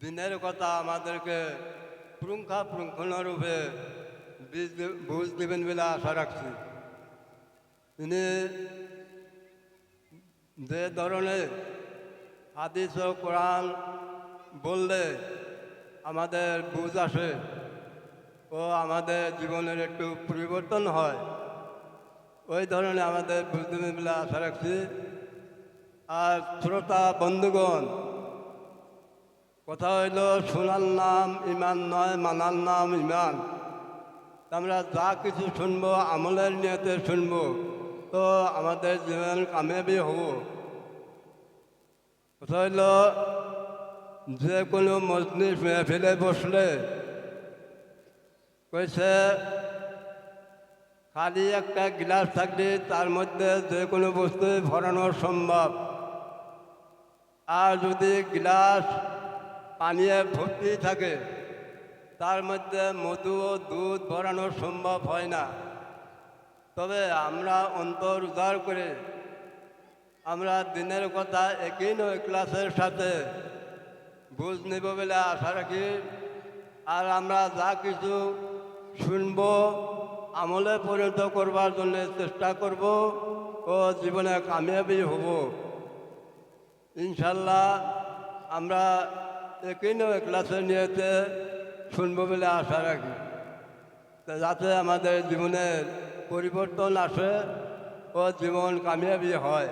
দিনের কথা আমাদেরকে পুঙ্খানুরূপে বুঝ দেবেন বলে আশা রাখছি। তিনি যে ধরনের হাদিস ও কোরআন বললে আমাদের বুঝ আসে ও আমাদের জীবনের একটু পরিবর্তন হয়, ওই ধরনের আমাদের বুঝ দেবেন বলে আশা রাখছি। আর শ্রোতা বন্ধুগণ, কথা হইল শোনার নাম ইমান নয়, মানার নাম ইমান। আমরা যা কিছু শুনবো আমলের নিয়তে শুনবো, তো আমাদের জীবন কামিয়াবি হব। কথা হইল যে কোনো মজলিস মেহফিলে বসলে কইছে খালি একটা গ্লাস থাকলে তার মধ্যে যে কোনো বস্তু ভরানো সম্ভব, আর যদি গ্লাস পানিয়ে ভর্তি থাকে তার মধ্যে মধু ও দুধ ভরানো সম্ভব হয় না। তবে আমরা অন্তর উজাড় করে আমরা দিনের কথা একই নয় ক্লাসের সাথে বুঝ নেব বলে আশা রাখি। আর আমরা যা কিছু শুনব আমলে পরিণত করবার জন্য চেষ্টা করব ও জীবনে কামিয়াবি হব ইনশাল্লাহ। আমরা একই নয় ক্লাসের নিয়েতে শুনবো বলে আশা রাখি, যাতে আমাদের জীবনের পরিবর্তন আসে ও জীবন কামিয়াবি হয়।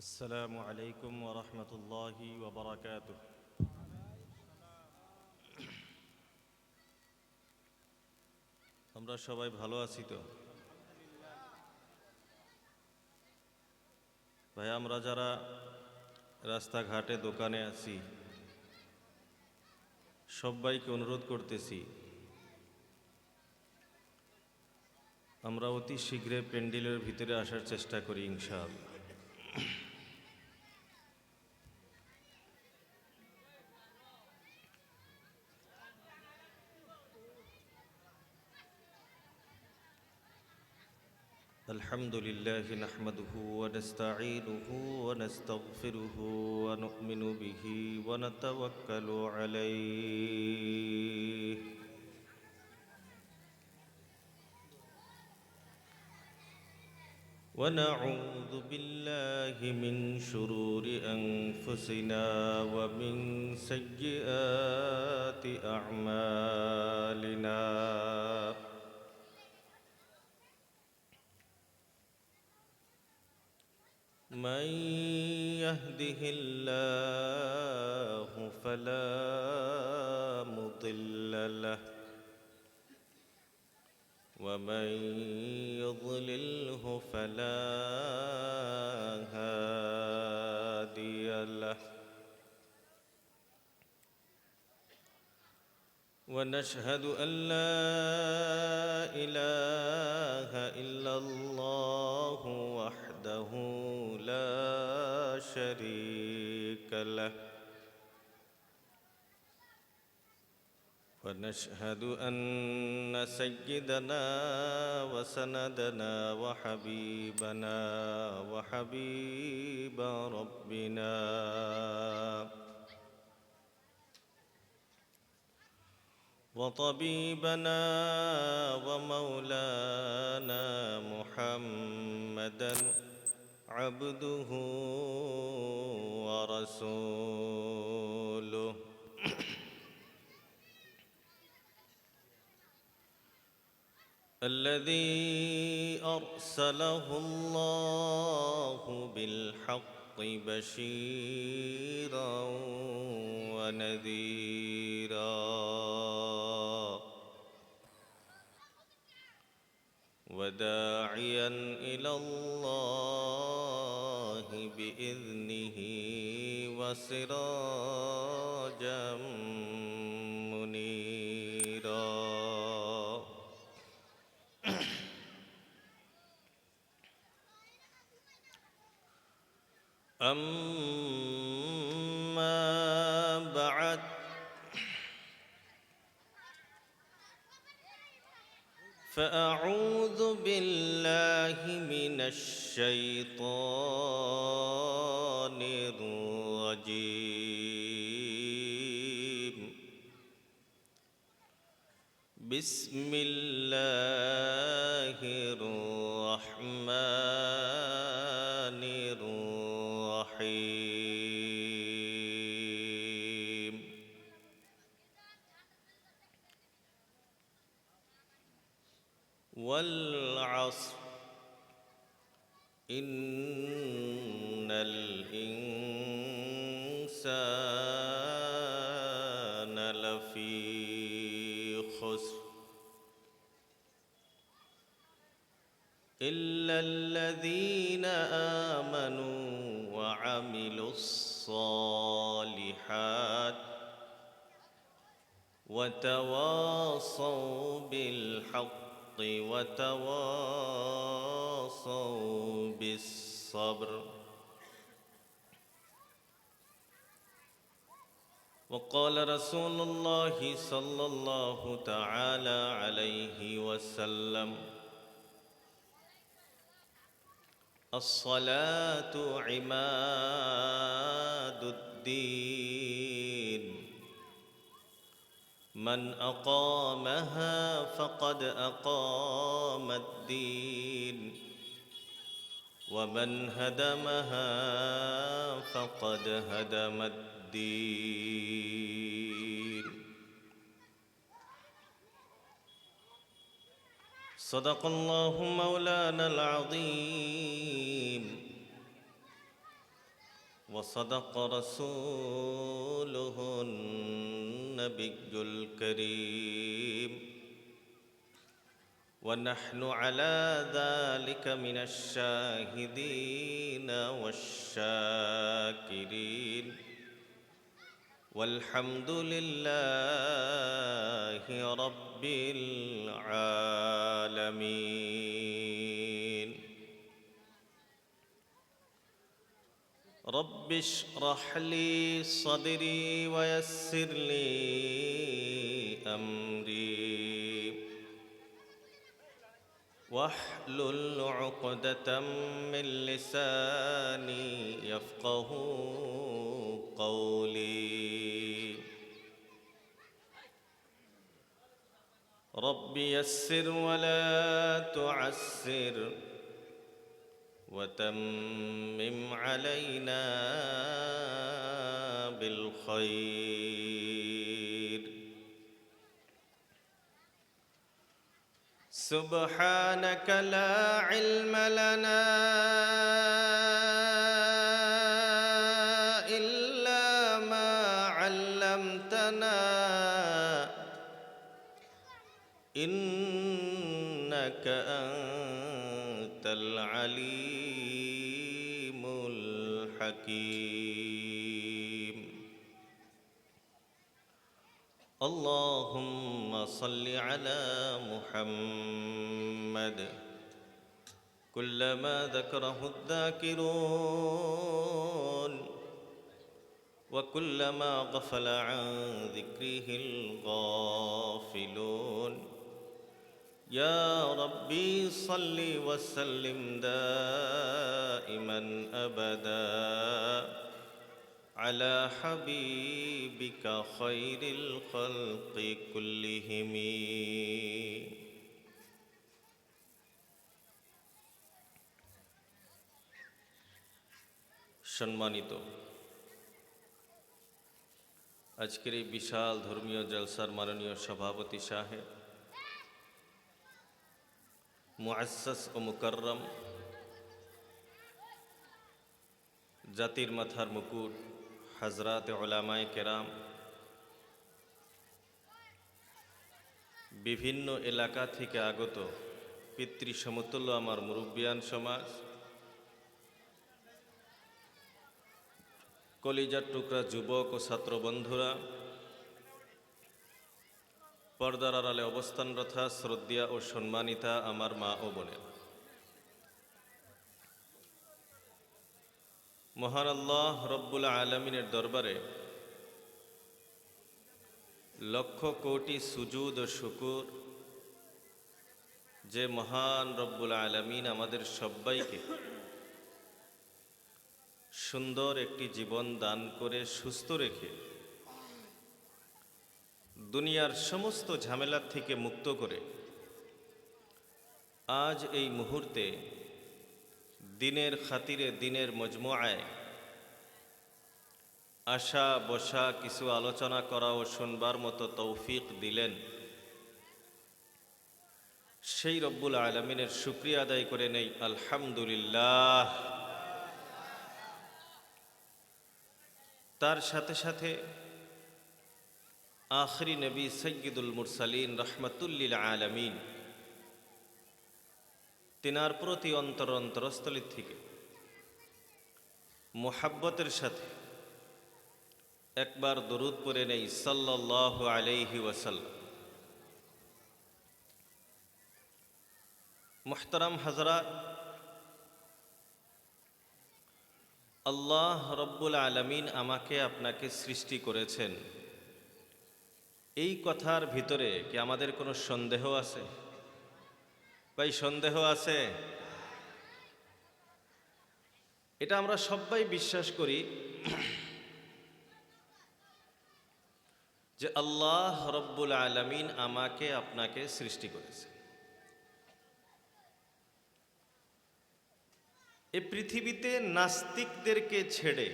السلام عليكم ورحمة الله وبركاته. আমরা সবাই ভালো আছি তো? ভাই, আমরা যারা রাস্তাঘাটে দোকানে আছি সবাইকে অনুরোধ করতেছি, আমরা অতি শীঘ্রে প্যান্ডেলের ভিতরে আসার চেষ্টা করি ইনশাআল্লাহ। الحمد لله نحمده ونستعينه ونستغفره ونؤمن به ونتوكل عليه ونعوذ بالله من شرور أنفسنا ومن سيئات أعمالنا. من يهده الله فلا مضل له ومن يضلله فلا هادي له. ونشهد أن لا إله إلا الله وحده لا شريك له. ونشهد أن سيدنا وسندنا وحبيبنا وحبيب ربنا وطبيبنا ومولانا محمدا عبده ورسوله الذي أرسله الله بالحق بشيرا ونذيرا وداعيا إلى الله بإذنه وسراجا منيرا. أما بعد، فأعوذ بالله من الشيطان الرجيم. بسم الله الرحمن الرحيم. والعصر إن الإنسان لفي خسر إلا الذين آمنوا وعملوا الصالحات وتواصوا بالحق وتواصوا بالصبر. وقال رسول الله صلى الله تعالى عليه وسلم: الصلاة عماد الدين، من أقامها فقد أقام الدين، ومن هدمها فقد هدم الدين. صدق الله مولانا العظيم، وصدق رسوله النبي الكريم، ونحن على ذلك من الشاهدين والشاكرين، والحمد لله رب العالمين. رب اشرح لي صدري ويسر لي أمري، واحلل عقدة من لساني يفقه قولي. رب يسر ولا تعسر، وتمم علينا بالخير. سبحانك لا علم لنا إلا ما علمتنا، إنك أنت العليم الحكيم. اللهم صل على محمد كلما ذكره الذاكرون، وكلما غفل عن ذكره الغافلون. يا ربي صل وسلم دائما أبدا على حبيبك خير الخلق كلهم. সম্মানিত, আজকের এই বিশাল ধর্মীয় জলসার মাননীয় সভাপতি সাহেব, মুআসসাস ও মুকাররম, জাতির মাথার মুকুট হযরত উলামায়ে কেরাম, বিভিন্ন এলাকা থেকে আগত পিতৃ সমতুল্য আমার মুরব্বিয়ান সমাজ, কলিজার টুকরা যুবক ও ছাত্র বন্ধুরা, পর্দার আড়ালে অবস্থানরত শ্রদ্ধা ও সম্মানিতা আমার মা ও বোনেরা, মহান আল্লাহ রব্বুল আলামিনের দরবারে লক্ষ কোটি সুজুদ ও শুকুর যে মহান রব্বুল আলামিন আমাদের সবাইকে সুন্দর একটি জীবন দান করে সুস্থ রেখে দুনিয়ার সমস্ত ঝামেলার থেকে মুক্ত করে আজ এই মুহূর্তে দিনের খাতিরে দিনের মজমুআয় আসা বসা কিছু আলোচনা করা ও শুনবার মতো তৌফিক দিলেন, সেই রব্বুল আলামিনের শুকরিয়া আদায় করে নেই আলহামদুলিল্লাহ। তার সাথে সাথে আখরি নবী সৈয়দুল মুরসালিন রহমতুল্লিল আলামিন তিনার প্রতি অন্তরস্থলী থেকে মুহাব্বতের সাথে একবার দরুদ পড়ে নেই সাল্লাল্লাহু আলাইহি ওয়াসাল্লাম। মুহতারাম হাজরাত, আল্লাহ রব্বুল আলামিন আমাকে আপনাকে সৃষ্টি করেছেন, এই কথার ভিতরে কি আমাদের কোনো সন্দেহ আছে? ভাই, সন্দেহ আছে? এটা আমরা সবাই বিশ্বাস করি যে আল্লাহ রব্বুল আলামিন আমাকে আপনাকে সৃষ্টি করেছে। এই পৃথিবীতে নাস্তিকদেরকে ছেড়ে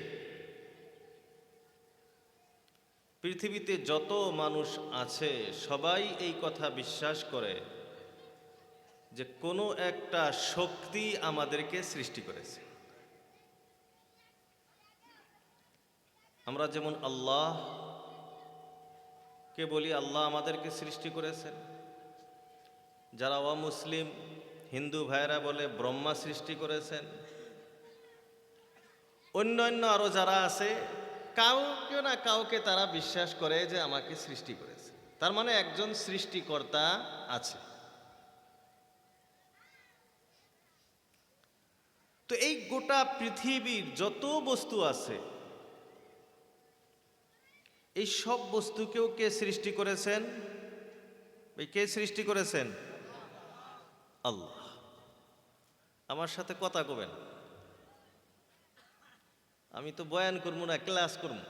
পৃথিবীতে যত মানুষ আছে সবাই এই কথা বিশ্বাস করে যে কোনো একটা শক্তি আমাদেরকে সৃষ্টি করেছে। আমরা যেমন আল্লাহকে বলি আল্লাহ আমাদেরকে সৃষ্টি করেছেন, যারা অমুসলিম হিন্দু ভাইরা বলে ব্রহ্মা সৃষ্টি করেছেন, অন্যান্য আরো যারা আছে কাউকে না কাউকে তারা বিশ্বাস করে যে আমাকে সৃষ্টি করেছে। তার মানে একজন সৃষ্টিকর্তা আছে। তো এই গোটা পৃথিবীর যত বস্তু আছে এই সব বস্তুকেও কে সৃষ্টি করেছেন? কে সৃষ্টি করেছেন? আল্লাহ। আমার সাথে কথা কবেন, আমি তো বয়ান করবো না, ক্লাস করবো।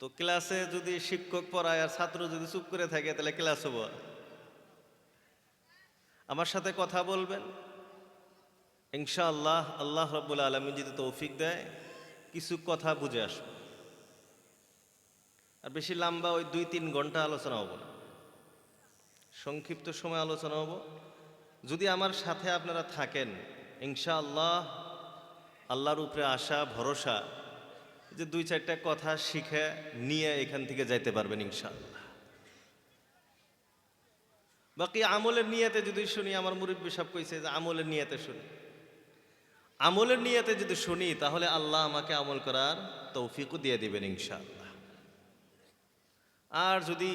তো ক্লাসে যদি শিক্ষক পড়ায় আর ছাত্র যদি চুপ করে থাকে তাহলে ক্লাস হবো? আমার সাথে কথা বলবেন ইনশাআল্লাহ। আল্লাহ রাব্বুল আলামিন যদি তৌফিক দেয় কিছু কথা বুঝে আসবো। আর বেশি লম্বা ওই 2-3 ঘন্টা আলোচনা হবো না, সংক্ষিপ্ত সময় আলোচনা হবো। যদি আমার সাথে আপনারা থাকেন ইনশাআল্লাহ, আল্লাহর উপরে আশা ভরসা যে 2-4টা কথা শিখে নিয়ে এখান থেকে যাইতে পারবেন ইনশাআল্লাহ। বাকি আমলের নিয়তে যদি শুনি, আমার মুরব্বী সাহেব কইছে যে আমলের নিয়তে শুনি, আমলের নিয়তে যদি শুনি তাহলে আল্লাহ আমাকে আমল করার তৌফিকও দিয়ে দিবেন ইনশাআল্লাহ। আর যদি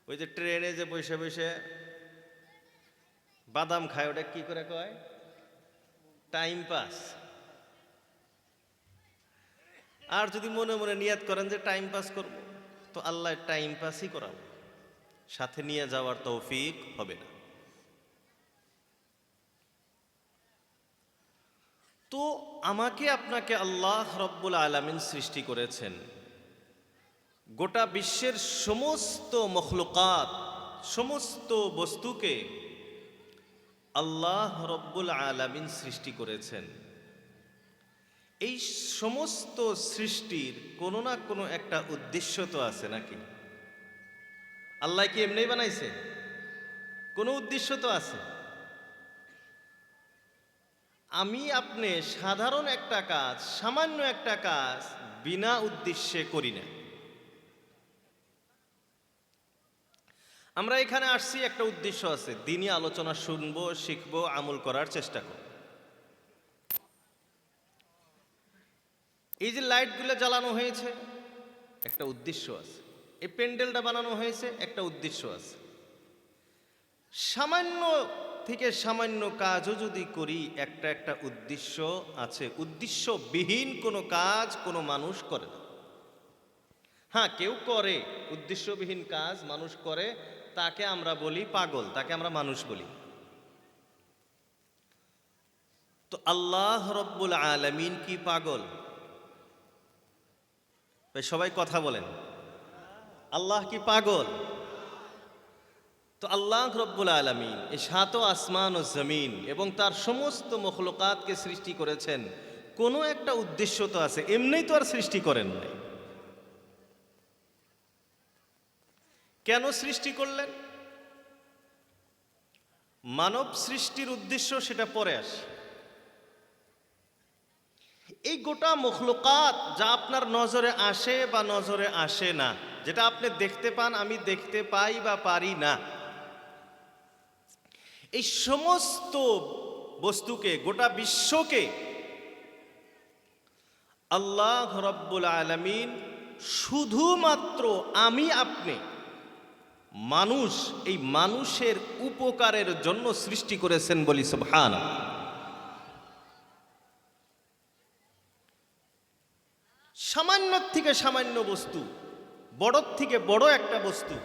ওই যে ট্রেনে যে বসে বসে বাদাম খায়, ওটা কি করে কয়? Time pass. আর যদি মনে মনে নিয়াত করেন যে টাইম পাস করব, তো আল্লাহ টাইম পাসই করাবো, সাথে নিয়ে যাওয়ার তৌফিক হবে না। তো আমাকে আপনাকে আল্লাহ রব্বুল আলামিন সৃষ্টি করেছেন। গোটা বিশ্বের সমস্ত মখলুকাত, সমস্ত বস্তুকে আল্লাহ রব্বুল আলামিন সৃষ্টি করেছেন। এই সমস্ত সৃষ্টির কোনো না কোনো একটা উদ্দেশ্য তো আছে নাকি? আল্লাহ কি এমনি বানাইছে? কোনো উদ্দেশ্য তো আছে। আমি আপনি সাধারণ একটা কাজ, সামান্য একটা কাজ বিনা উদ্দেশ্যে করি না। আমরা এখানে আসছি, একটা উদ্দেশ্য আছে, দিনই আলোচনা শুনবো, শিখবো, আমল করার চেষ্টা করব। এই যে লাইটগুলো জ্বালানো হয়েছে, একটা উদ্দেশ্য আছে। এই প্যান্ডেলটা বানানো হয়েছে, একটা উদ্দেশ্য আছে। সামান্য থেকে সামান্য কাজও যদি করি, একটা একটা উদ্দেশ্য আছে। উদ্দেশ্যবিহীন কোনো কাজ কোনো মানুষ করে না। হ্যাঁ, কেউ করে উদ্দেশ্যবিহীন কাজ, মানুষ করে, তাকে আমরা বলি পাগল, তাকে আমরা মানুষ বলি। তো আল্লাহ রব্বুল আলামিন কি পাগল? ভাই সবাই কথা বলেন, আল্লাহ কি পাগল? তো আল্লাহ রব্বুল আলামিন এই সাত আসমান ও জমিন এবং তার সমস্ত মখলুকাতকে সৃষ্টি করেছেন, কোনো একটা উদ্দেশ্য তো আছে, এমনিই তো আর সৃষ্টি করেন নাই। কেন সৃষ্টি করলেন? মানব সৃষ্টির উদ্দেশ্য সেটা পরে আসে। এই গোটা মখলুকাত যা আপনার নজরে আসে বা নজরে আসে না, যেটা আপনি দেখতে পান, আমি দেখতে পাই বা পারি না, এই সমস্ত বস্তুকে, গোটা বিশ্বকে আল্লাহ রব্বুল আলামিন শুধুমাত্র আমি আপনি মানুষ, এই মানুষের উপকারের জন্য সৃষ্টি করেছেন বলি সুবহানাল্লাহ। সামান্য থেকে সামান্য বস্তু, বড় থেকে বড় একটা বস্তু,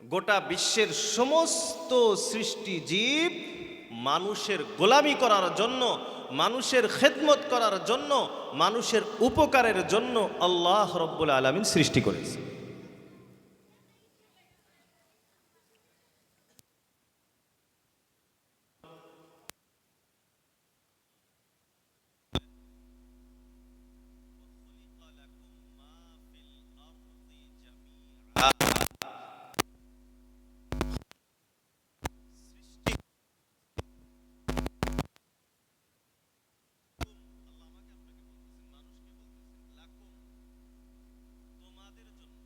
গোটা বিশ্বের সমস্ত সৃষ্টি জীব মানুষের গোলামি করার জন্য, মানুষের খেদমত করার জন্য, মানুষের উপকারের জন্য আল্লাহ রব্বুল আলামিন সৃষ্টি করেছে। তোমাদের জন্য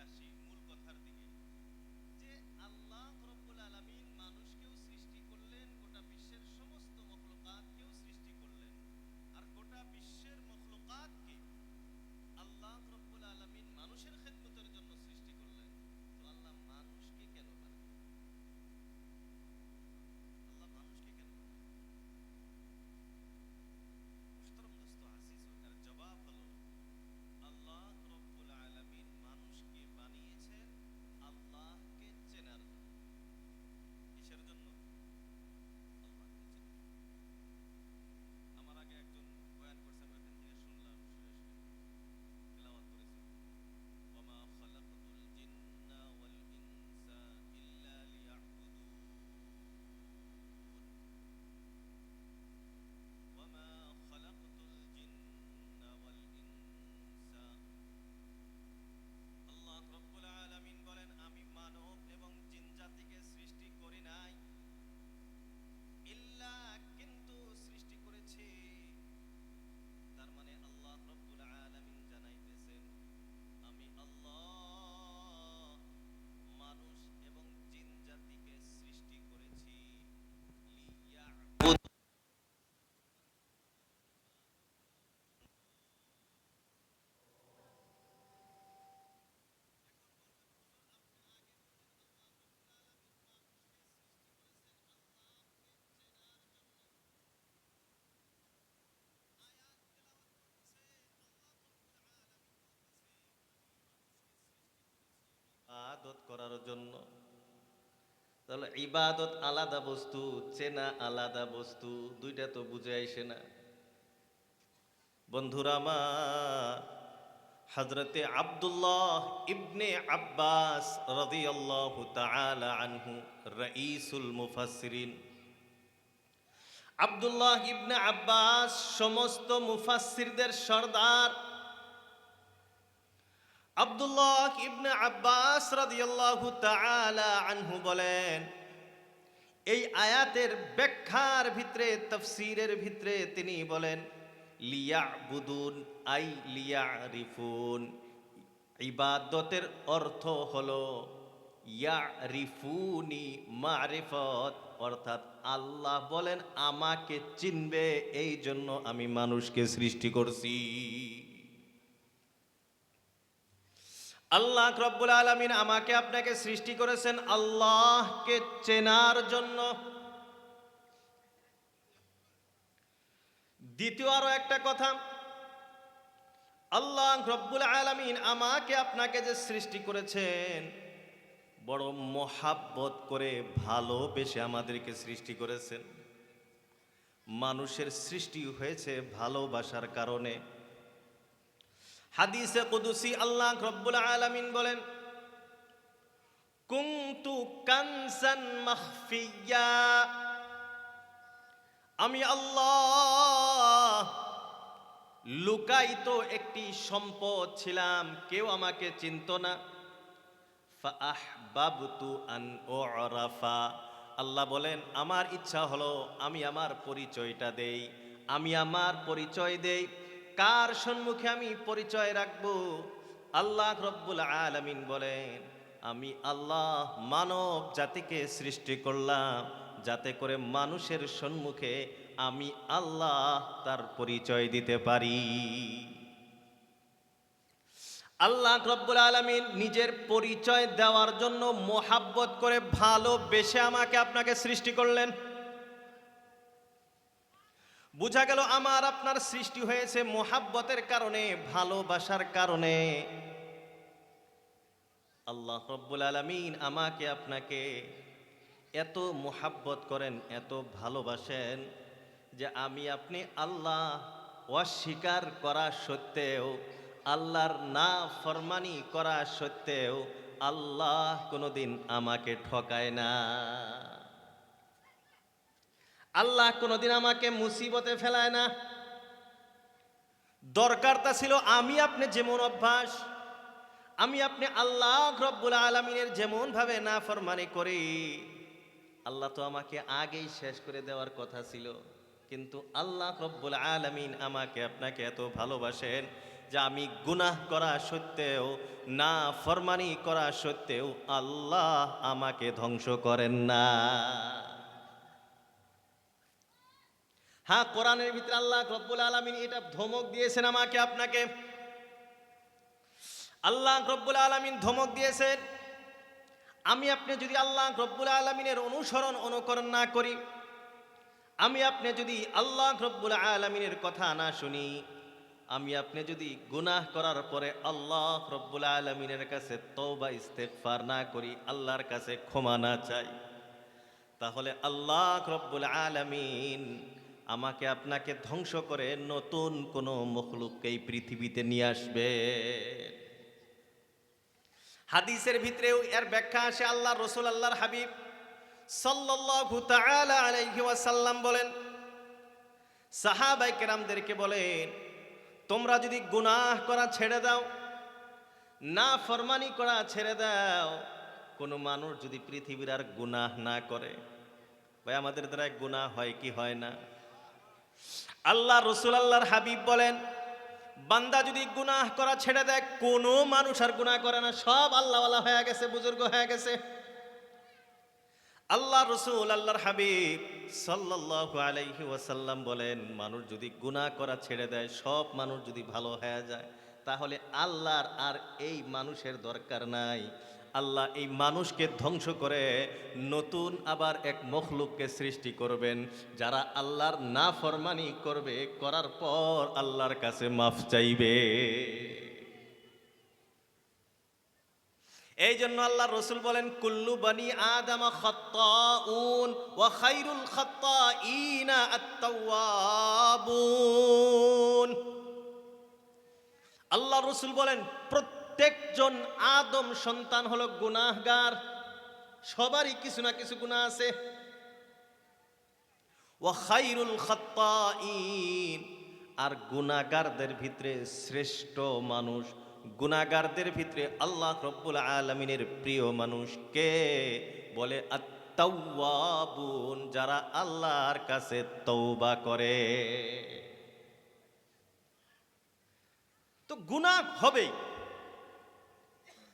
আসি মূল কথার দিকে, যে আল্লাহ রব্বুল আলামিন মানুষকেও সৃষ্টি করলেন, গোটা বিশ্বের সমস্ত মখলুকাতকেও সৃষ্টি করলেন। আর গোটা বিশ্বের মখলুকাতকে আল্লাহ রব্বুল আলামিন মানুষের খেদমতের জন্য সৃষ্টি করলেন। তো আল্লাহ মানুষকে কেন বানালেন? আল্লাহ মানুষকে কেন বানালেন? মুহতারাম দোস্ত আজিজ, এর জবাব হলো আল্লাহ রব্বুল আলামিন মানুষকে বানিয়েছেন আল্লাহকে চেনার জন্য। কিসের জন্য? আল্লাহকে চেনার জন্য। আমার আগে একজন বয়ান করছে, আমি এখান থেকে শুনলাম, শুনে তেলাওয়াত করেছেন, ওয়ামা খালাকতুল জিন্না ওয়াল ইনসা ইল্লা লিয়াবুদুন, ওয়ামা খালাকতুল জিন্না ওয়াল ইনসা। আল্লাহ রব্বুল আলামিন বলেন, আমি মানব এবং জিন জাতিকে সৃষ্টি করি নাই, ইল্লা কিন্তু সৃষ্টি করেছি। তার মানে আল্লাহ রব্বুল আলামিন জানাইতেছেন, আমি আল্লাহ মানুষ এবং জিন জাতিকে সৃষ্টি করেছি লিয়াবুদ। ইবাদত করার জন্য। তাহলে ইবাদত আলাদা বস্তু, চেনা আলাদা বস্তু, দুইটা তো বুঝে আইসে না। বন্ধুরা আমার, হযরতে আব্দুল্লাহ ইবনে আব্বাস রাদিয়াল্লাহু তাআলা আনহু রাইসুল মুফাসসিরিন, আব্দুল্লাহ ইবনে আব্বাস সমস্ত মুফাসসিরদের সরদার। আব্দুল্লাহ ইবনে আব্বাস রাদিয়াল্লাহু তাআলা আনহু বলেন, এই আয়াতের ব্যাখ্যার ভিতরে, তাফসীরের ভিতরে তিনি বলেন, লিয়াবুদুন আই লিয়ারিফুন, ইবাদতের অর্থ হলো ইয়ারিফুনি, মারিফত, অর্থাৎ আল্লাহ বলেন আমাকে চিনবে, এই জন্য আমি মানুষকে সৃষ্টি করছি। আল্লাহ রব্বুল আলামিন আমাকে আপনাকে সৃষ্টি করেছেন আল্লাহকে চেনার জন্য। দ্বিতীয় আরো একটা কথা, আল্লাহ রব্বুল আলামিন আমাকে আপনাকে যে সৃষ্টি করেছেন, বড় মোহাব্বত করে ভালোবেসে আমাদেরকে সৃষ্টি করেছেন। মানুষের সৃষ্টি হয়েছে ভালোবাসার কারণে। হাদিসে কুদসি আল্লাহ রব্বুল আলামিন বলেন, কুনতু কানসান মাখফিয়া, আমি আল্লাহ লুকায়িত একটি সম্পদ ছিলাম, কেউ আমাকে চিনত না। ফাআহবাবতু আন উরাফা, আল্লাহ বলেন আমার ইচ্ছা হলো আমি আমার পরিচয়টা দেই। আমি আমার পরিচয় দেই, কার সম্মুখে আমি পরিচয় রাখব? আল্লাহ রব্বুল আলামিন বলেন, আমি আল্লাহ মানব জাতিকে সৃষ্টি করলাম যাতে করে মানুষের সম্মুখে আমি আল্লাহ তার পরিচয় দিতে পারি। আল্লাহ রব্বুল আলামিন নিজের পরিচয় দেওয়ার জন্য মোহাব্বত করে ভালোবেসে আমাকে আপনাকে সৃষ্টি করলেন। বোঝা গেল আমার আপনার সৃষ্টি হয়েছে মোহাব্বতের কারণে, ভালোবাসার কারণে। আল্লাহ রব্বুল আলামিন আমাকে আপনাকে এত মোহাব্বত করেন, এত ভালোবাসেন যে আমি আপনি আল্লাহ অস্বীকার করা সত্ত্বেও, আল্লাহর না ফরমানি করা সত্ত্বেও আল্লাহ কোনোদিন আমাকে ঠকায় না। আল্লাহ কোনোদিন আমাকে মুসিবতে ফেলায় না। দরকারটা ছিল আমি আপনি যেমন অভ্যাস, আমি আপনি আল্লাহ রব্বুল আলামিনের যেমন ভাবে নাফরমানি করি, আল্লাহ তো আমাকে আগেই শেষ করে দেওয়ার কথা ছিল। কিন্তু আল্লাহ রব্বুল আলামিন আমাকে আপনাকে এত ভালোবাসেন, যে আমি গুনাহ করা সত্ত্বেও, না ফরমানি করা সত্ত্বেও আল্লাহ আমাকে ধ্বংস করেন না। হ্যাঁ, কোরআনের ভিতরে আল্লাহ রব্বুল আলামিন এটা ধমক দিয়েছেন আমাকে আপনাকে। আল্লাহ রব্বুল আলামিন ধমক দিয়েছেন, আমি আপনি যদি আল্লাহ রব্বুল আলামিনের অনুসরণ অনুকরণ না করি, আমি আপনি যদি আল্লাহ রব্বুল আলামিনের কথা না শুনি, আমি আপনি যদি গুনাহ করার পরে আল্লাহ রব্বুল আলামিনের কাছে তওবা ইস্তেগফার না করি, আল্লাহর কাছে ক্ষমা না চাই, তাহলে আল্লাহ রব্বুল আলামিন আমাকে আপনাকে ধ্বংস করে নতুন কোনো মখলুককে এই পৃথিবীতে নিয়ে আসবে। হাদিসের ভিতরেও এর ব্যাখ্যা আসে। আল্লাহ রসুল, আল্লাহর হাবিব সাল্লাল্লাহু তাআলা আলাইহি ওয়াসাল্লাম বলেন, সাহাবায়ে কেরামদেরকে বলেন, তোমরা যদি গুনাহ করা ছেড়ে দাও, না ফরমানি করা ছেড়ে দাও, কোনো মানুষ যদি পৃথিবীর আর গুনাহ না করে, ভাই আমাদের দ্বারা গুনাহ হয় কি হয় না? আল্লাহ রসুল, আল্লাহর হাবিব বলেন, বান্দা যদি গুনাহ করা ছেড়ে দেয়, কোনো মানুষ আর গুনাহ করে না, সব আল্লাহওয়ালা হয়ে গেছে, বুজুর্গ হয়ে গেছে। আল্লাহ রসুল, আল্লাহর হাবিব সাল্লাল্লাহু আলাইহি ওয়াসাল্লাম বলেন, মানুষ যদি গুনাহ করা ছেড়ে দেয়, সব মানুষ যদি ভালো হয়ে যায়, তাহলে আল্লাহর আর এই মানুষের দরকার নাই। আল্লাহ এই মানুষকে ধ্বংস করে নতুন আবার এক মখলুককে সৃষ্টি করবেন, যারা আল্লাহর নাফরমানি করবে, করার পর আল্লাহর কাছে মাফ চাইবে। এই জন্য আল্লাহ রসুল বলেন, কুল্লু বানি আদম খাত্তাউন ওয়া খায়রুল খাত্তাইনা আত-তাওয়াবুন। আল্লাহ রসুল বলেন, প্রত্যেকজন আদম সন্তান হলো গুনাহগার, সবারই কিছু না কিছু গুনাহ আছে। ওয়া খায়রুল খাত্তাইন, আর গুনাহগারদের ভিতরে শ্রেষ্ঠ মানুষ, গুনাহগারদের ভিতরে আল্লাহ রব্বুল আলামিনের প্রিয় মানুষ কে? বলে আত-তাওয়াবুন, যারা আল্লাহর কাছে তওবা করে। তো গুনাহ হবেই,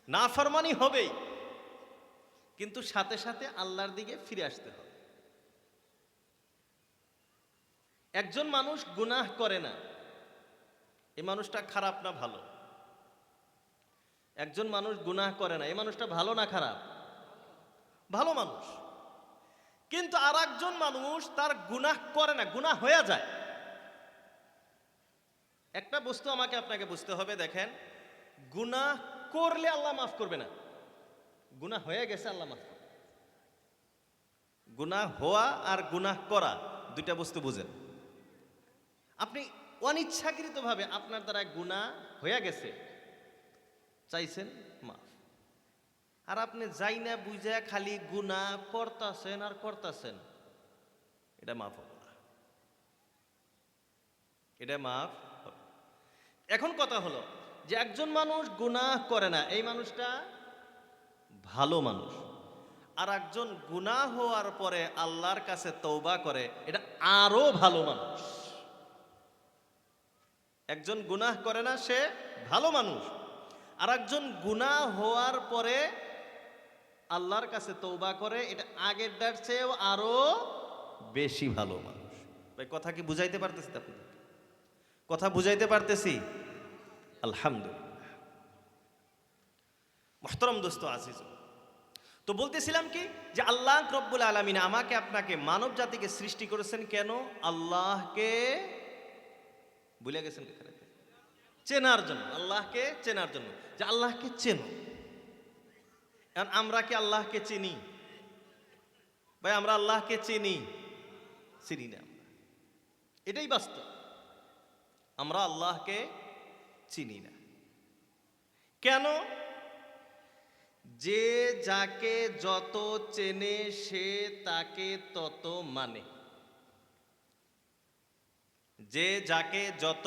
নাফরমানি হবেই, কিন্তু সাথে সাথে আল্লাহর দিকে ফিরে আসতে হবে। একজন মানুষ গুনাহ করে না, এই মানুষটা খারাপ না ভালো? একজন মানুষ গুনাহ করে না, এই মানুষটা ভালো না খারাপ? ভালো মানুষ। কিন্তু আর একজন মানুষ তার গুনাহ করে না, গুনাহ হয়ে যায়। একটা বস্তু আমাকে আপনাকে বুঝতে হবে, দেখেন, গুনাহ করলে আল্লাহ মাফ করবে না, গুনাহ হয়ে গেছে আল্লাহ মাফ করবে। গুনাহ হওয়া আর গুনাহ করা দুইটা বস্তু বুঝেন। আপনি অনিচ্ছাকৃতভাবে আপনার দ্বারা গুনাহ হয়ে গেছে, চাইছেন মাফ, আর আপনি যাই না বুঝা খালি গুনাহ করতাছেন আর করতাছেন, এটা মাফ হবে না, এটা মাফ হবে। এখন কথা হলো যে একজন মানুষ গুনাহ করে না, এই মানুষটা ভালো মানুষ, আর একজন গুনাহ হওয়ার পরে আল্লাহর কাছে তওবা করে, এটা আরো ভালো মানুষ। একজন গুনাহ করে না, সে ভালো মানুষ, আর একজন গুনাহ হওয়ার পরে আল্লাহর কাছে তওবা করে, এটা আগেরটার চেয়েও আরো বেশি ভালো মানুষ। ভাই কথা কি বুঝাইতে পারতেছি? আপনাদের কথা বুঝাইতে পারতেছি? আলহামদুলিল্লাহ। মুহতারাম দোস্ত আজিজ, তো বলতেছিলাম কি, যে আল্লাহ রব্বুল আলামিন আমাকে আপনাকে মানব জাতিকে সৃষ্টি করেছেন কেন? আল্লাহকে ভুলে গেছেন এখানে চেনার জন্য, আল্লাহকে চেনার জন্য, যে আল্লাহকে চেনো। এখন আমরা কি আল্লাহকে চিনি? ভাই আমরা আল্লাহকে চিনি? চিনি না। এটাই বাস্তব, আমরা আল্লাহকে চিনি না। কেন? যে যাকে যত চেনে সে তাকে তত মানে। যে যাকে যত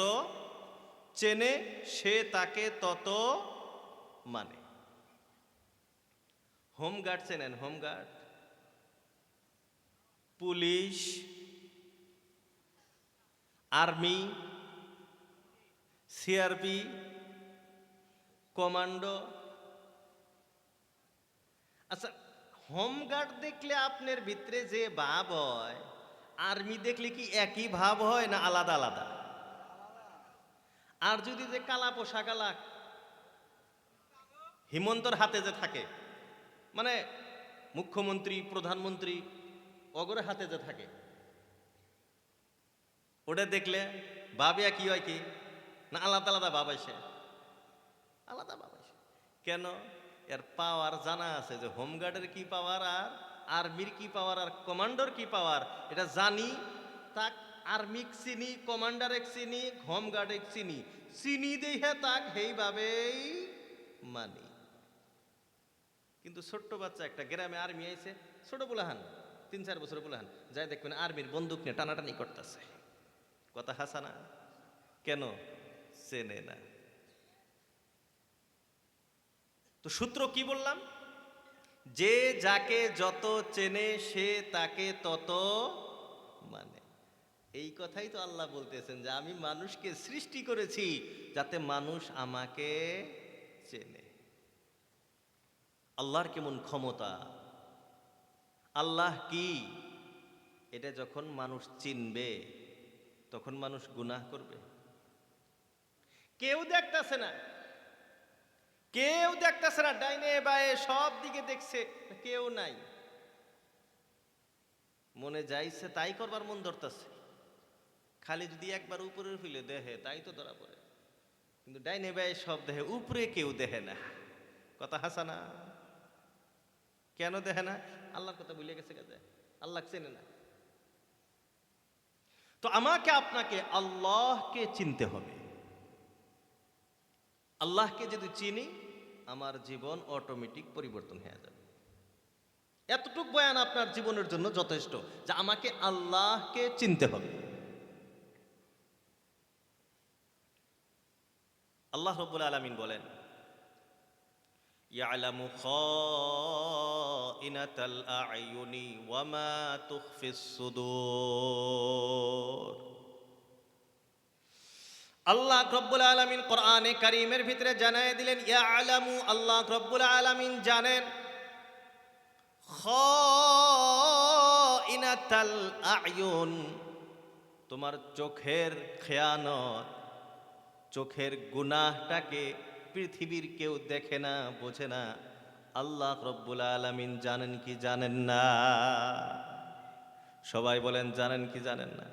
চেনে সে তাকে তত মানে। হোমগার্ড চেনেন? Home guard, police, army, CRP, commando. আচ্ছা, হোমগার্ড দেখলে আপনার ভিতরে যে ভাব হয়, আর্মি দেখলে কি একই ভাব হয় না আলাদা আলাদা? আর যদি যে কালা পোশাকালা হিমন্তর হাতে যে থাকে, মানে মুখ্যমন্ত্রী, প্রধানমন্ত্রী অগরের হাতে যে থাকে, ওটা দেখলে ভাবে কি হয় কি না আলাদা আলাদা ভাব আসে? আলাদা ভাব আসে। কেন? এর পাওয়ার জানা আছে যে হোমগার্ডের কি পাওয়ার আর আর্মির কি পাওয়ার আর কমান্ডোর কি পাওয়ার, এটা জানি। তাক আর্মিক চিনি, কমান্ডার এক চিনি, হোমগার্ড এক চিনি, চিনি দেখে তাক সেইভাবেই মানি। কিন্তু ছোট্ট বাচ্চা একটা গ্রামে আর্মি আইছে, ছোট বুলাহান 3-4 বছর বুলাহান, যাই দেখবেন আর্মির বন্দুক নিয়ে টানাটানি করতেছে। কথা হাসানা? কেন? চেনে না। তো সূত্র কি বললাম? যে যাকে যত চেনে সে তাকে তত মানে। এই কথাই তো আল্লাহ বলতেছেন যে আমি মানুষকে সৃষ্টি করেছি যাতে মানুষ আমাকে চেনে। আল্লাহর কেমন ক্ষমতা, আল্লাহ কি, এটা যখন মানুষ চিনবে তখন মানুষ গুনাহ করবে? কেউ দেখতেছে না, কেউ দেখতেছে না, ডাইনে বায়ে সব দিকে দেখছে, কেউ নাই, মনে যাইছে তাই করবার মন ধরতেছে। খালি যদি একবার উপরে ফেলে দেহে তাই তো ধরা পড়ে, কিন্তু ডাইনে বায়ে সব দেহে, উপরে কেউ দেখে না। কথা হাসানা? কেন দেখে না? আল্লাহর কথা ভুলে গেছে, কাজে আল্লাহ চেনে না। তো আমাকে আপনাকে আল্লাহকে চিনতে হবে। আল্লাহকে যদি চিনি আমার জীবন অটোমেটিক পরিবর্তন হয়ে যাবে। এতটুক বয়ান আপনার জীবনের জন্য যথেষ্ট যে আমাকে আল্লাহকে চিনতে হবে। আল্লাহ রাব্বুল আলামিন বলেন, ইয়ালামু খাইনাতাল আ'য়ুনি ওয়া মা তুখফিস সুদূর। আল্লাহ রাব্বুল আলামিন কোরআনে কারীমের ভিতরে জানায় দিলেন, ইয়ালামু, আল্লাহ রাব্বুল আলামিন জানেন, খাইনাতাল আ'য়ুন, তোমার চোখের খেয়ানত, চোখের গুনাহটাকে পৃথিবীর কেউ দেখে না, বোঝে না। আল্লাহ রব্বুল আলামিন জানেন কি জানেন না? সবাই বলেন জানেন কি জানেন না?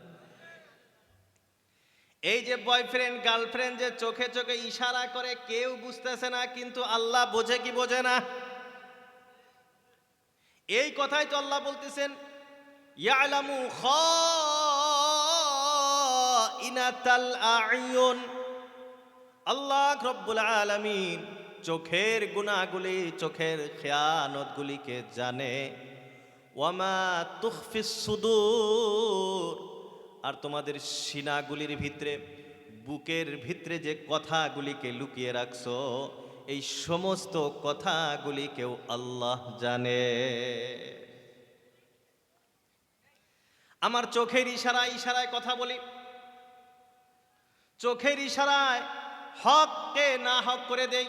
এই যে বয়ফ্রেন্ড গার্লফ্রেন্ড যে চোখে চোখে ইশারা করে, কেউ বুঝতেছে না, কিন্তু আল্লাহ বোঝে কি বোঝে না? এই কথাই তো আল্লাহ বলতেছেন, ইয়ালামু খাইনাতাল আ'য়ুন। আল্লাহ রব্বুল আলামিন চোখের গুনাহগুলি, চোখের খেয়ানতগুলিকে জানে। ওয়ামা তুখফিস সুদূর, আর তোমাদের সিনাগুলির ভিতরে, বুকের ভিতরে যে কথাগুলিকে লুকিয়ে রাখছো, এই সমস্ত কথাগুলিকেও আল্লাহ জানে। আমার চোখের ইশারায় ইশারায় কথা বলি, চোখের ইশারায় হককে না হক করে দেই,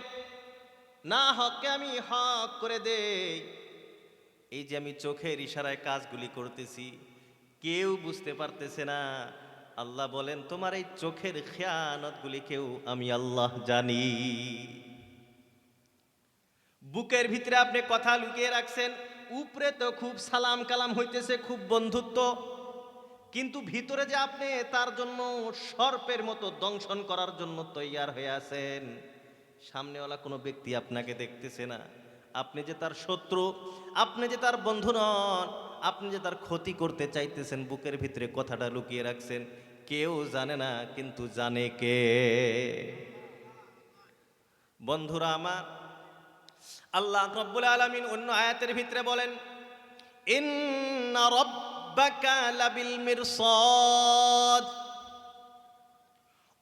না হককে আমি হক করে দেই। এই যে আমি চোখের ইশারায় কাজগুলি করতেছি, কেউ বুঝতে পারতেছে না। আল্লাহ বলেন তোমার এই চোখের খেয়ানতগুলিকেও আমি আল্লাহ জানি। বুকের ভিতরে আপনি কথা লুকিয়ে রাখছেন, উপরে তো খুব সালাম কালাম হইতেছে, খুব বন্ধুত্ব, কিন্তু ভিতরে যে আপনি তার জন্য সর্পের মতো দংশন করার জন্য তৈয়ার হয়ে আছেন। সামনেওয়ালা কোনো ব্যক্তি আপনাকে দেখতেছে না, আপনি যে তার শত্রু, আপনি যে তার বন্ধু নন, আপনি যে তার ক্ষতি করতে চাইতেছেন, বুকের ভিতরে কথাটা লুকিয়ে রাখছেন, কেউ জানে না, কিন্তু জানে কে? বন্ধুরা আমার, আল্লাহ রাব্বুল আলামিন অন্য আয়াতের ভিতরে বলেন, ইন্না রাব্বাকা লাবিল মিরসাদ,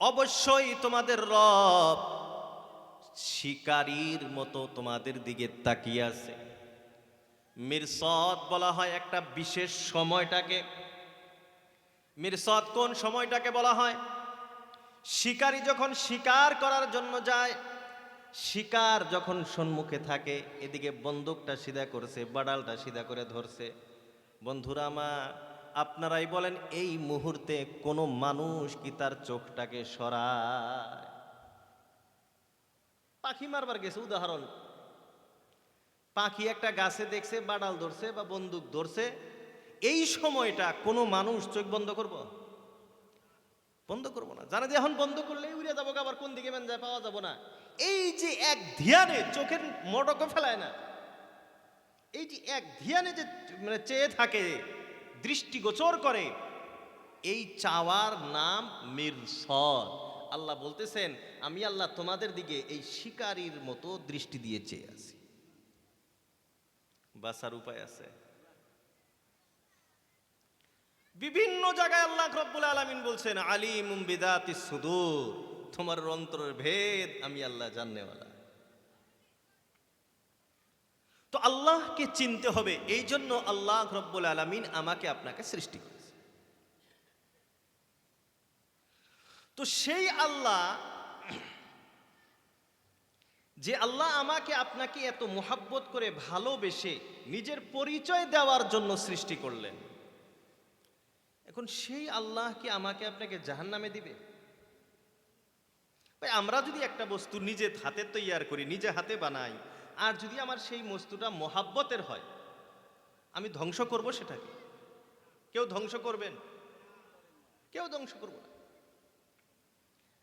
অবশ্যই তোমাদের রব শিকারীর মতো তোমাদের দিকে তাকিয়ে আছে। মিরসাদ বলা হয় একটা বিশেষ সময়টাকে। মিরসাদ কোন সময়টাকে বলা হয়? শিকারী যখন শিকার করার জন্য যায়, শিকার যখন সম্মুখে থাকে, এদিকে বন্দুকটা সিধা করেছে, বাডালটা সিধা করে ধরছে। বন্ধুরা আমার, আপনারাই বলেন এই মুহূর্তে কোনো মানুষ কি তার চোখটাকে সরায়? পাখি মারবার গেছে, উদাহরণ, পাখি একটা গাছে দেখছে, বাডাল ধরছে বা বন্দুক ধরছে, এই সময়টা কোনো মানুষ চোখ বন্ধ করব? বন্ধ করবো না। জানে যে এখন বন্ধ করলে উড়ে যাবো, আবার কোন দিকে যায় পাওয়া যাবো না। এই যে এক ধ্যানে চোখের মটকও ফেলায় না, এই যে এক ধ্যানে যে মানে চেয়ে থাকে, দৃষ্টিগোচর করে, এই চাওয়ার নাম মিরসদ। আল্লাহ বলতেছেন, আমি আল্লাহ তোমাদের দিকে এই শিকারীর মতো দৃষ্টি দিয়ে চেয়ে আছি। বাঁচার উপায় আছে? বিভিন্ন জায়গায় আল্লাহ রাব্বুল আলামিন বলছেন, আলিমুম বিদাতিস সুদূর, তোমার অন্তরের ভেদ আমি আল্লাহ জাননেওয়ালা। তো আল্লাহকে চিনতে হবে, এই জন্য আল্লাহ রাব্বুল আলামিন আমাকে আপনাকে সৃষ্টি করেছে। তো সেই আল্লাহ, যে আল্লাহ আমাকে আপনাকে এত মোহাব্বত করে ভালোবেসে নিজের পরিচয় দেওয়ার জন্য সৃষ্টি করলেন, এখন সেই আল্লাহ কি আমাকে আপনাকে জাহান্নামে দিবে? ভাই, আমরা যদি একটা বস্তু নিজে হাতে তৈয়ার করি, নিজে হাতে বানাই, আর যদি আমার সেই বস্তুটা মোহাব্বতের হয়, আমি ধ্বংস করব সেটাকে? কেউ ধ্বংস করবেন? কেউ ধ্বংস করব না।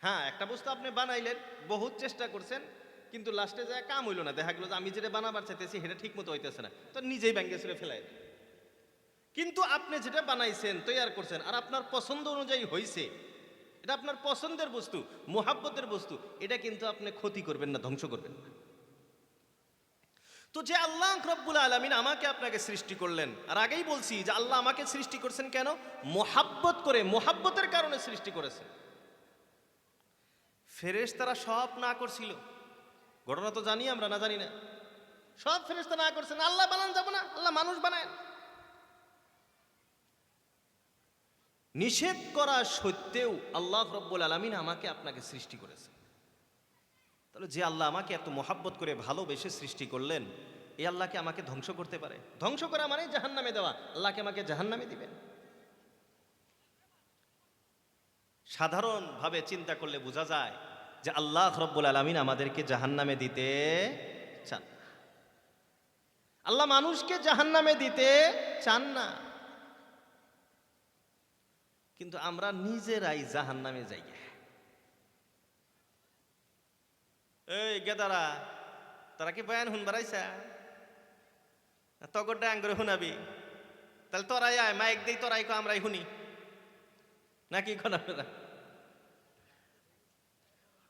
হ্যাঁ, একটা বস্তু আপনি বানাইলেন, বহুত চেষ্টা করছেন, কিন্তু লাস্টে যায় কাম হইল না, দেখা গেল যে আমি যেটা বানাবার চাইতেছি সেটা ঠিক মতো হইতেছে না, তো নিজেই ব্যাঙ্গে ছেড়ে ফেলাই দেন। কিন্তু আপনি যেটা বানাইছেন, তৈয়ার করছেন, আর আপনার পছন্দ অনুযায়ী হয়েছে, এটা আপনার পছন্দের বস্তু, মোহাব্বতের বস্তু, এটা কিন্তু আপনি ক্ষতি করবেন না, ধ্বংস করবেন না। তো যে আল্লাহ রাব্বুল আলামিন আমাকে আপনাকে সৃষ্টি করলেন, আর আগেই বলছি যে আল্লাহ আমাকে সৃষ্টি করছেন কেন? মোহাব্বত করে, মোহাব্বতের কারণে সৃষ্টি করেছেন। ফেরেশতারা সব না করছিল, ঘটনা তো জানি আমরা, না জানি না? সব ফেরেশতা না করছেন, আল্লাহ বানান যাব না, আল্লাহ মানুষ বানায়। নিষেধ করা সত্ত্বেও আল্লাহ রাব্বুল আলামিন আমাকে আপনাকে সৃষ্টি করেছেন। তাহলে যে আল্লাহ আমাকে এত মোহাব্বত করে ভালোবেসে সৃষ্টি করলেন, এই আল্লাহকে আমাকে ধ্বংস করতে পারে? ধ্বংস করা মানে জাহান্নামে দেওয়া। আল্লাহকে আমাকে জাহান্নামে দিবেন? সাধারণভাবে চিন্তা করলে বোঝা যায় যে আল্লাহ রাব্বুল আলামিন আমাদেরকে জাহান্নামে দিতে চান। আল্লাহ মানুষকে জাহান্নামে দিতে চান না, কিন্তু আমরা নিজেরাই জাহান্নামে যাই। এই গেদারা, তারা কি বয়ান শুনবার আইসা? তগরটা আঙ্গুরে শুনাবি? তাহলে তোরাই আয়, মাইক দেই, তোরাই কো, আমরাই শুনি নাকি? কোন আপনারা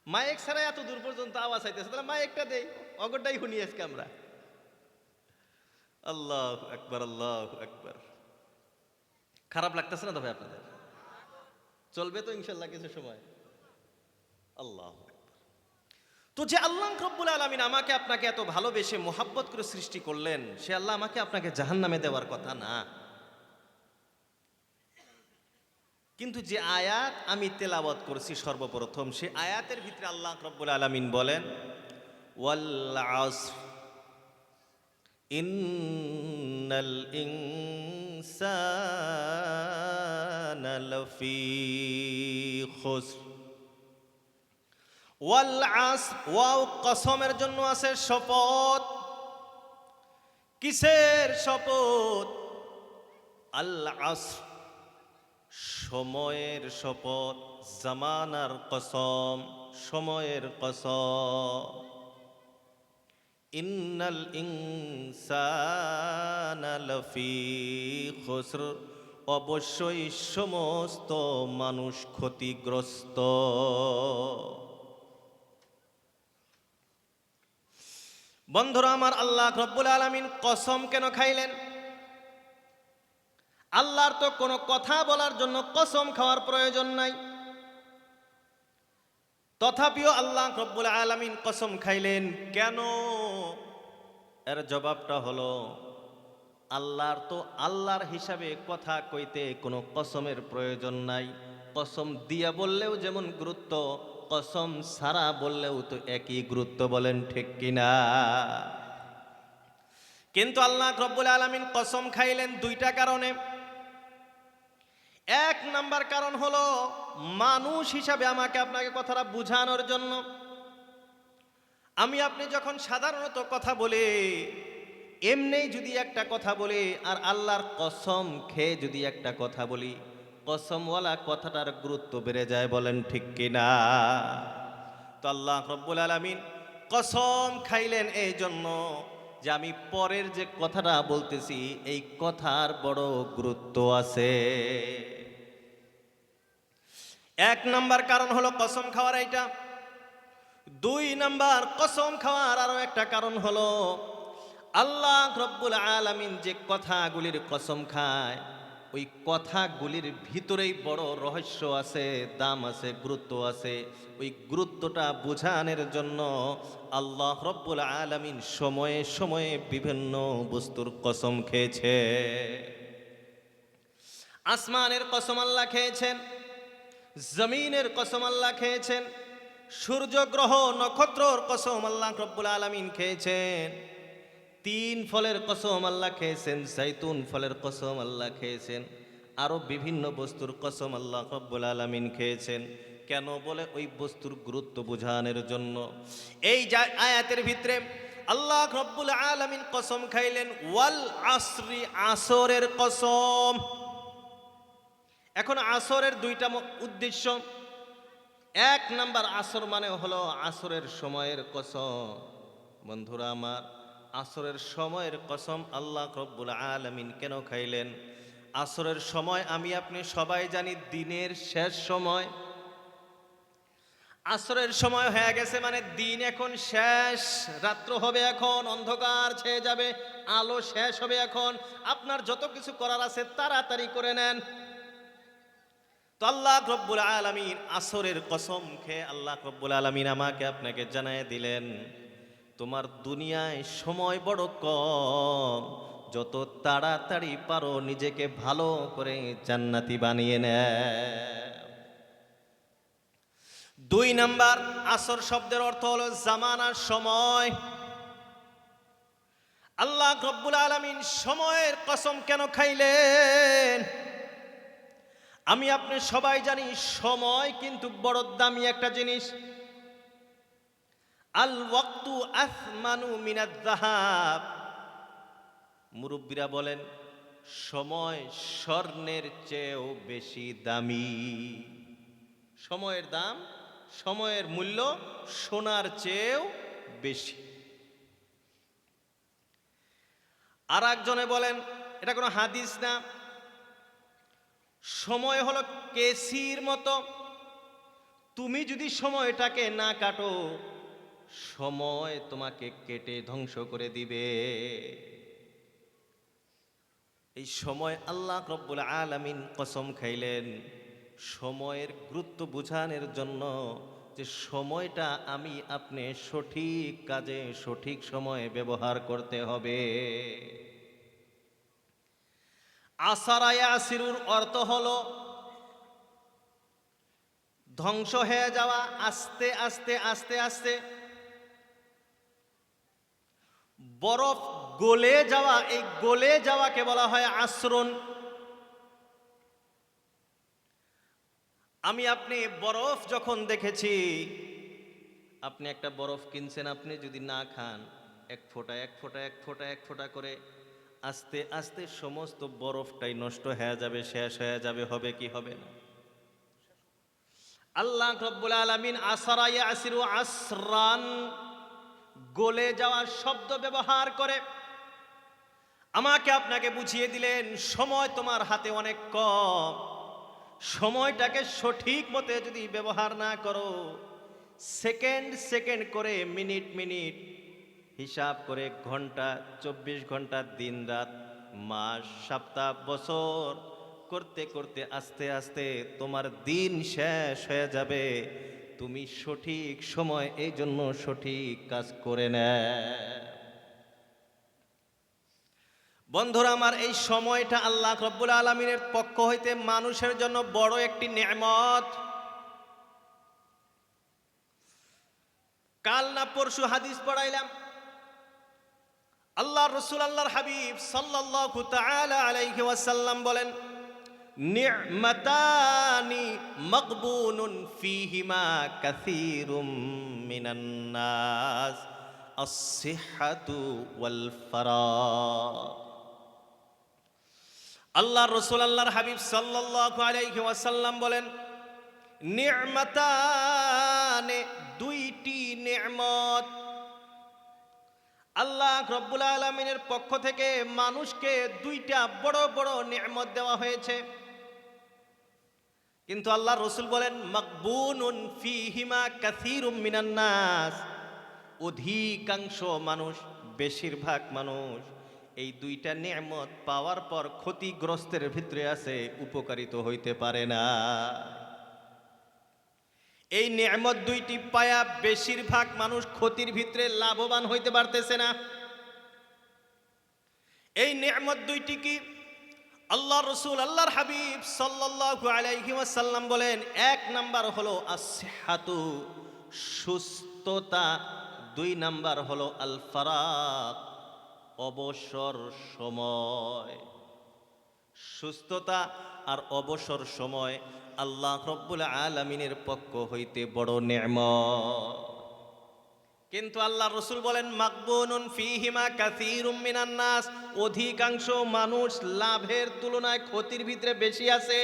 মাইক ছাড়া এত দূর পর্যন্ত আওয়াজ আইতেছে, তাহলে মাইকটা দেই, অগরটাই শুনি আজকে আমরা। আল্লাহু আকবার, আল্লাহু আকবার। খারাপ লাগতেছে না তো ভাই আপনাদের? চলবে তো ইনশাল্লাহ কিছু সময়। আল্লাহ। তো যে আল্লাহ রাব্বুল আলামিন আমাকে আপনাকে এত ভালোবেসে মোহাব্বত করে সৃষ্টি করলেন, সে আল্লাহ আমাকে আপনাকে জাহান্নামে দেওয়ার কথা না। কিন্তু যে আয়াত আমি তেলাওয়াত করছি সর্বপ্রথম, সে আয়াতের ভিতরে আল্লাহ রাব্বুল আলামিন বলেন, ওয়াল আসর ইন্নাল ইনসানা লাফি খুসর। ওয়াল আসর, ওয়াও কসমের জন্য আছে শপথ। কিসের শপথ? আল আসর, সময়ের শপথ। জামানার কসম, সময়ের কসম। ইন্নাল ইনসানা লাফি খুসর, অবশ্যই সমস্ত মানুষ ক্ষতিগ্রস্ত। বন্ধুরা আমার, আল্লাহ রাব্বুল আলামিন কসম কেন খাইলেন? আল্লাহর তো কোনো কথা বলার জন্য কসম খাওয়ার প্রয়োজন নাই, তথাপিও আল্লাহ রাব্বুল আলামিন কসম খাইলেন কেন? এর জবাবটা হলো, আল্লাহর তো আল্লাহর হিসাবে কথা কইতে কোনো কসমের প্রয়োজন নাই। কসম দিয়া বললেও যেমন গুরুত্ব, কসম সারা বললেও তো একই গুরুত্ব, বলেন ঠিক কিনা? কিন্তু আল্লাহ রব্বুল আলামিন কসম খাইলেন দুইটা কারণে। এক নাম্বার কারণ হলো মানুষ হিসাবে আমাকে আপনাকে কথাটা বুঝানোর জন্য। আমি আপনি যখন সাধারণত কথা বলে, এমনি যদি একটা কথা বলি আর আল্লাহর কসম খেয়ে যদি একটা কথা বলি, কসমওয়ালা কথাটার গুরুত্ব বেড়ে যায়, বলেন ঠিক কিনা? তো আল্লাহ রব্বুল আলামিন কসম খাইলেন এই জন্য যে আমি পরের যে কথাটা বলতেছি এই কথার বড় গুরুত্ব আছে। এক নাম্বার কারণ হলো কসম খাওয়ার এইটা। দুই নাম্বার কসম খাওয়ার আরো একটা কারণ হলো আল্লাহ রব্বুল আলামিন যে কথাগুলির কসম খায় ওই কথাগুলির ভিতরেই বড় রহস্য আছে, দাম আছে, গুরুত্ব আছে। ওই গুরুত্বটা বোঝানোর জন্য আল্লাহ রব্বুল আলামিন সময়ে সময়ে বিভিন্ন বস্তুর কসম খেয়েছে। আসমানের কসম আল্লাহ খেয়েছেন, জমিনের কসম আল্লাহ খেয়েছেন, সূর্য গ্রহ নক্ষত্রর কসম আল্লাহ রব্বুল আলামিন খেয়েছেন, তিন ফলের কসম আল্লাহ খেয়েছেন, জাইতুন ফলের কসম আল্লাহ খেয়েছেন, আরো বিভিন্ন বস্তুর কসম আল্লাহ রব্বুল আলামিন খেয়েছেন। কেন? বলে ওই বস্তুর গুরুত্ব বোঝানোর জন্য। এই আয়াতের ভিতরে আল্লাহ রব্বুল আলামিন কসম খাইলেন ওয়াল আসরি, আসরের কসম। এখন আসরের দুইটা উদ্দেশ্য। এক নাম্বার, আসর মানে হলো আসরের সময়ের কসম। বন্ধুরা আমার, আসরের সময়ের কসম আল্লাহ রব্বুল আলামিন কেন খাইলেন? আসরের সময় আমি আপনি সবাই জানি দিনের শেষ সময়। আসরের সময় হয়ে গেছে মানে দিন এখন শেষ, রাত্র হবে এখন, অন্ধকার ছেয়ে যাবে, আলো শেষ হবে এখন। আপনার যত কিছু করার আছে তাড়াতাড়ি করে নেন। তো আল্লাহ রব্বুল আলামিন আসরের কসম খেয়ে আল্লাহ রব্বুল আলামিন আমাকে আপনাকে জানায় দিলেন তোমার দুনিয়ায় সময় বড় কম, যত তাড়াতাড়ি পারো নিজেকে ভালো করে জান্নাতি বানিয়ে নেয়। দুই নাম্বার, আসর শব্দের অর্থ হলো জামানার সময়। আল্লাহ রব্বুল আলামিন সময়ের কসম কেন খাইলেন? আমি আপনি সবাই জানি সময় কিন্তু বড় দামি একটা জিনিস। আল ওয়াক্তু আথমানু মিনাজ যাহাব, মুরব্বীরা বলেন সময় স্বর্ণের চেয়েও বেশি দামি। সময়ের দাম, সময়ের মূল্য সোনার চেয়েও বেশি। আর একজনে বলেন, এটা কোনো হাদিস না, সময় হলো কেসির মতো, তুমি যদি সময়টাকে না কাটো সময় তোমাকে কেটে ধ্বংস করে দিবে। এই সময় আল্লাহ রব্বুল আলামিন কসম খাইলেন সময়ের গুরুত্ব বোঝানোর জন্য, যে সময়টা আমি আপনি সঠিক কাজে সঠিক সময়ে ব্যবহার করতে হবে। আসারা ইয়াসিরুর অর্থ হলো ধ্বংস হয়ে যাওয়া, আস্তে আস্তে আস্তে আস্তে। বরফ গলে যাওয়া, এই গলে যাওয়াকে বলা হয় আশ্রণ। আমি আপনি বরফ যখন দেখেছি, আপনি একটা বরফ কিনছেন, আপনি যদি না খান এক ফোঁটা এক ফোঁটা এক ফোঁটা এক ফোঁটা করে আস্তে আস্তে সমস্ত বরফটাই নষ্ট হয়ে যাবে, শেষ হয়ে যাবে, হবে কি হবে না? আল্লাহ রব্বুল আলামিন আসারা ইয়াসিরু আসরান, গলে যাওয়ার শব্দ ব্যবহার করে আমাকে আপনাকে বুঝিয়ে দিলেন সময় তোমার হাতে অনেক কম। সময়টাকে সঠিক মতে যদি ব্যবহার না করো, সেকেন্ড সেকেন্ড করে, মিনিট মিনিট হিসাব করে, ঘন্টা 24 ঘন্টা, দিন রাত, মাস, সপ্তাহ, বছর করতে করতে আস্তে আস্তে তোমার দিন শেষ হয়ে যাবে। তুমি সঠিক সময় এই জন্য সঠিক কাজ করে নেয়। বন্ধুরা আমার, এই সময়টা আল্লাহ রব্বুল আলামিনের পক্ষ হইতে মানুষের জন্য বড় একটি নেয়ামত। কাল না পরশু হাদিস পড়াইলাম, আল্লাহর রাসূল আল্লাহর হাবিব সাল্লাল্লাহু তাআলা আলাইহি ওয়াসাল্লাম বলেন, নি'মাতানি মাকবুনুন ফীহিমা কাসীরুম মিনান নাস, আস-সিহহাতু ওয়াল ফারাগ। আল্লাহর রাসূল আল্লাহর হাবিব সাল্লাল্লাহু আলাইহি ওয়াসাল্লাম বলেন, নি'মাতানে, দুইটি নেয়ামত আল্লাহ রব্বুল আলামিনের পক্ষ থেকে মানুষকে দুইটা বড় বড় নেয়ামত দেওয়া হয়েছে। কিন্তু আল্লাহর রাসূল বলেন, মাকবুনুন ফীহিমা কাসীরুম মিনান নাস, অধিকাংশ মানুষ, বেশিরভাগ মানুষ এই দুইটা নেয়ামত পাওয়ার পর ক্ষতিগ্রস্তের ভিতরে আছে, উপকারিত হইতে পারে না। এই নেয়ামত দুইটি পায়া বেশিরভাগ মানুষ ক্ষতির ভিতরে লাভবান হইতে পারতেছে না। এই নেয়ামত দুইটি কি? আল্লাহর রাসূল আল্লাহর হাবিব সাল্লাল্লাহু আলাইহি ওয়াসাল্লাম বলেন, এক নাম্বার হলো আস-সিহহাতু, সুস্থতা। দুই নাম্বার হলো আল ফারাগ, অবসর সময়। সুস্থতা আর অবসর সময় আল্লাহ রব্বুল আলামিনের পক্ষ হইতে বড় নেয়ামত। কিন্তু আল্লাহর রাসূল বলেন, মাকবুনুন ফীহিমা কাসীরুম মিনান নাস, অধিকাংশ মানুষ লাভের তুলনায় ক্ষতির ভিতরে বেশি আছে।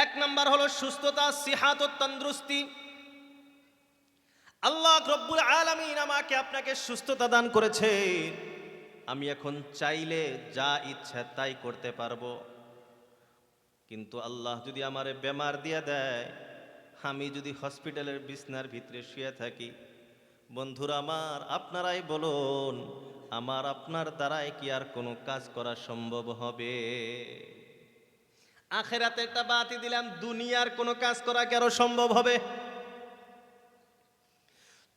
এক নাম্বার হলো সুস্থতা, সিহাত ও তন্দুরুস্তি। আল্লাহ রব্বুল আলামিন আমাকে আপনাকে সুস্থতা দান করেছে, আমি এখন চাইলে যা ইচ্ছা তাই করতে পারবো। কিন্তু আল্লাহ যদি আমারে বেমার দিয়ে দেয়, আমি যদি হসপিটালের বিছনার ভিতরে শুয়ে থাকি, বন্ধুরা আমার, আপনারাই বলুন, আমার আপনার দ্বারাই কি আর কোনো কাজ করা সম্ভব হবে? আখিরাতে একটা বাতি দিলাম, দুনিয়ার কোনো কাজ করা কি আরো সম্ভব হবে?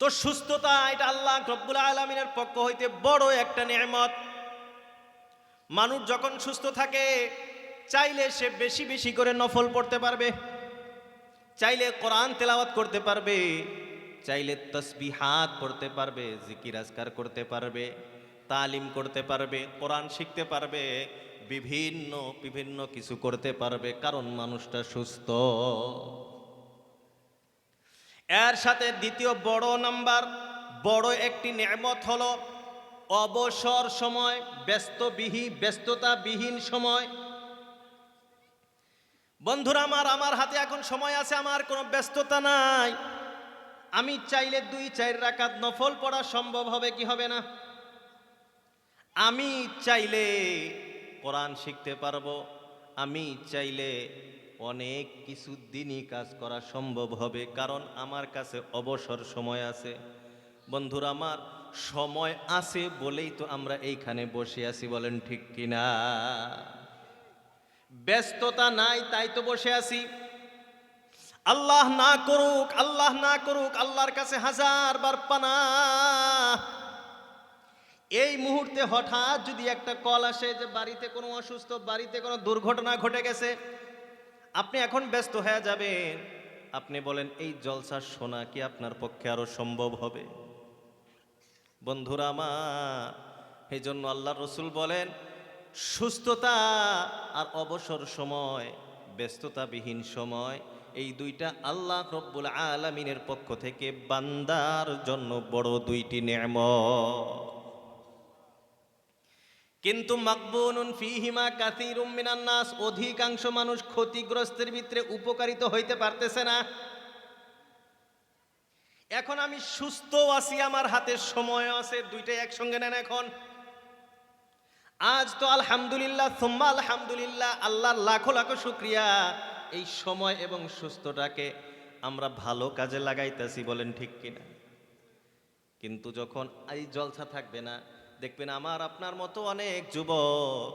তো সুস্থতা, এটা আল্লাহ রব্বুল আলামিনের পক্ষ হইতে বড় একটা নেয়ামত। মানুষ যখন সুস্থ থাকে, চাইলে সে বেশি বেশি করে নফল পড়তে পারবে, চাইলে কোরআন তেলাওয়াত করতে পারবে, চাইলে তাসবিহাত পড়তে পারবে, জিকির আজকার করতে পারবে, তালিম করতে পারবে, কোরআন শিখতে পারবে, বিভিন্ন বিভিন্ন কিছু করতে পারবে, কারণ মানুষটা সুস্থ। এর সাথে দ্বিতীয় বড় নাম্বার, বড় একটি নেয়ামত হলো অবসর সময়, ব্যস্ততাবিহীন সময়। বন্ধুরা আমার, আমার হাতে এখন সময় আছে, আমার কোনো ব্যস্ততা নাই। আমি চাইলে 2-4 রাকাত নফল পড়া সম্ভব হবে কি হবে না? আমি চাইলে কোরআন শিখতে পারবো, আমি চাইলে অনেক কিছু দিনই কাজ করা সম্ভব হবে, কারণ আমার কাছে অবসর সময় আছে। বন্ধুরা আমার, সময় আছে বলেই তো আমরা এইখানে বসে আছি, বলেন ঠিক কিনা? ব্যস্ততা নাই তাই তো বসে আছি। আল্লাহ না করুক, আল্লাহ না করুক, আল্লাহর কাছে হাজার বার পানাহ, এই মুহূর্তে হঠাৎ যদি একটা কল আসে যে বাড়িতে কোনো অসুস্থ, বাড়িতে কোনো দুর্ঘটনা ঘটে গেছে, আপনি এখন ব্যস্ত হয়ে যাবেন। আপনি বলেন, এই জলসা শোনা কি আপনার পক্ষে আরো সম্ভব হবে? বন্ধুরা আমার, এই জন্য আল্লাহর রাসূল বলেন, সুস্থতা আর অবসর সময়, ব্যস্ততাবিহীন সময়, এই দুইটা আল্লাহ রব্বুল আলামিনের পক্ষ থেকে বান্দার জন্য বড় দুইটি নেয়ামত। কিন্তু মাকবুনুন ফীহিমা কাসীরুম মিনান নাস, অধিকাংশ মানুষ ক্ষতিগ্রস্তের ভিতরে উপকারিত হইতে পারতেছে না। এখন আমি সুস্থ আছি, আমার হাতে সময় আছে, দুইটাই একসঙ্গে নেন। এখন আজ তো আলহামদুলিল্লাহ, সুম্মা আলহামদুলিল্লাহ, আল্লাহর লাখো লাখো শুকরিয়া, এই সময় এবং সুস্থটাকে আমরা ভালো কাজে লাগাইতেছি, বলেন ঠিক কিনা? কিন্তু যখন এই জলসা থাকবে না, দেখবেন আমার আপনার মতো অনেক যুবক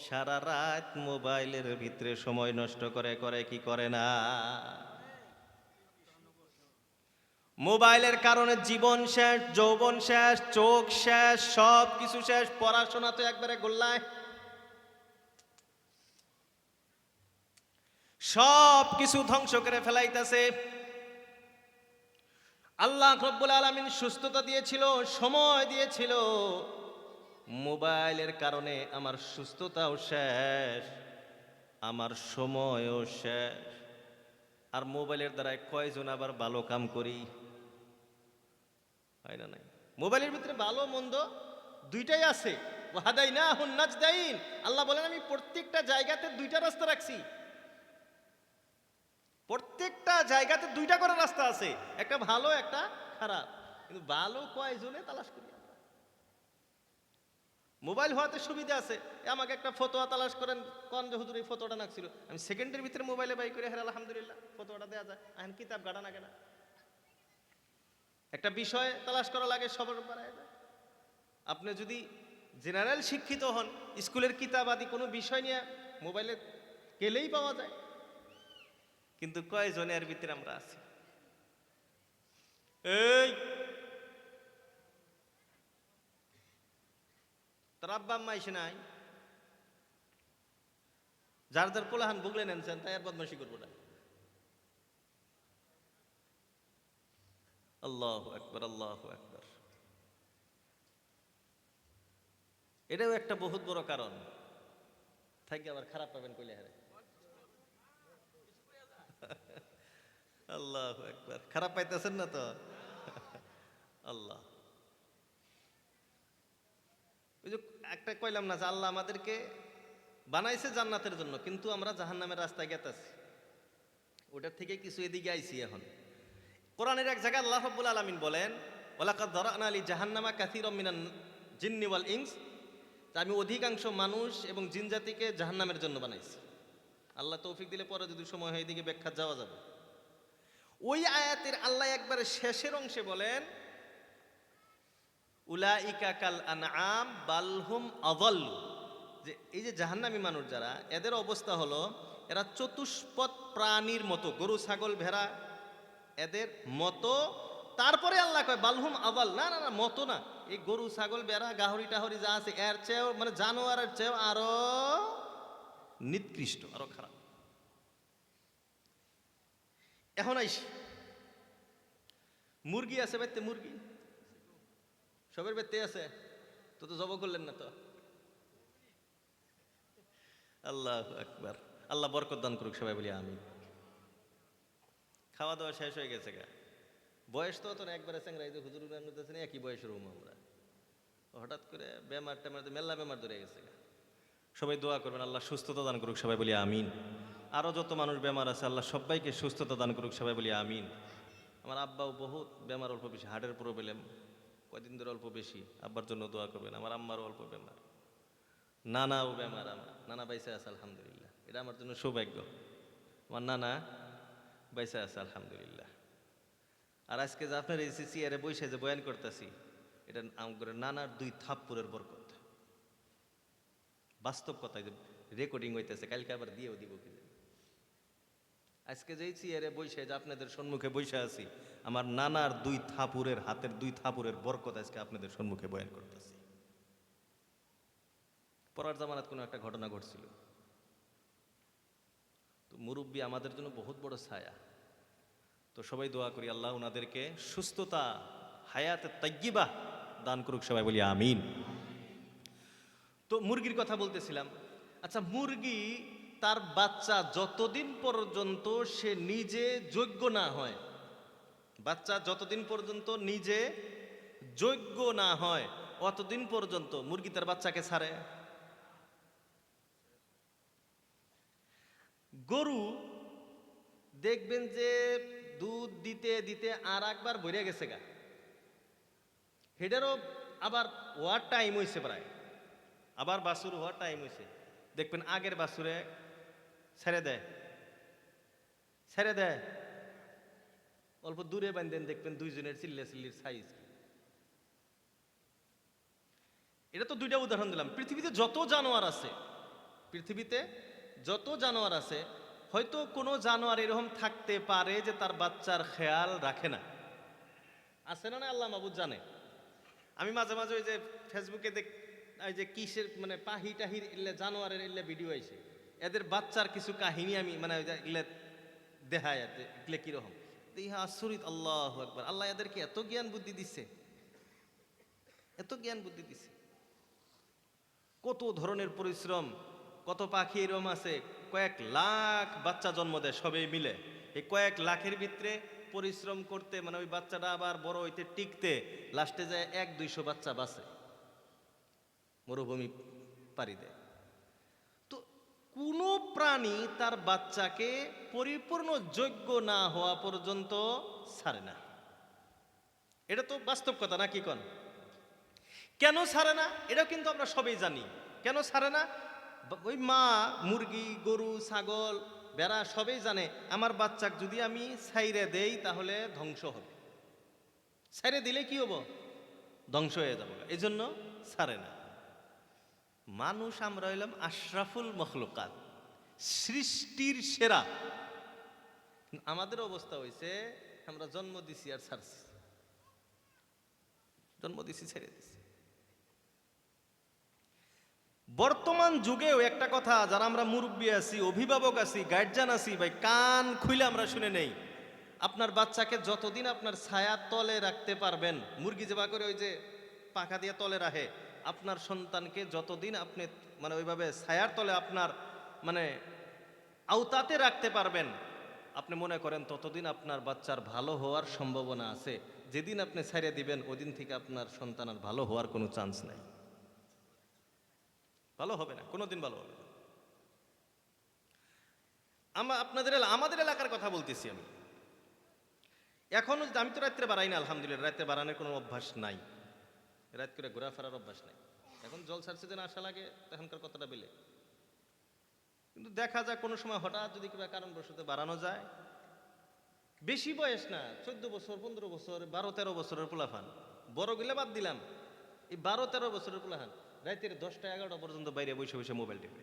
সারা রাত মোবাইলের ভিতরে সময় নষ্ট করে কি করে না? মোবাইলের কারণে জীবন শেষ, যৌবন শেষ, চোখ শেষ, সব কিছু শেষ, পড়াশোনা তো একবারে গোল্লায়। সব কিছু ধ্বংস করে ফেলাইতেছে। আল্লাহ রব্বুল আলামিন সুস্থতা দিয়েছিল, সময় দিয়েছিল, মোবাইলের কারণে আমার সুস্থতাও শেষ, আমার সময়ও শেষ। আর মোবাইলের দ্বারা কয়জন আবার ভালো কাম করি, হয় না? নাই, মোবাইলের ভিতরে ভালো মন্দ দুইটাই আছে। ওয়াহাদাইনাহুন নাজদাইন, আল্লাহ বলেন আমি প্রত্যেকটা জায়গাতে দুইটা রাস্তা রাখছি। প্রত্যেকটা জায়গাতে দুইটা করে রাস্তা আছে, একটা ভালো একটা খারাপ। কিন্তু ভালো কয়জনে তালাশ করি আমরা? মোবাইল হওয়াতে সুবিধা আছে। আমাকে একটা ফতোয়া তালাশ করেন, কোন যে হুজুর এই ফতোয়াটা নাকছিল, আমি সেকেন্ডের ভিতরে মোবাইলে বাই করে হ্যাঁ আলহামদুলিল্লাহ ফতোয়াটা দেওয়া যায়। এখন কিতাব গাড়া না কেন? একটা বিষয় তালাশ করা লাগে, সবার বাড়ায় যায়। আপনি যদি জেনারেল শিক্ষিত হন, স্কুলের কিতাব আদি কোনো বিষয় নিয়ে মোবাইলে গেলেই পাওয়া যায়। কিন্তু কয়জনের ভিতরে আমরা আছি? এই তোর আব্বা আম্মা এসে নাই, যার যার পোলাহান বুগলে নেনছেন, তাই আর বদমাশি করবো না। আল্লাহু আকবার, আল্লাহু আকবার। এটাও একটা বহুত বড় কারণ। থাকি আবার খারাপ পাবেন কইলে হারে। আল্লাহু আকবার, খারাপ পাইতেছেন না তো? আল্লাহ, ওই যে একটা কইলাম না যে আল্লাহ আমাদেরকে বানাইছে জান্নাতের জন্য, কিন্তু আমরা জাহান্নামের রাস্তায় গেতাছি। ওটার থেকে কিছু এদিকে আইছি এখন। কোরআনের এক জায়গায় আল্লাহ রাব্বুল আলামিন বলেন, ওয়ালাকাদ যারানা লি জাহান্নামা কাসীরাম মিনান জিন্নি ওয়াল ইনস, আমি অধিকাংশ মানুষ এবং জিন জাতিকে জাহান্নামের জন্য বানাইছি। আল্লাহ তৌফিক দিলে পরে যদি সময় হয় এদিকে ব্যাখ্যা যাওয়া যাবে। ওই আয়াতের আল্লাহ একবারে শেষের অংশে বলেন, উলাইকা কাল আনআম বালহুম আযাল্লু, যে এই যে জাহান্নামী মানুষ যারা, এদের অবস্থা হলো এরা চতুষ্পদ প্রাণীর মতো, গরু ছাগল ভেড়া এদের মতো। তারপরে আল্লাহ কয় বালহুম আযাল, না না না, মতো না, এই গরু ছাগল ভেড়া গাহরি টাহরি যা আছে এর চেয়েও, মানে জানোয়ারের চেয়েও আরো নিকৃষ্ট, আরো খারাপ। এখন আইসি, মুরগি আছে বাইতে, মুরগি সবের বেতে আছে, তো তো জব করলেন না তো। আল্লাহু আকবার, আল্লাহ বরকত দান করুক, সবাই বলি আমিন। খাওয়া দাওয়া শেষ হয়ে গেছে গা, বয়স তো অত না, একবারে চ্যাংরা, এই যে হুজুর উনানুতেছেন একই বয়সের রুম আমরা, হঠাৎ করে বেমার টেমার মেলা বেমার ধরে গেছে গা। সবাই দোয়া করবেন আল্লাহ সুস্থতা দান করুক, সবাই বলি আমিন। আরও যত মানুষ বেমার আছে আল্লাহ সবাইকে সুস্থতা দান করুক, সবাই বলি আমিন। আমার আব্বাও বহুত বেমার, অল্প বেশি হার্টের প্রবলেম, কয়দিন ধরে অল্প বেশি, আব্বার জন্য দোয়া করবেন। আমার আম্মারও অল্প বেমার, নানাও বেমার, আমার নানা বাইসা আছে আলহামদুলিল্লাহ, এটা আমার জন্য সৌভাগ্য, আমার নানা বাইসা আছে আলহামদুলিল্লাহ। আর আজকে যে আপনার এই চেয়ারে বসে যে বয়ান করতেছি, এটা আমার নানার 2 থাপ্পড়ের বরকত, বাস্তব কথা, যে রেকর্ডিং হইতেছে, কালকে আবার দিয়েও দিব কি। আজকে যেই চেয়ারে বসে যে আপনাদের সম্মুখে বসে আছি, আমার নানার 2 থাপুরের, হাতের 2 থাপুরের বরকত আজকে আপনাদের সম্মুখে বয়ান করতেছি। পরার জামানাত কোনো একটা ঘটনা ঘটছিল, তো মুরব্বী আমাদের জন্য বহুত বড় ছায়া। তো সবাই দোয়া করি আল্লাহ ওনাদেরকে সুস্থতা, হায়াতে তাইয়্যিবা দান করুক, সবাই বলি আমিন। তো মুরগির কথা বলতেছিলাম। আচ্ছা, মুরগি তার বাচ্চা যতদিন পর্যন্ত সে নিজে যোগ্য না হয়, বাচ্চা যতদিন পর্যন্ত নিজে যোগ্য না হয়, অতদিন পর্যন্ত মুরগি তার বাচ্চাকে ছাড়ে। গরু দেখবেন যে দুধ দিতে দিতে আর একবার ভরে গেছে গা, হেডেরও আবার ওয়ার টাইম হয়েছে, প্রায় আবার বাছুর হওয়ার টাইম হয়েছে, দেখবেন আগের বাছুরে ছেড়ে দেয়, ছেড়ে দেয়, অল্প দূরে বান্ধেন, দেখবেন দুইজনের চিল্লির সাইজ। এটা তো 2টা উদাহরণ দিলাম। পৃথিবীতে যত জানোয়ার আছে, পৃথিবীতে যত জানোয়ার আছে, হয়তো কোনো জানোয়ার এরকম থাকতে পারে যে তার বাচ্চার খেয়াল রাখে না, আছে না? না আল্লাহ মাহবুদ জানে। আমি মাঝে মাঝে ওই যে ফেসবুকে দেখ, ওই যে কিসের মানে পাহি টাহির ইল্লে জানোয়ারের ইল্লে ভিডিও আইছে, এদের বাচ্চার কিছু কাহিনী আমি মানে ওই যে ইল্লে দেখায় আর এগুলো কিরকম ইহা আশ্চর্য। আল্লাহ একবার, আল্লাহ এদেরকে এত জ্ঞান বুদ্ধি দিচ্ছে, এত জ্ঞান বুদ্ধি দিচ্ছে। কত ধরনের পরিশ্রম, কত পাখি এরম আছে কয়েক লাখ বাচ্চা জন্ম দেয় সবাই মিলে। এই কয়েক লাখের ভিতরে পরিশ্রম করতে মানে ওই বাচ্চাটা আবার বড় হইতে টিকতে লাস্টে যায় 100-200 বাচ্চা বাঁচে, মরুভূমি পাড়ি দেয়। তো কোনো প্রাণী তার বাচ্চাকে পরিপূর্ণ যোগ্য না হওয়া পর্যন্ত ছাড়ে না। এটা তো বাস্তব কথা না, কি কন? কেন ছাড়ে না এটাও কিন্তু আমরা সবাই জানি। কেন ছাড়ে না? ওই মা মুরগি, গরু, ছাগল, বেড়া সবাই জানে আমার বাচ্চাকে যদি আমি ছাইরে দেই তাহলে ধ্বংস হবে, ছাইরে দিলে কি হবো? ধ্বংস হয়ে যাবো, এই জন্য ছাড়ে না। মানুষ আমরা হইলাম আশরাফুল মখলুকাত, সৃষ্টির সেরা। আমাদের অবস্থা হয়েছে আমরা জন্ম দিছি আর ছাড়ছি, জন্ম দিছি ছেড়ে দিছি। বর্তমান যুগেও একটা কথা, যারা আমরা মুরব্বী আছি, অভিভাবক আছি, গার্জিয়ান আছি, ভাই কান খুলে আমরা শুনে নেই। আপনার বাচ্চাকে যতদিন আপনার ছায়ার তলে রাখতে পারবেন, মুরগি যেবা করে ওই যে পাখা দিয়ে তলে রাখে, আপনার সন্তানকে যতদিন আপনি মানে ওইভাবে ছায়ার তলে আপনার মানে আওতাতে রাখতে পারবেন, আপনি মনে করেন ততদিন আপনার বাচ্চার ভালো হওয়ার সম্ভাবনা আছে। যেদিন আপনি ছাইড়ে দিবেন ওদিন থেকে আপনার সন্তানের ভালো হওয়ার কোনো চান্স নাই, ভালো হবে না, কোনোদিন ভালো হবে না। আমাদের এলাকার কথা বলতেছি আমি। এখনো আমি তো রাত্রে বাড়াই না, আলহামদুলিল্লাহ, রাত্রে বাড়ানোর কোনো অভ্যাস নাই, রাত করে ঘোরাফেরার অভ্যাস নাই। এখন জলসার সিজনে আসা লাগে, তখনকার কথাটা বেলে। কিন্তু দেখা যায় কোনো সময় হঠাৎ যদি কিংবা কারণবশত বাড়ানো যায়। বেশি বয়স না, 14 বছর, 15 বছর, 12-13 বছরের পোলাফান, বড় গিলে বাদ দিলাম, এই 12-13 বছরের পোলাফান রাতের 10টা-11টা পর্যন্ত বাইরে বসে বসে মোবাইল টিপে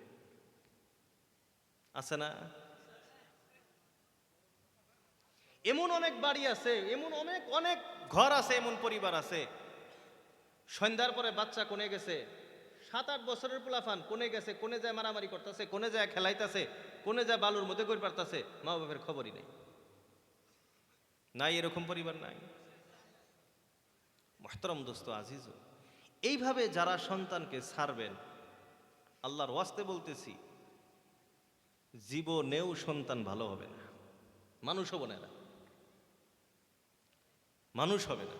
আছে না? এমন অনেক বাড়ি আছে, এমন অনেক অনেক ঘর আছে, এমন পরিবার আছে, সন্ধ্যার পরে বাচ্চা কোনে গেছে, 7-8 বছরের পোলাফান কোনে গেছে, কোনে যায় মারামারি করতেছে, কোনে যায় খেলাইতেছে, কোনে যায় বালুর মধ্যে করে পারতেছে, মা বাবার খবরই নেই। নাই, এরকম পরিবার নাই। মুহতারাম দোস্ত আজিজ, এইভাবে যারা সন্তানকে ছাড়বেন, আল্লাহর ওয়াস্তে বলতেছি, জীবনেও সন্তান ভালো হবে না, মানুষ হবে না, এরা মানুষ হবে না।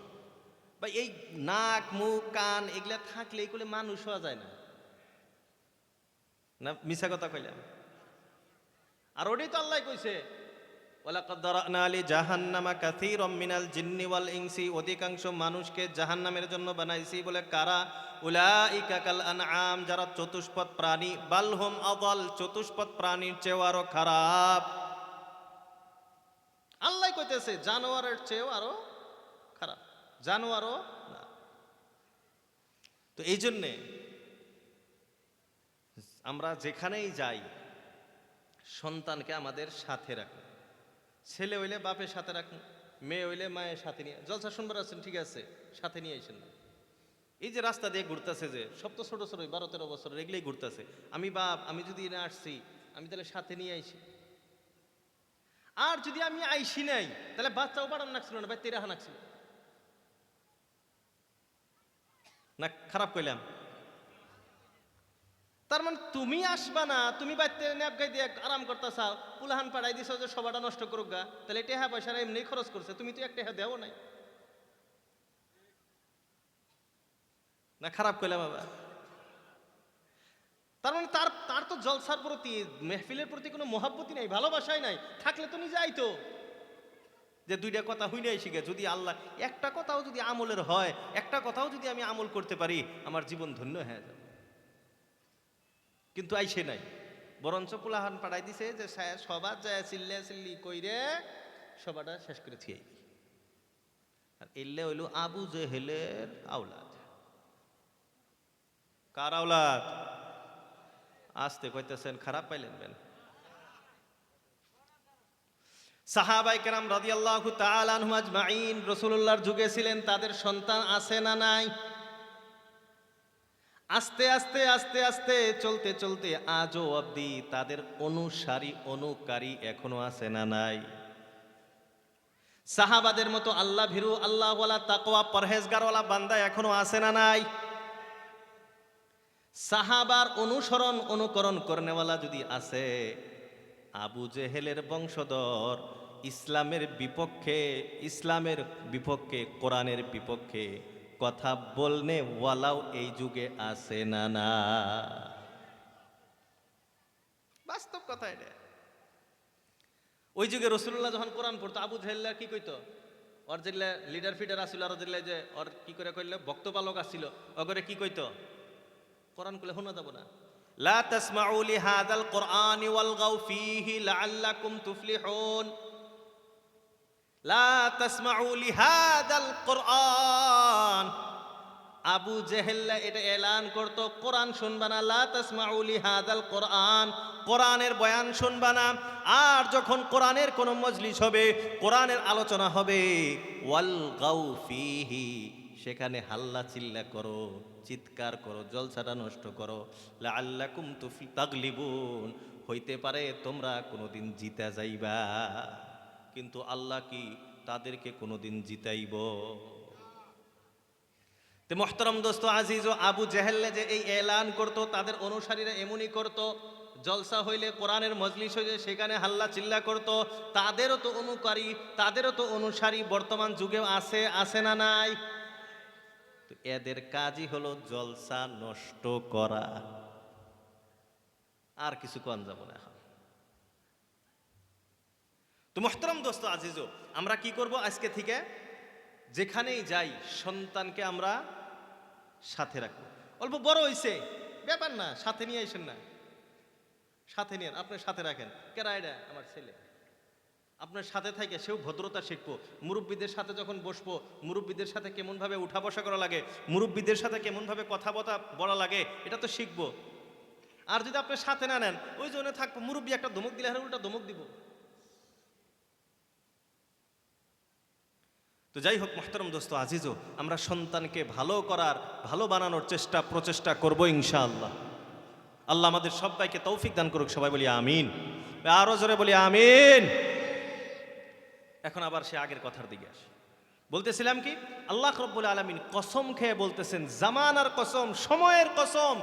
বা এই নাক, মুখ, কান এগুলা থাকলে এগুলো মানুষ হওয়া যায় না, না মিছা কথা কইলাম? আর ওটাই তো আল্লাহ কইছে, ওয়ালাকাদ দারানা লি জাহান্নামা কাসীরাম মিনাল জিন্নি ওয়াল ইনসি, অধিকাংশ মানুষকে জাহান্নামের জন্য বানাইছি। বলে কারা? উলাইকা কাল আনআম, যারা চতুষ্পদ প্রাণী, বালহুম আদাল, চতুষ্পদ প্রাণীর চেয়েও আরো খারাপ। আল্লাহ কইতেছে জানোয়ারের চেয়েও আরো খারাপ, জানোয়ারও না। তো এই জন্যে আমরা যেখানেই যাই সন্তানকে আমাদের সাথে রাখুন। ছেলে হইলে বাপের সাথে রাখুন, মেয়ে হইলে মায়ের সাথে নিয়ে। জলসা শুনবার আছেন, ঠিক আছে, সাথে নিয়ে আইসেন না। এই যে রাস্তা দিয়ে ঘুরতেছে, যে সব তো ছোটো ছোটো 12-13 বছরের, এগুলোই ঘুরতেছে। আমি বাপ, আমি যদি এনে আসছি, আমি তাহলে সাথে নিয়ে আইসি। আর যদি আমি আইসি নাই, তাহলে বাচ্চাও বাড়ান নাকছিল না, বাচ্চা রাহা নাকছিল না। খারাপ কইলাম? তার মানে তুমি আসবা না, তুমি বাড়িতে ন্যাপ গাই দিয়ে আরাম করতে চাও, পুলাহান পাড়াই দিছ যে সবাটা নষ্ট করুক গা, তাহলে টেহা পয়সা এমনি খরচ করছে, তুমি তো একটা দেও নাই। না খারাপ কইলাম আবার? তার মানে তার তার তো জলসার প্রতি, মেহফিলের প্রতি কোনো মহাব্বতই নাই, ভালোবাসাই নাই। থাকলে তো নিজে আইতো, যে দুইটা কথা হইনাই শিখে। যদি আল্লাহ একটা কথাও যদি আমলের হয়, একটা কথাও যদি আমি আমল করতে পারি, আমার জীবন ধন্য হয়ে যাবে। কিন্তু আইসে নাই, বরঞ্চ পুলাহান পাঠাই দিছে যে সবার যায় চিল্লা চিল্লি কইরে সবাটা শেষ করে থিয়ে। আর এলে হইল আবু জেহেলের আওলাদ। কার আওলাদ? আসতে কইতেছেন, খারাপ পাইলেন বেন? সাহাবায়ে কেরাম রাদিয়াল্লাহু তাআলা আনহুম আজমাইন রাসূলুল্লাহর যুগে ছিলেন, তাদের সন্তান আছে না নাই? আস্তে আস্তে আস্তে আস্তে চলতে চলতে আজও অবধি তাদের অনুসারী অনুকারী এখনো আছে না নাই? সাহাবাদের মতো আল্লাহ ভীরু, আল্লাহওয়ালা, তাকওয়া, পরহেজগারওয়ালা বান্দা এখনো আছে না নাই? সাহাবার অনুসরণ অনুকরণ করনেওয়ালা যদি আছে, আবু জেহেলের বংশধর ইসলামের বিপক্ষে কোরআনের বিপক্ষে কথা বলনে ওয়ালাও এই যুগে আছে না না? বাস্তব কথা এটা। ওই যুগে রাসূলুল্লাহ যখন কোরআন পড়তো, আবু জেহেল কি কইতো? ওর যেগুলা লিডার ফিডার আসছিল, আর যেগুলা যে ওর কি করে কইলে বক্তপালক আসছিল, ওগরে কি কইতো? কোরআন কইলে শোনা যাব না, লা তাসমাউ লিহাযাল কোরআনি ওয়ালগাউ ফীহি লাআল্লাকুম তুফলিহুন। লা তাসমাউ লিহাযাল কোরআন, আবু জেহেল এটা এলান করতো, কোরআন শুনবা না, লা তাসমাউ লিহাযাল কোরআন, কোরআনের বয়ান শুনবা না। আর যখন কোরআনের কোন মজলিস হবে, কোরআনের আলোচনা হবে, ওয়ালগাউ ফীহি, সেখানে হাল্লা চিল্লা করো, চিৎকার করো, জলসাটা নষ্ট করো, লাআল্লাকুম তাগলিবুন, হইতে পারে তোমরা কোনোদিন জিতা যাইবা। কিন্তু আল্লাহ কি তাদেরকে কোনোদিন জিতাইব? তে মোহতারম দোস্ত আজিজ, ও আবু জেহেল যে এই এলান করতো, তাদের অনুসারীরা এমনই করতো। জলসা হইলে, কোরআনের মজলিস হইলে সেখানে হাল্লা চিল্লা করতো। তাদেরও তো অনুকারী, তাদেরও তো অনুসারী বর্তমান যুগেও আছে না নাই? তো এদের কাজই হলো জলসা নষ্ট করা, আর কিছু কোন যাব না এখন। তো মোহতারম দোস্ত আজিজ, আমরা কি করব আজকে থেকে? যেখানেই যাই সন্তানকে আমরা সাথে রাখবো। অল্প বড় হইছে ব্যাপার না, সাথে নিয়ে আসেন না, সাথে নিয়ে আপনার সাথে রাখেন। কেরা এটা আমার ছেলে, আপনার সাথে থাকে সেও ভদ্রতা শিখবো। মুরব্বীদের সাথে যখন বসবো, মুরব্বীদের সাথে কেমনভাবে উঠা বসা করা লাগে, মুরব্বীদের সাথে কেমনভাবে কথা বলা লাগে, এটা তো শিখবো। আর যদি আপনার সাথে না নেন, ওই জন্য থাকবো, মুরব্বী একটা ধমক দিলে আর উল্টা ধমক দিব। তো যাই হোক মোহতারম দোস্ত আজিজও, আমরা সন্তানকে ভালো বানানোর প্রচেষ্টা করবো ইনশাআল্লাহ। আল্লাহ আমাদের সবাইকে তৌফিক দান করুক, সবাই বলি আমিন, আরো জোরে বলি আমিন। এখন আবার সে আগের কথার দিকে আসে। বলতেছিলাম কি, আল্লাহ রাব্বুল আলামিন কসম খেয়ে বলতেছেন, জামানার কসম, সময়ের কসম।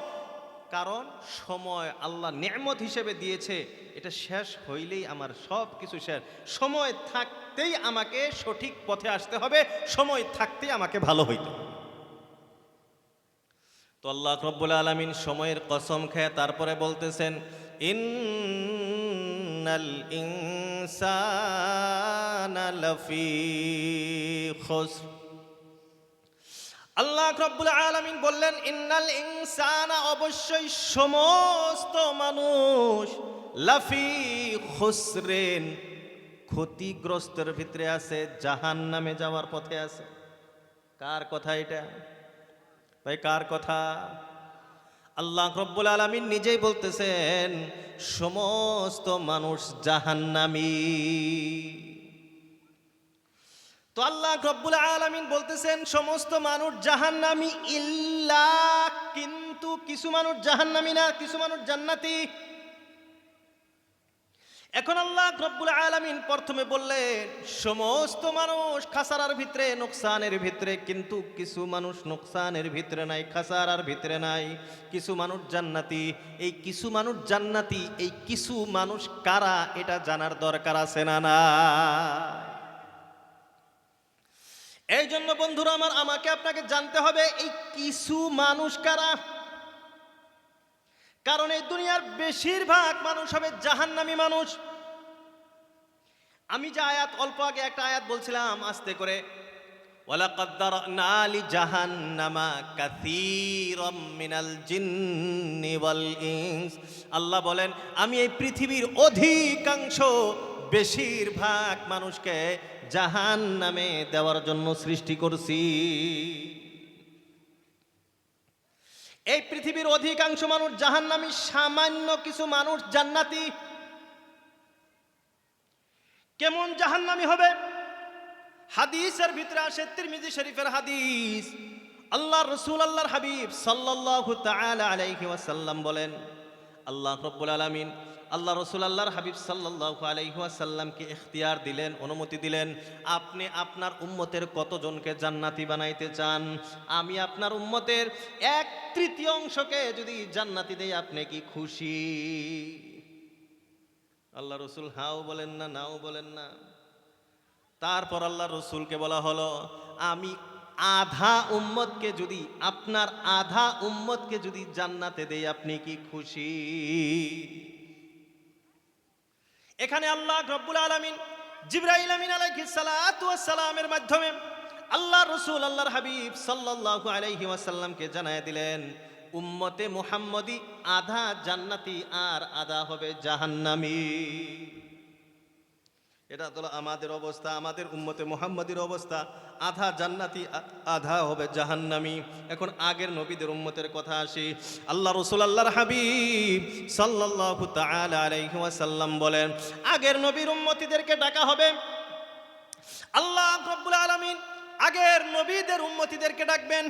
কারণ সময় আল্লাহ নেয়ামত হিসেবে দিয়েছে, এটা শেষ হইলেই আমার সব কিছু শেষ। সময় থাকতেই আমাকে সঠিক পথে আসতে হবে, সময় থাকতেই আমাকে ভালো হইতে হবে। তো আল্লাহ রাব্বুল আলামিন সময়ের কসম খেয়ে তারপরে বলতেছেন, ইন্নাল ইনসানা লাফি খুসর। আল্লাহ রাব্বুল আলামিন বললেন, ইন্নাল ইনসানা, অবশ্যই সমস্ত মানুষ, লাফি খুসরিন, ক্ষতিগ্রস্তের ভিতরে আছে, জাহান্নামে যাওয়ার পথে আছে। কার কথা এটা ভাই, কার কথা? আল্লাহ রাব্বুল আলামিন নিজেই বলতেছেন সমস্ত মানুষ জাহান্নামী। তো আল্লাহ রাব্বুল আলামিন বলতেছেন সমস্ত মানুষ জাহান্নামী, ইল্লা, কিন্তু কিছু মানুষ জাহান্নামী না, কিছু মানুষ জান্নাতি। এখন আল্লাহ রাব্বুল আলামিন প্রথমে বললেন সমস্ত মানুষ খাসারার ভিতরে, নোকসানের ভিতরে, কিন্তু কিছু মানুষ নোকসানের ভিতরে নাই, খাসারার ভিতরে নাই, কিছু মানুষ জান্নাতি। এই কিছু মানুষ জান্নাতি, এই কিছু মানুষ কারা এটা জানার দরকার আছে না না? এই জন্য বন্ধুরা আমার, আমাকে আপনাকে জানতে হবে এই কিছু মানুষ কারা। কারণ এই দুনিয়ার বেশিরভাগ মানুষ হবে জাহান্নামী মানুষ। আমি যে আয়াত অল্প আগে একটা আয়াত বলছিলাম আস্তে করে, ওয়ালাকাদ দারানা লিজাহান্নামা কাসীরাম মিনাল জিন্নি ওয়াল ইনস। আল্লাহ বলেন আমি এই পৃথিবীর অধিকাংশ, বেশিরভাগ মানুষকে জাহান্নামে দেওয়ার জন্য সৃষ্টি করছি। এই পৃথিবীর অধিকাংশ মানুষ জাহান্নামী, সামান্য কিছু মানুষ জান্নাতি। কেমন জাহান্নামী হবে? হাদিসের ভিতরে আসে, তিরমিজি শরীফের হাদিস, আল্লাহর রাসূল আল্লাহর হাবিব সাল্লাল্লাহু তাআলা আলাইহি ওয়াসাল্লাম বলেন, আল্লাহ রাব্বুল আলামিন আল্লাহ রাসূল আল্লাহর হাবিব সাল্লাল্লাহু আলাইহি ওয়াসাল্লামকে ইখতিয়ার দিলেন, অনুমতি দিলেন, আপনি আপনার উম্মতের কতজনকে জান্নাতি বানাইতে চান? আমি আপনার উম্মতের 1/3 অংশকে যদি জান্নাতি দেই, আপনি কি খুশি? আল্লাহ রাসূল হাও বলেন না, নাও বলেন না। তারপর আল্লাহ রসুলকে বলা হলো, আমি আধা উম্মতকে যদি, আপনার আধা উম্মতকে যদি জান্নাতে দেই, আপনি কি খুশি? এখানে আল্লাহ রব্বুল আলামিন জিবরাইল আমিন আলাইহিস সালাতু ওয়াস সালামের মাধ্যমে আল্লাহ রসুল আল্লাহর হাবিব সাল্লাল্লাহু আলাইহি ওয়াসাল্লামকে জানায় দিলেন, উম্মতে মুহাম্মদী আধা জান্নাতি আর আধা হবে জাহান্নামী। এটা হলো আমাদের অবস্থা, আমাদের উম্মতে মুহাম্মাদির অবস্থা, আধা জান্নাতি আধা হবে জাহান্নামী। এখন আগের নবীদের উম্মতের কথা আসি। আল্লাহ রাসূল আল্লাহর হাবিব সাল্লাল্লাহু তাআলা আলাইহি ওয়াসাল্লাম বলেন, আগের নবীর উম্মতিদেরকে ডাকা হবে। আল্লাহ রাব্বুল আলামিন আগের নবীদের উম্মতিদেরকে ডাকবেন।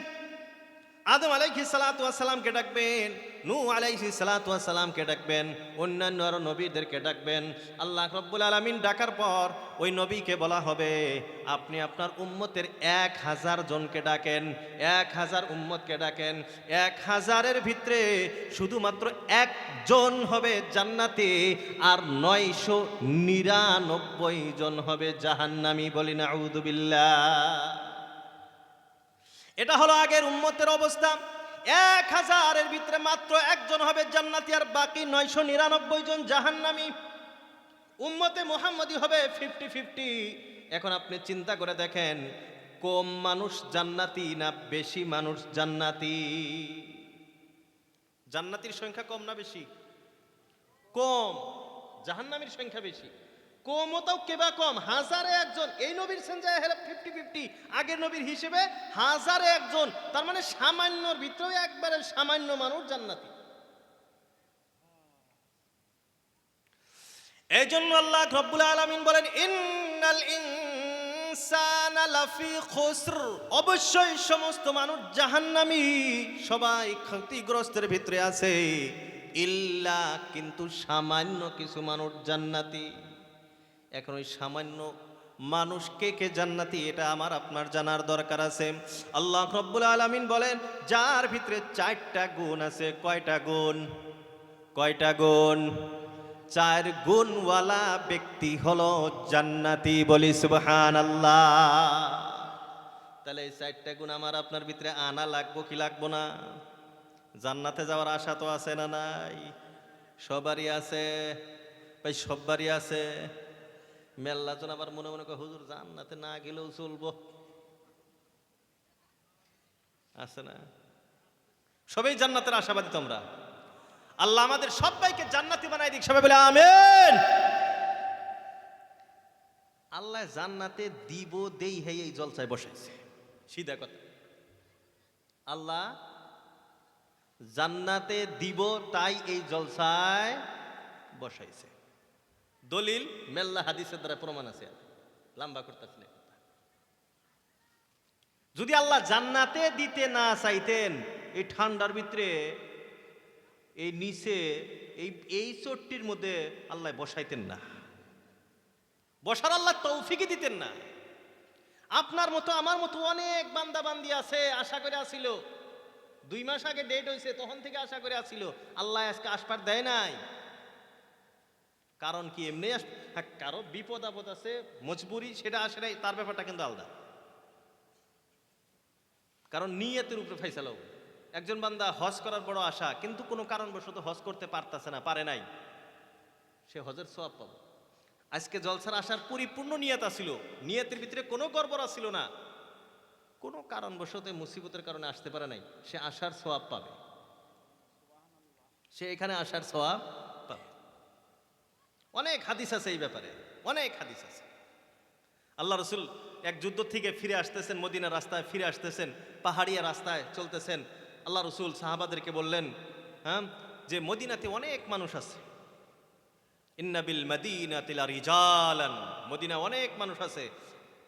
আদম আলাইহিস সালাতু ওয়াস সালামকে ডাকবেন, নূহ আলাইহিস সালাতু ওয়াস সালামকে ডাকবেন, অন্যান্য আরো নবীদেরকে ডাকবেন। আল্লাহ রাব্বুল আলামিন ডাকার পর ওই নবীকে বলা হবে, আপনি আপনার উম্মতের 1000 জনকে ডাকেন, 1000 উম্মতকে ডাকেন। 1000-এর ভিতরে শুধুমাত্র একজন হবে জান্নাতি, আর 999 জন হবে জাহান্নামী। বলি নাউযু বিল্লাহ। এটা হলো আগের উম্মতের অবস্থা। 1000-এর ভিতরে মাত্র একজন হবে জান্নাতি, আর বাকি 999 জন জাহান্নামী। উম্মতে মুহাম্মদী হবে 50-50। এখন আপনি চিন্তা করে দেখেন, কম মানুষ জান্নাতি না বেশি মানুষ জান্নাতি? জান্নাতির সংখ্যা কম না বেশি? কম। জাহান্নামীর সংখ্যা বেশি। কমতাও কেবা কম, 1000-এ একজন। এই নবীর সেঞ্জায় 50-50, আগের নবীর হিসেবে 1000-এ একজন। তার মানে সামান্যর ভিতরেও একবারে সামান্য মানুষ জান্নাতি। এই জন্য আল্লাহ রাব্বুল আলামিন বলেন, ইন্নাল ইনসানা লাফি খুসর, অবশ্যই সমস্ত মানুষ জাহান্নামী, সবাই ক্ষতিগ্রস্তের ভিতরে আছে, ইল্লা, কিন্তু সামান্য কিছু মানুষ জান্নাতি। এখন ওই সামান্য মানুষ কে কে জান্নাতি, এটা আমার আপনার জানার দরকার আছে। আল্লাহ রাব্বুল আলামিন বলেন, যার ভিতরে 4টা গুণ আছে। কয়টা গুণ? কয়টা গুণ? 4 গুণওয়ালা ব্যক্তি হলো জান্নাতি। বলি সুবহানাল্লাহ। তাহলে এই 4টা গুণ আমার আপনার ভিতরে আনা লাগবো কি লাগবো না? জান্নাতে যাওয়ার আশা তো আছে না নাই? সবারই আছে ভাই, সবারই আছে। মেল্লাজন আবার মনে মনে করে, হুজুর জান্নাতে না গেলেও চলবো, আছে না? সবাই জান্নাতের আশাবাদী তোমরা। আল্লাহ আমাদের সবাইকে জান্নাতি বানাই দিক, সবাই বলে আমিন। আল্লাহ জান্নাতে দিব দেই হে এই জলসায় বসাইছে, সিধা কথা। আল্লাহ জান্নাতে দিব তাই এই জলসায় বসাইছে। দলিল মেল্লা হাদিসের দ্বারা প্রমাণ আছে, লম্বা করতেছি না। যদি আল্লাহ জান্নাতে দিতে না চাইতেন, এই ঠান্ডার ভিতরে এই নিচে এই চট্টির মধ্যে আল্লাহ বসাইতেন না, বসার আল্লাহ তৌফিকই দিতেন না। আপনার মতো আমার মতো অনেক বান্দা বান্দি আছে, আশা করে আসিল, 2 মাস আগে ডেট হয়েছে, তখন থেকে আশা করে আসিল, আল্লাহ আজকে আসপার দেয় নাই। কারণ কি? এমনি কারো বিপদ আপদ আছে, মজবুরি, সেটা আসে নাই, তার ব্যাপারটা কিন্তু আলাদা। কারণ নিয়তের উপরে ফয়সালা হবে। একজন বান্দা হজ করার বড় আশা, কিন্তু কোনো কারণবশত হজ করতে পারতেছে না, পারে নাই, সে হজের সওয়াব পাবে। আজকে জলসার আসার পরিপূর্ণ নিয়ত আসিল, নিয়তের ভিতরে কোনো গড়বড় আসিল না, কোনো কারণবশত মুসিবতের কারণে আসতে পারে নাই, সে আসার সওয়াব পাবে, সে এখানে আসার সওয়াব পাবে। অনেক হাদিস আছে এই ব্যাপারে, অনেক হাদিস আছে। আল্লাহ রসুল এক যুদ্ধ থেকে ফিরে আসতেছেন, মদিনার রাস্তায় ফিরে আসতেছেন, পাহাড়িয়া রাস্তায় চলতেছেন। আল্লাহ রসুল সাহাবাদেরকে বললেন, হ্যাঁ, যে মদিনাতে অনেক মানুষ আছে, ইন্না বিল মাদিনাতি লারিজালান, মদিনা অনেক মানুষ আছে।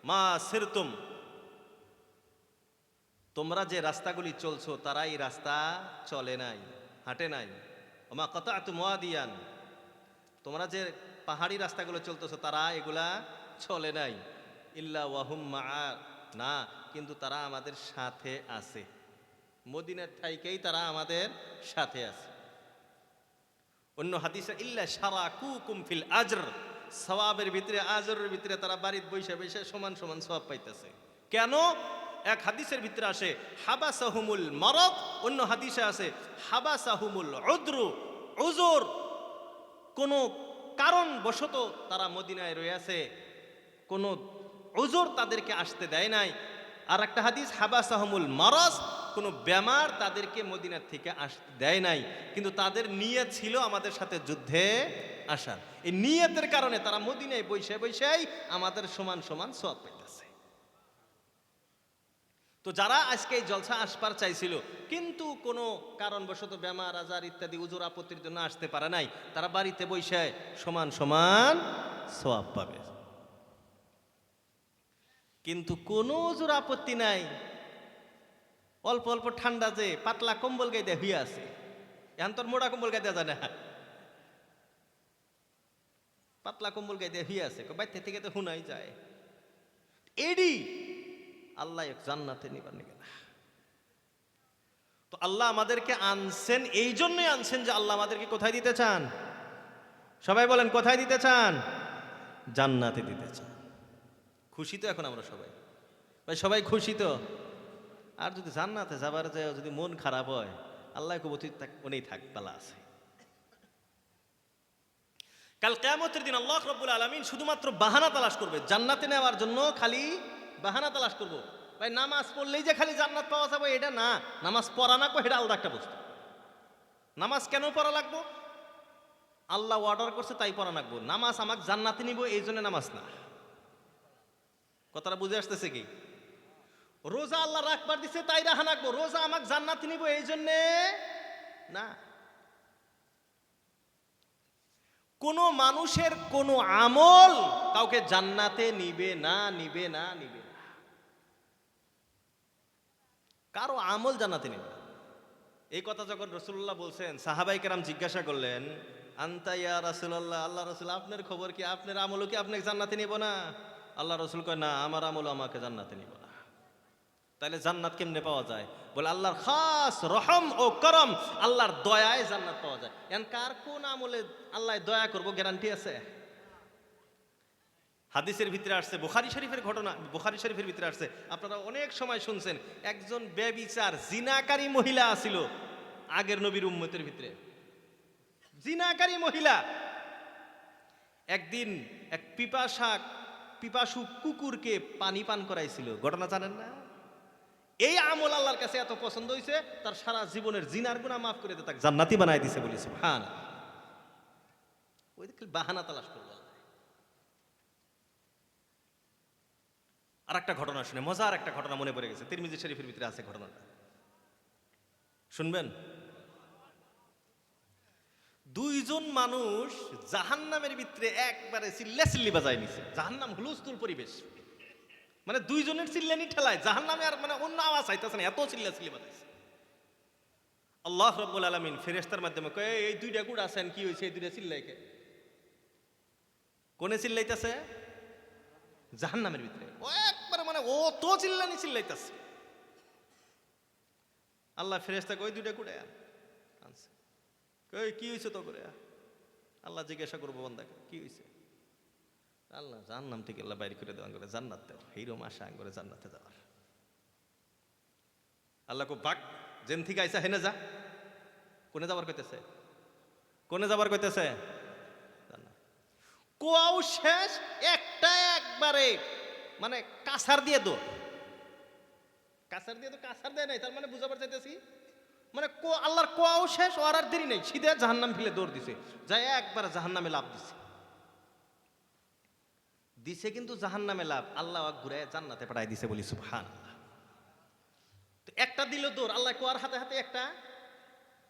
মা সিরতুম, তোমরা যে রাস্তাগুলি চলছো তারা এই রাস্তা চলে নাই, হাঁটে নাই। ওমা কাতাতুম ওয়াদিয়ান, তোমরা যে পাহাড়ি রাস্তাগুলো চলতেছো তারা এগুলা চলে নাই। ইল্লা ওয়াহুম মা'a, না, কিন্তু তারা আমাদের সাথে আছে। মদিনার থাইকেই তারা আমাদের সাথে আছে। অন্য হাদিসে ইল্লা শারাকুকুম ফিল আজর, সওয়াবের ভিতরে, আজরের ভিতরে তারা বাড়িতে বসে বসে সমান সমান সওয়াব পাইতেছে। কেন? এক হাদিসের ভিতরে আসে হাবাসাহুমুল মারাদ, অন্য হাদিসে আছে হাবাসাহুমুল উযরু, উযর, কোনো কারণ বশত তারা মদিনায় রয়েছে, কোনো উযর তাদেরকে আসতে দেয় নাই। আর একটা হাদিস হাবাসাহুমুল মারাজ, কোনো বেমার তাদেরকে মদিনার থেকে আসতে দেয় নাই, কিন্তু তাদের নিয়ত ছিল আমাদের সাথে যুদ্ধে আসার। এই নিয়তের কারণে তারা মদিনায় বসে বসেই আমাদের সমান সমান সওয়াব পাইতেছে। তো যারা আজকে এই জলসা আসবার চাইছিল কিন্তু কোনো কারণবশত বেমার আজার ইত্যাদি উজুর আপত্তির জন্য আসতে পারে নাই, তারা বাড়িতে বসে সমান সমান সওয়াব পাবে। কিন্তু কোনো উজুর আপত্তি নাই, অল্প অল্প ঠান্ডা, যে পাতলা কম্বল গায়ে দেয়া হইয়া আছে, এখন তোর মোটা কম্বল গায়ে দেওয়া যায় না, পাতলা কম্বল গায়ে দেয়া হইয়া আছে, বাইরে থেকে তো হুনাই যায়। এডি আল্লাহ জান্নাতে নিবার নিবে না। তো আল্লাহ আমাদেরকে আনছেন, এই জন্যই আনছেন যে আল্লাহ আমাদেরকে কোথায় দিতে চান? সবাই বলেন, কোথায় দিতে চান? জান্নাতে দিতে চান। খুশি তো এখন আমরা সবাই? ভাই সবাই খুশি তো? আর যদি জান্নাতে যাবার যায় যদি মন খারাপ হয়, আল্লাহ কবতি উনি থাক, পালা আছে। কাল কিয়ামতের দিন আল্লাহ রাব্বুল আলামিন শুধুমাত্র বাহানা তালাশ করবে জান্নাতে নেওয়ার জন্য, খালি বাহানা তালাশ করব। ভাই নামাজ পড়লেই যে খালি জান্নাত পাওয়া যাবে এটা না, নামাজ পড়া না, এটা আলাদা একটা বস্তু। নামাজ কেন পড়া লাগবো? আল্লাহ অর্ডার করছে তাই পড়া লাগবো। নামাজ আমাকে জান্নাতে নিব এই জন্য নামাজ না। কথাটা বুঝে আসতেছে কি? রোজা আল্লাহ রাখবার দিছে তাই রাখা রাখবো, রোজা আমাকে জান্নাতে নিব এই জন্যে না। কোন মানুষের কোন আমল কাউকে জান্নাতে নিবে না, নিবে না, নিবে না। কারো আমল জান্নাতে নিবে না। এই কথা যখন রাসূলুল্লাহ বলছেন, সাহাবায়ে কেরাম জিজ্ঞাসা করলেন, আনতা ইয়া রাসূলুল্লাহ, আল্লাহ রাসূল আপনার খবর কি? আপনার আমলও কি আপনাকে জান্নাতে নিব না? আল্লাহ রাসূল কয়, না, আমার আমল আমাকে জান্নাতে নিব না। তাহলে জান্নাত কেমনে পাওয়া যায়? বলে আল্লাহর খাস রহম ও করম, আল্লাহর দয়ায় জান্নাত পাওয়া যায়। এখন কার কোন আমলে আল্লাহ দয়া করবো গ্যারান্টি আছে? হাদিসের ভিতরে আসছে, বুখারী শরীফের ঘটনা, বুখারী শরীফের ভিতরে আসছে, আপনারা অনেক সময় শুনছেন, একজন বেবিচার জিনাকারী মহিলা আছিল আগের নবীর উম্মতের ভিতরে। জিনাকারী মহিলা একদিন এক পিপাসু কুকুরকে পানি পান করাইছিল, ঘটনা জানেন না? এই আমল আল্লাহর কাছে এত পছন্দ হয়েছে, তার সারা জীবনের জিনার গুনাহ মাফ করে দিয়ে তাকে জান্নাতি বানাই দিছে বলি সুবহানাল্লাহ। ওই দেখলে বাহানা তালাশ করবো। আর একটা ঘটনা শুনে, মজার একটা ঘটনা মনে পড়ে গেছে, তিরমিজি শরীফের ভিতরে আছে ঘটনাটা, শুনবেন। দুইজন মানুষ জাহান্নামের ভিতরে একবারে চিল্লাচিল্লি বাজায় নিছে। জাহান্নাম হুলস্থুল পরিবেশ, মানে দুইজনের চিল্লানি ঠেলায় জাহান্নামে আর মানে অন্য আওয়াজ আইতাছে না, এত চিল্লাচিল্লি বাজাইছে। আল্লাহ রাব্বুল আলামিন ফেরেশতার মাধ্যমে কয়, এই দুইটা গুড় আছেন, কি হয়েছে? এই দুইটা চিল্লাইকে কোনে চিল্লাইতেছে? জাহান্নামের ভিতরে। ও একবারে মানে ও তো চিল্লানি চিল্লাইতেছে। আল্লাহ ফেরেশতা কই, দুইটা গুড় আনছে। কই কি হয়েছে তো করে? আল্লাহ জিজ্ঞাসা করবো বান্দাকে, কি হয়েছে? আল্লাহ জাহান্নাম থেকে আল্লাহ বাইরে করে দেওয়া করে জান্নাত দেওয়া, এইরকম আশা করে জান্নাতে যাওয়ার। আল্লাহ কো বাক, জেন থেকে আইসা হেনে যা। কোনে যাবার কইতেছে? কোনে যাবার কইতেছে? কোয়াও শেষ, একটা একবারে মানে কাছার দিয়ে দো, কাছার দিয়ে তো কাছার দেয় নাই, তার মানে বুঝাবার চাইতেছি মানে আল্লাহর কোয়াও শেষ, ওর আর দেরি নেই, সিধে জাহান্নাম ফেলে দৌড় দিছে, যাই একবারে জাহান্নামে লাভ দিছে। দিছে কিন্তু জাহান্নামে লাভ, আল্লাহ ঘুরে জান্নাতে পাঠাই দিছে বলি সুবহানাল্লাহ। তো একটা দিল দৌড়, আল্লাহ কোয়ার হাতে হাতে একটা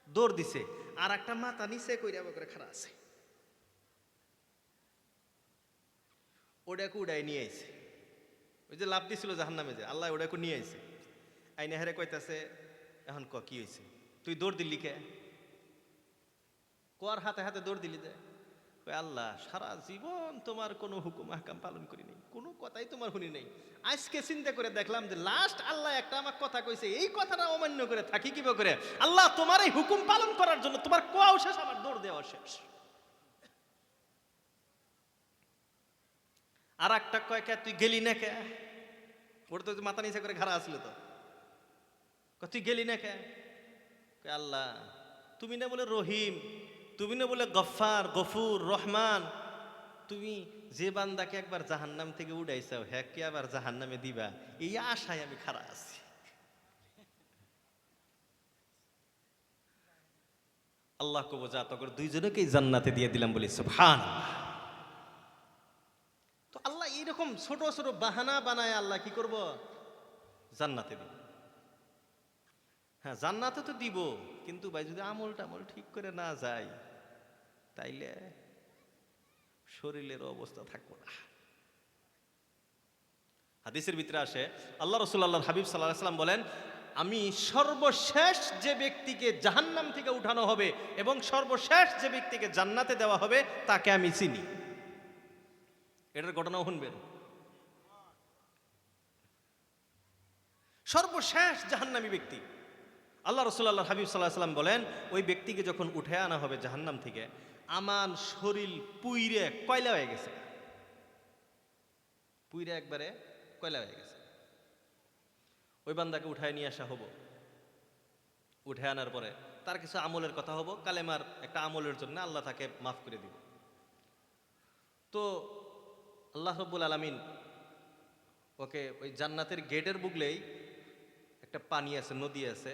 দৌড় দিছে, আর একটা মাথা নিচে কইরা করে খাড়া আছে। ওটাকে উড়াই নিয়ে আইছে। ওই যে লাভ দিছিল জাহান্নামে, যে আল্লাহ ওটাকে নিয়ে আইছে। আইনে হেরে কইতাছে, এখন কি হয়েছে, তুই দৌড় দিল্লি কে? কোয়ার হাতে হাতে দৌড় দিলি যে? কই আল্লাহ, সারা জীবন তোমার কোনো হুকুম আহকাম পালন করি নাই, কোনো কথাই তোমার শুনি নাই। আজকে চিন্তা করে দেখলাম যে লাস্ট আল্লাহ একটা আমার কথা কইছে, এই কথাটা অমান্য করে থাকি কিভাবে করে? আল্লাহ, তোমার এই হুকুম পালন করার জন্য তোমার কোয়াও শেষ, আমার দৌড় দেওয়া শেষ। আর একটা কয়, কে তুই গেলি না কে? ওর তো মাথা নিচে করে ঘাড়া আসছিল তো। তুই গেলি না কে? আল্লাহ, তুমি না বলে রহিম, তুমি না বলে গফফার, গফুর, রহমান, তুমি যে বান্দাকে একবার জাহান্নাম থেকে উড়াইছাও, হ্যাঁ কে আবার জাহান্নামে দিবা, এই আশায় আমি খাড়া আছি। আল্লাহ কব, যা তখন দুইজনকেই জান্নাতে দিয়ে দিলাম বলি সুবহানাল্লাহ। তো আল্লাহ এইরকম ছোট ছোট বাহানা বানায় আল্লাহ কি করব? জান্নাতে দিব। হ্যাঁ, জান্নাতে তো দিব, কিন্তু ভাই যদি আমল টামল ঠিক করে না যায়, তাইলে শরীরের অবস্থা থাকবো না। হাদিসের ভিতরে আসে, আল্লাহ রাসূল আল্লাহর হাবিব সাল্লাল্লাহু আলাইহি ওয়াসাল্লাম বলেন, আমি সর্বশেষ যে ব্যক্তিকে জাহান্নাম থেকে উঠানো হবে এবং সর্বশেষ যে ব্যক্তিকে জান্নাতে দেওয়া হবে তাকে আমি চিনি। এটার ঘটনাও শুনবেন। সর্বশেষ জাহান্নামী ব্যক্তি, আল্লাহ রাসূল আল্লাহর হাবিব সাল্লাল্লাহু আলাইহি ওয়াসাল্লাম বলেন, ওই ব্যক্তিকে যখন উঠে আনা হবে জাহান্নাম থেকে, আমার শরীর পুইরে কয়লা হয়ে গেছে, পুইরে একবারে কয়লা হয়ে গেছে। ওই বান্দাকে উঠায় নিয়ে আসা হবো। উঠে আনার পরে তার কিছু আমলের কথা হবো, কালেমার একটা আমলের জন্য আল্লাহ তাকে মাফ করে দিব। তো আল্লাহ রাব্বুল আলামিন ওকে ওই জান্নাতের গেটের বুগলেই একটা পানি আছে, নদী আছে,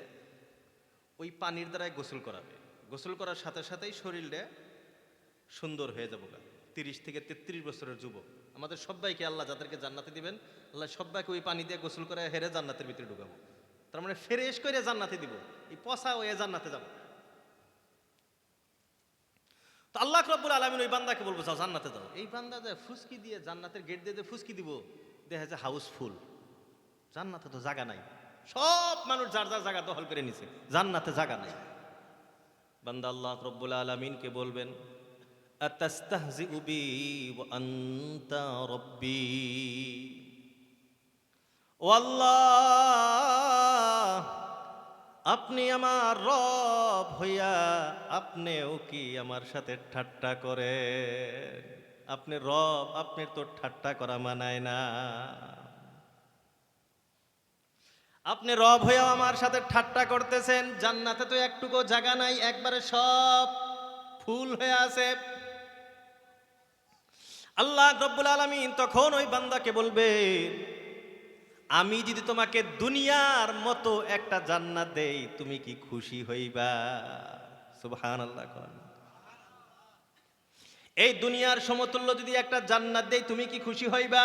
ওই পানির দ্বারাই গোসল করাবে। গোসল করার সাথে সাথেই শরীরটা সুন্দর হয়ে যাবো। 30 থেকে 33 বছরের যুবক আমাদের সবাইকে আল্লাহ যাদেরকে জান্নাতে দিবেন, আল্লাহ সবাইকে ওই পানি দিয়ে গোসল করে হেরে জান্নাতের ভিতরে ঢুকাবো। তার মানে ফ্রেশ করে জান্নাতে দিব, এই পচা হয়ে জান্নাতে যাব। তো আল্লাহ রাব্বুল আলামিন ওই বান্দাকে বলবো, যাও জান্নাতে যাও। এই বান্দা যায় ফুসকি দিয়ে জান্নাতের গেট দিয়ে ফুসকি দিব, দেখা যায় হাউসফুল, জান্নাতে তো জায়গা নাই, সব মানুষ যার যার জায়গা দখল করে নিছে, জান্নাতে জায়গা নাই। বান্দা আল্লাহ রাব্বুল আলামিনকে বলবেন, আতাস্তাহজিউ বি ওয়া আনতা রাব্বি, ও আল্লাহ, আপনি আমার রব হইয়া আপনিও কি আমার সাথে ঠাট্টা করেন? আপনি রব, আপনি তো ঠাট্টা করা মানায় না। আপনি রব হইয়াও আমার সাথে ঠাট্টা করতেছেন, জান্নাতে তো একটুকু জায়গা নাই, একবারে সব ফুল হয়ে আছে। আল্লাহ রাব্বুল আলামিন তখন ওই বান্দাকে বলবে, আমি যদি তোমাকে দুনিয়ার মতো একটা জান্নাত দেই, তুমি কি খুশি হইবা? সুবহানাল্লাহ। এই দুনিয়ার সমতুল্য যদি একটা জান্নাত দেই, তুমি কি খুশি হইবা?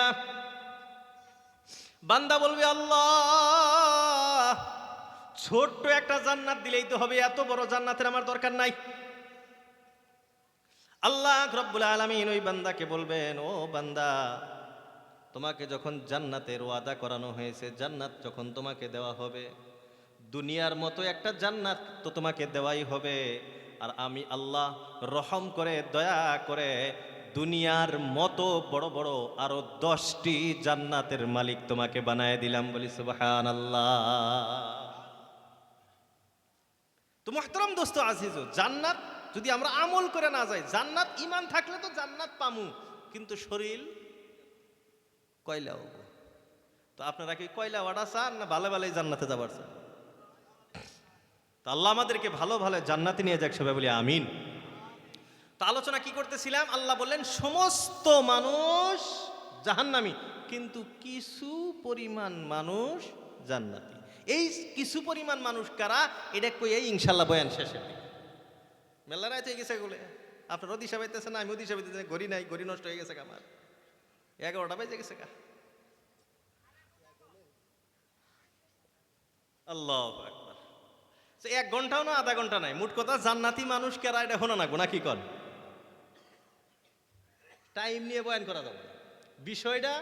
বান্দা বলবে, আল্লাহ, ছোট্ট একটা জান্নাত দিলেই তো হবে, এত বড় জান্নাতের আমার দরকার নাই। আল্লাহ রাব্বুল আলামিন ওই বান্দাকে বলবেন, ও বান্দা, তোমাকে যখন জান্নাতের ওয়াদা করানো হয়েছে, জান্নাত যখন তোমাকে দেওয়া হবে, দুনিয়ার মতো একটা জান্নাত তো তোমাকে দেওয়াই হবে। আর আমি আল্লাহ রহম করে দয়া করে দুনিয়ার মতো বড় বড় আরো 10টি জান্নাতের মালিক তোমাকে বানায় দিলাম, বলি সুবহানাল্লাহ। তো মুহতারাম দোস্ত আজিজ, জান্নাত যদি আমরা আমল করে না যাই, জান্নাত ঈমান থাকলে তো জান্নাত পামু, কিন্তু শরীর কয়লা হবো। তো আপনারা কি কয়লা ওয়াটা চান না ভালো ভালোই জান্নাতে যাবার চান? তো আল্লাহ আমাদেরকে ভালো ভালো জান্নাতে নিয়ে যাক, সবাই বলি আমিন। তো আলোচনা কি করতেছিলাম, আল্লাহ বললেন সমস্ত মানুষ জাহান্নামী, কিন্তু কিছু পরিমাণ মানুষ জান্নাতি। এই কিছু পরিমাণ মানুষ কারা, এটা কই এই ইনশাল্লাহ বয়ান শেষে মেলা রাইতে গেছে বলে আপনার ওদিশা পাইতেছে না, আমি ওদিশা পাইতেছে, ঘড়ি নাই, ঘড়ি নষ্ট হয়ে গেছে আমার, 11টা বেজে গেছে গা। আল্লাহু আকবার। 1 ঘন্টাও না, আধা ঘন্টা নাই, মোট কথা জান্নাতি মানুষ কারা এটা শোনা না গোনা কি কর, টাইম নিয়ে বয়ান করা যাবে। বিষয়টা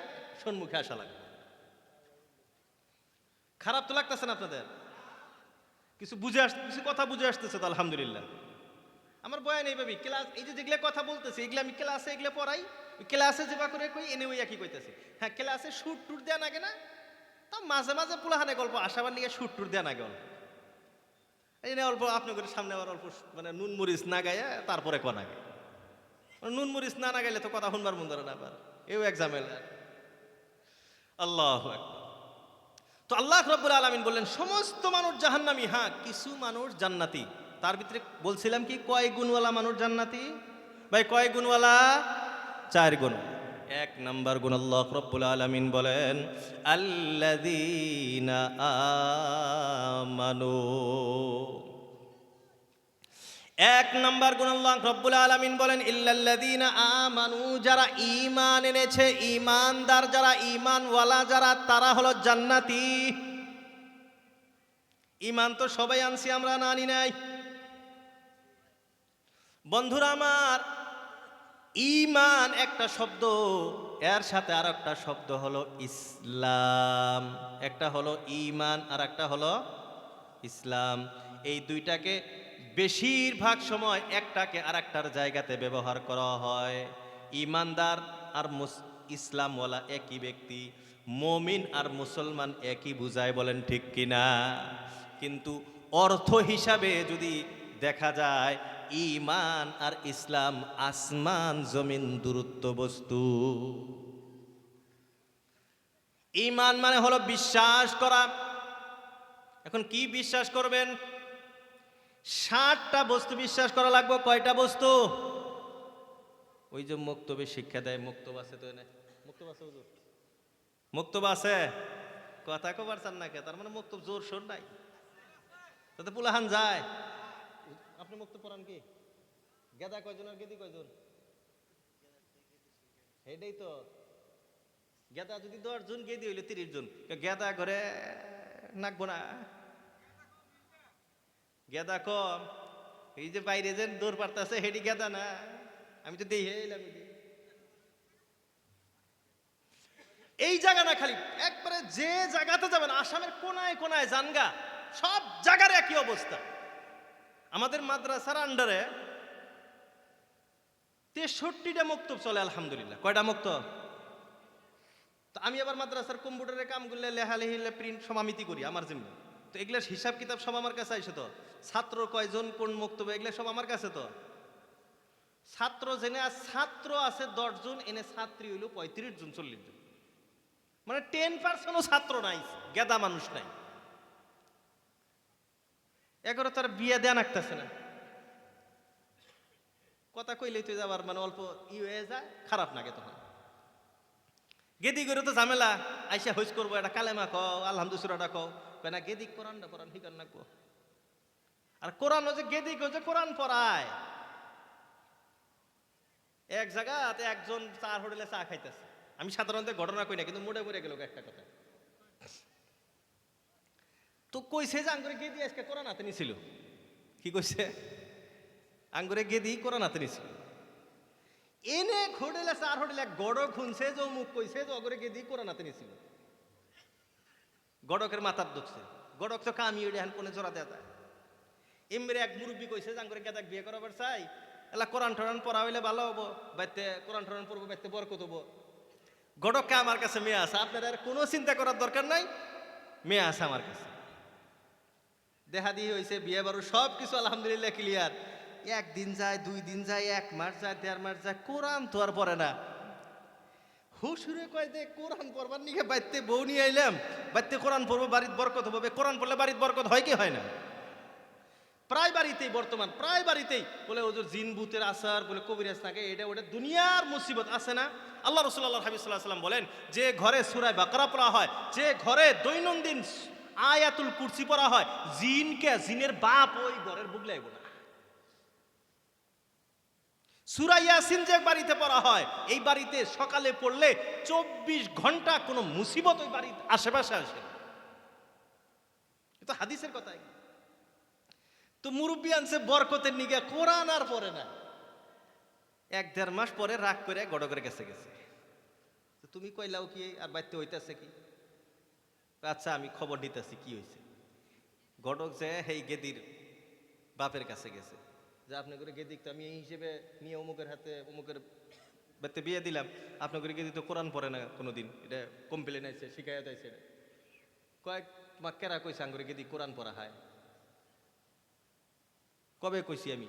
সম্মুখে আসা লাগবে। খারাপ তো লাগতেছে না আপনাদের? কিছু কথা বুঝে আসতেছে তো আলহামদুলিল্লাহ। আমার বয়ান এইভাবে ক্লাস, এই যে যেগুলো কথা বলতেছি এগুলো আমি ক্লাসে এগুলো পড়াই, ক্লাসে যেবা করে কই এনে ওই একই কইতেছি। হ্যাঁ, ক্লাসে শুট টুট দেয়া নাগে না, তা মাঝে মাঝে পোলাহানে গল্প আসাবার নিয়ে শুট টুট দেয়া নাগে অল্প, এই না অল্প আপনাদের সামনে আবার অল্প মানে নুন মরিচ না গায়ে তারপরে কোন আগে, নুন মরিচ না গাইলে তো কথা শুনবার মন ধরে না, আবার এও এক ঝামেলা। আল্লাহু আকবার। তো আল্লাহ রাব্বুল আলামিন বললেন সমস্ত মানুষ জাহান্নামী, হ্যাঁ কিছু মানুষ জান্নাতি। তার ভিতরে বলছিলাম কি কয় গুণওয়ালা মানুষ জান্নাতি? ভাই কয় গুণওয়ালা? 4 গুণ। 1 নাম্বার গুণ আল্লাহ রাব্বুল আলামিন বলেন আল্লাযীনা আমানু। 1 নাম্বার গুণ আল্লাহ রাব্বুল আলামিন বলেন ইল্লাল্লাযীনা আমানু, যারা ঈমান এনেছে, ঈমানদার যারা, ঈমানওয়ালা যারা, তারা হলো জান্নাতি। ঈমান তো সবাই আনছি আমরা, না আনি নাই? বন্ধুরা আমার, ঈমান একটা শব্দ, এর সাথে আর একটা শব্দ হলো ইসলাম। একটা হলো ঈমান আর একটা হলো ইসলাম। এই দুইটাকে বেশিরভাগ সময় একটাকে আর একটার জায়গাতে ব্যবহার করা হয়। ঈমানদার আর ইসলামওয়ালা একই ব্যক্তি, মুমিন আর মুসলমান একই বুঝায়, বলেন ঠিক কিনা? কিন্তু অর্থ হিসাবে যদি দেখা যায় ঈমান আর ইসলাম আসমান জমিন দূরত্ব বস্তু। ঈমান মানে হলো বিশ্বাস করা। এখন কি বিশ্বাস করবেন? 60টা বস্তু বিশ্বাস করা লাগবে। কয়টা বস্তু? ওই যে মুক্তবে শিক্ষা দেয়, মুক্তব আছে তো, মুক্তব আছে হুজুর, মুক্তব আছে, কথা কবার চান না কে? তার মানে মুক্তব জোর সোর নাই, তাতে পুলাহান যায়। আপনি মুক্তব পড়ান কি? গেদা কয়জন আর গেদি কয়জন? এটাই তো, গেদা যদি 10 জন, গেদি হইলে 30 জন। গেদা ঘরে নাকবো না, গেদা কম। এই যে বাইরে যে দৌড় পারতেছে হেডি গেদা না, আমি তো দেখে এলাম। এই জায়গা না, খালি একবারে যে জায়গাতে যাবেন আসামের কোনায় কোনায় জানগা, সব জায়গার একই অবস্থা। আমাদের মাদ্রাসার আন্ডারে 63টা মুক্তব চলে আলহামদুলিল্লাহ। কয়টা মুক্তব? তো আমি আবার মাদ্রাসার কম্পিউটারের কাম করলে লেহালেহি প্রিন্ট সমামিতি করি আমার জিম্মা। তো এগুলার হিসাব কিতাব সব আমার কাছে আইসে। তো ছাত্র কয়জন কোন মুক্তবে এগুলো সব আমার কাছে। তো ছাত্র জেনে ছাত্র আছে 10 জন, এনে ছাত্রী হইল 35 জন 40 জন, মানে 10%ও ছাত্র নাই, গেদা মানুষ নাই। এগারো তার বিয়ে দেয়া নাকতেছে না, কথা কইলেই তো যাবার মানে অল্প ই হয়ে যায়, খারাপ লাগে। তখন গেদি করে তো ঝামেলা, আইসা হইস করবো, এটা কালেমা কও, আলহামদুলিল্লাহ কও, কয় না গেদি কোরআনটা পড়ান, ঠিক রাখবো। আর কোরআন যে গেদি যে কোরআন পড়ায়, এক জায়গাতে একজন 4 হোটেলে চা খাইতেছে। আমি সাধারণত ঘটনা কই না, কিন্তু মোড়ে মোড়ে গেল একটা কথা। তো কইছে যে আঙ্গুরে গেদি আজকে কোরআন হাতে নিছিল। কি কইছে? আঙ্গুরে গেদি কোরআন হাতে নিছিল। এনে হোটেলে 4 হোটেলে গড়ক শুনছে যে মুখ কইছে যে অগরে গেদি কোরআন হাতে নিছিল। গড়কের মাথার দুখছে, গড়ক তো কামি ওই এখন কোনে জোড়া দেয়া যায়। এমরে এক মুরব্বী কইছে যে আঙ্গুরে গেদাক বিয়ে করাবার চাই, এলা কোরআন টোরআন পড়া হইলে ভালো হবো, বাইতে কোরআন টোরআন পড়বো, বাইতে বরকত হবো। গড়ককে আমার কাছে মেয়ে আছে, আপনার আর কোনো চিন্তা করার দরকার নাই, মেয়ে আছে আমার কাছে। দেখা দিয়ে হয়েছে, বিয়ে বারো সব কিছু আলহামদুলিল্লাহ ক্লিয়ার। 1 দিন যায়, 2 দিন যায়, 1 মাস যায়, 1.5 মাস যায়, কোরআন তো আর পড়ে না। হুসুরে কয় দে কোরআন পড়বার নিকে বাইতে বউ নিয়ে আইলাম, বাইতে কোরআন পড়বো, বাড়ির বরকত হবে। কোরআন পড়লে বাড়ির বরকত হয় কি হয় না? প্রায় বাড়িতেই বর্তমান, প্রায় বাড়িতেই বলে ওদের জিন ভূতের আসার, বলে কবিরাজ থাকে, এটা ওটা দুনিয়ার মুসিবত আছে না। আল্লাহ রাসূলুল্লাহ হাবিব সাল্লাল্লাহু আলাইহি ওয়াসাল্লাম বলেন, যে ঘরে সূরা বাকারা পড়া হয়, যে ঘরে দৈনন্দিন আয়াতুল কুরসি পড়া হয়, জিনের বাপ ওই ঘরের বুগলে আইব না। সূরা ইয়াসিন যে বাড়িতে পড়া হয়, এই বাড়িতে সকালে পড়লে 24 ঘন্টা কোনো মুসিবত ওই বাড়ির আশেপাশে আসে না। এটা হাদিসের কথাই। তো মুরব্বী আনছে বরকতের নিগে, কোরআন আর পড়ে না। 1-1.5 মাস পরে রাগ করে গড় করে গেছে। তুমি কইলাও কি আর বাইতে হইতাছে কি? আচ্ছা আমি খবর নিতেছি কি হয়েছে। ঘটক যে এই গেদির বাপের কাছে গেছে, যে আপনি করে গেদিক তো আমি এই হিসেবে নিয়ে অমুকের হাতে অমুকের বাড়িতে বিয়ে দিলাম, আপনার করে গেদি তো কোরআন পড়ে না কোনোদিন, এটা কমপ্লেন আছে শিকায়ত আছে। এটা কয়েক তোমার কেরা কইছে আঙ্গুরে গেদি কোরআন পড়া হয়? কবে কইছি আমি?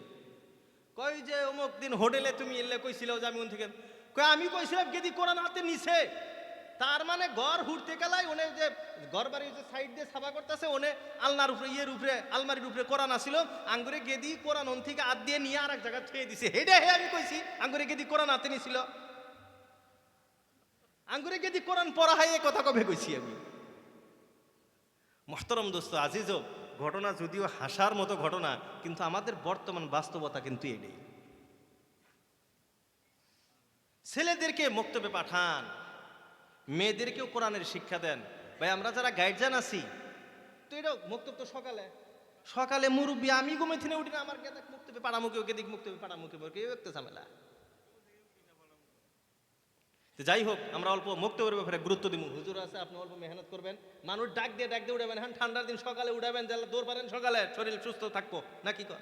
কই যে অমুক দিন হোটেলে তুমি এলে কইছিল যে আমি থেকে কই আমি কইছিলাম গেদি কোরআন হাতে নিছে। তার মানে ঘর হুড়তে গেলাই ওনে যে ঘর বাড়ির যে সাইড দিয়ে সাফা করতেছে ওনে আলনার উপরে ইয়ের উপরে আলমারির উপরে কোরআন আসিল, আঙ্গুরে গেদি কোরআন ওন থেকে হাত দিয়ে নিয়ে আর এক জায়গায় ছুঁয়ে দিছে। হেডে হে আমি কইছি আঙ্গুরে গেদি কোরআন হাতে নিছিল। আঙ্গুরে গেদি কোরআন পড়া হয় এ কথা কবে কইছি আমি? মোহতরম দোস্ত আজিজ, ঘটনা যদিও হাসার মতো ঘটনা, কিন্তু আমাদের বর্তমান বাস্তবতা কিন্তু এটাই। ছেলেদেরকে মক্তবে পাঠান, মেয়েদেরকেও কোরআনের শিক্ষা দেন। ভাই আমরা যারা গাইডজান আছি তো এটা মক্তব তো সকালে সকালে মুরব্বী আমি ঘুমে থেকে উঠি না, আমার কে দেখ মুক্তবে পাড়ামুখী ওকে দিক মুক্তবে পাড়ামুখী কেউ একটা ঝামেলা। তো যাই হোক, আমরা অল্প মুক্তবের ব্যাপারে গুরুত্ব দিব। হুজুর আছে, আপনি অল্প মেহনত করবেন, মানুষ ডাক দিয়ে উঠাবেন। হ্যাঁ ঠান্ডার দিন সকালে উঠাবেন, যারা দৌড় পারেন সকালে, শরীর সুস্থ থাকবো নাকি কর?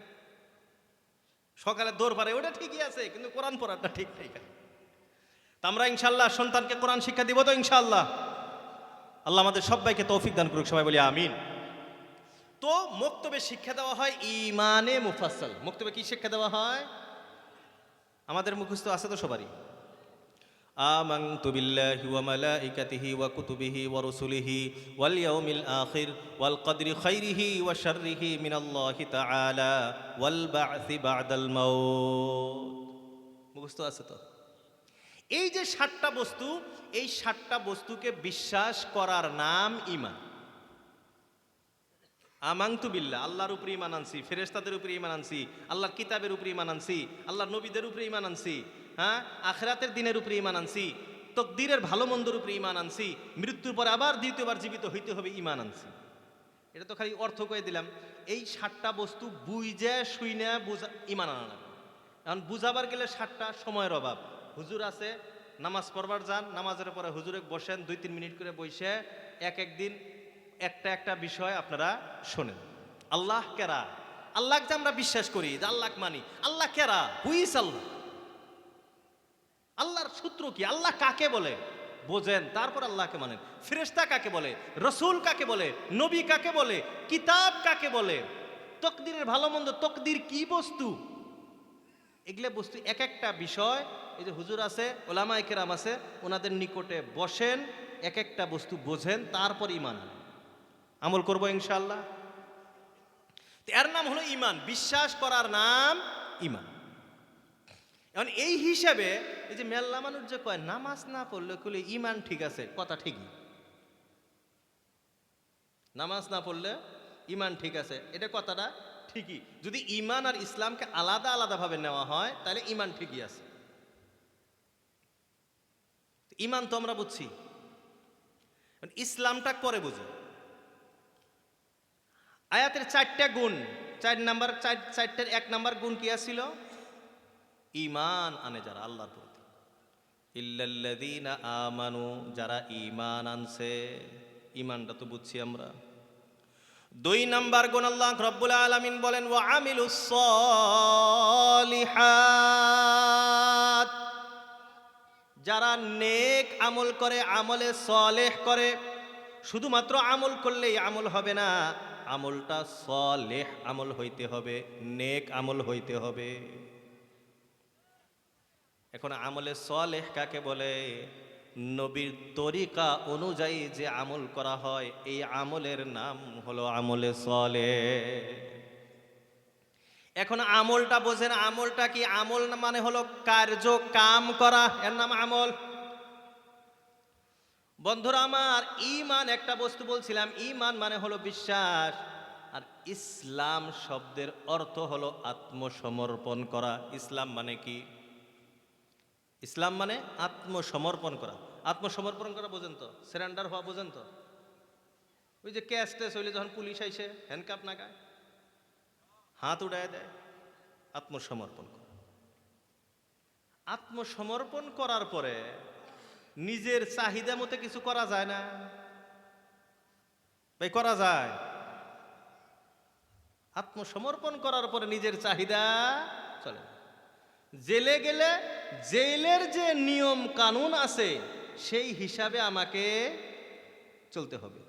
সকালে দৌড় পারে ওটা ঠিকই আছে, কিন্তু কোরআন পড়াটা ঠিক ঠিক আছে। তা আমরা ইনশাল্লাহ সন্তানকে কোরআন শিক্ষা দিব তো ইনশাআল্লাহ। আল্লাহ আমাদের সবাইকে তৌফিক দান করুক, সবাই বলি আমিন। তো মক্তবে শিক্ষা দেওয়া হয় ইমানে মুফাসসাল। মক্তবে কি শিক্ষা দেওয়া হয়? আমাদের মুখস্থ আছে তো সবারই, আমানতু বিল্লাহি ওয়া মালাইকাতিহি ওয়া কুতুবিহি ওয়া রুসুলিহি ওয়াল ইয়াউমিল আখির ওয়াল কদরি খাইরিহি ওয়া শাররিহি মিনাল্লাহি তাআলা ওয়াল বা'সি বা'দাল মাউত। মুখস্থ আছে তো? এই যে 7টা বস্তু, এই 7টা বস্তুকে বিশ্বাস করার নাম ঈমান। আমানতু বিল্লাহ, আল্লাহর উপরে ঈমান আনছি, ফেরেশতাদের উপরে ঈমান আনছি, আল্লাহর কিতাবের উপরে ঈমান আনছি, আল্লাহর নবীদের উপরে ঈমান আনছি, হ্যাঁ আখিরাতের দিনের উপরে ঈমান আনছি, তকদিরের ভালো মন্দর উপরে ঈমান আনছি, মৃত্যুর পর আবার দ্বিতীয়বার জীবিত হইতে হবে ঈমান আনছি। এটা তো খালি অর্থ কয়ে দিলাম। এই 7টা বস্তু বুঝে শুইনা বুঝা ঈমান আনা লাগবে। এখন বুঝাবার গেলে 7টা সময়ের অভাব। হুজুর আছে, নামাজ পড়বার যান, নামাজের পরে হুজুরে বসেন 2-3 মিনিট করে বসে এক দিন একটা একটা বিষয় আপনারা শোনেন। আল্লাহ কেরা, আল্লাহকে যে আমরা বিশ্বাস করি, যে আল্লাহ মানি, আল্লাহ কেরা, হুইস আল্লাহ, আল্লাহর সূত্র কি, আল্লাহ কাকে বলে বোঝেন, তারপর আল্লাহকে মানেন। ফেরেশতা কাকে বলে, রসুল কাকে বলে, নবী কাকে বলে, কিতাব কাকে বলে, তকদিরের ভালো মন্দ, তকদির কি বস্তু, এগুলো বস্তু এক একটা বিষয়। এই যে হুজুর আছে, ওলামায়ে কেরাম আছে, ওনাদের নিকটে বসেন, এক একটা বস্তু বোঝেন, তারপর ঈমান আনেন। আমল করবো ইনশাআল্লাহ। এর নাম হলো ঈমান, বিশ্বাস করার নাম ঈমান। এখন এই হিসাবে এই যে মেল্লা মানুষ যে কয় নামাজ না পড়লে কইলে ঈমান ঠিক আছে, কথা ঠিকই। নামাজ না পড়লে ঈমান ঠিক আছে, এটা কথাটা ঠিকই। যদি ঈমান আর ইসলামকে আলাদা আলাদাভাবে নেওয়া হয় তাহলে ঈমান ঠিকই আছে। ঈমান তো আমরা বুঝছি, ইসলামটা পরে বুঝি। আয়াতের 4টা গুণ, 4টার 1 নাম্বার গুণ কি ছিল? ঈমান আনে যারা আল্লাহর প্রতি, ইল্লাল্লাযীনা আমানু, যারা ঈমান আনছে। ঈমানটা তো বুঝছি আমরা। 2 নাম্বার গুণ আল্লাহ রাব্বুল আলামিন বলেন ওয়া আমিলুস সলিহাত, যারা নেক আমল করে, আমলে সলেহ করে। শুধুমাত্র আমল করলেই আমল হবে না, আমলটা সলেহ আমল হইতে হবে, নেক আমল হইতে হবে। এখন আমলে সলেহ কাকে বলে? নবীর তরিকা অনুযায়ী যে আমল করা হয়, এই আমলের নাম হলো আমলে সলেহ। এখন আমলটা বোঝেন, আমলটা কি? আমল মানে হলো কার্য, কাম করা, এর নাম আমল। বন্ধুরা আমার, ঈমান একটা বস্তু বলছিলাম, ঈমান মানে হলো বিশ্বাস, আর ইসলাম শব্দের অর্থ হলো আত্মসমর্পণ করা। ইসলাম মানে কি? ইসলাম মানে আত্মসমর্পণ করা। আত্মসমর্পণ করা বোঝেন তো? সারেন্ডার হওয়া বোঝেন তো? ওই যে ক্যাশ টেস হইলে যখন পুলিশ আইসে হ্যান্ডকাপ নাগায়, হাত উড়ায় দেয়, আত্মসমর্পণ করা। আত্মসমর্পণ করার পরে নিজের চাহিদা মতো কিছু করা যায় না ভাই, করা যায়? আত্মসমর্পণ করার পরে নিজের চাহিদা চলে না। জেলে গেলে জেলের যে নিয়ম কানুন আছে সেই হিসাবে আমাকে চলতে হবে।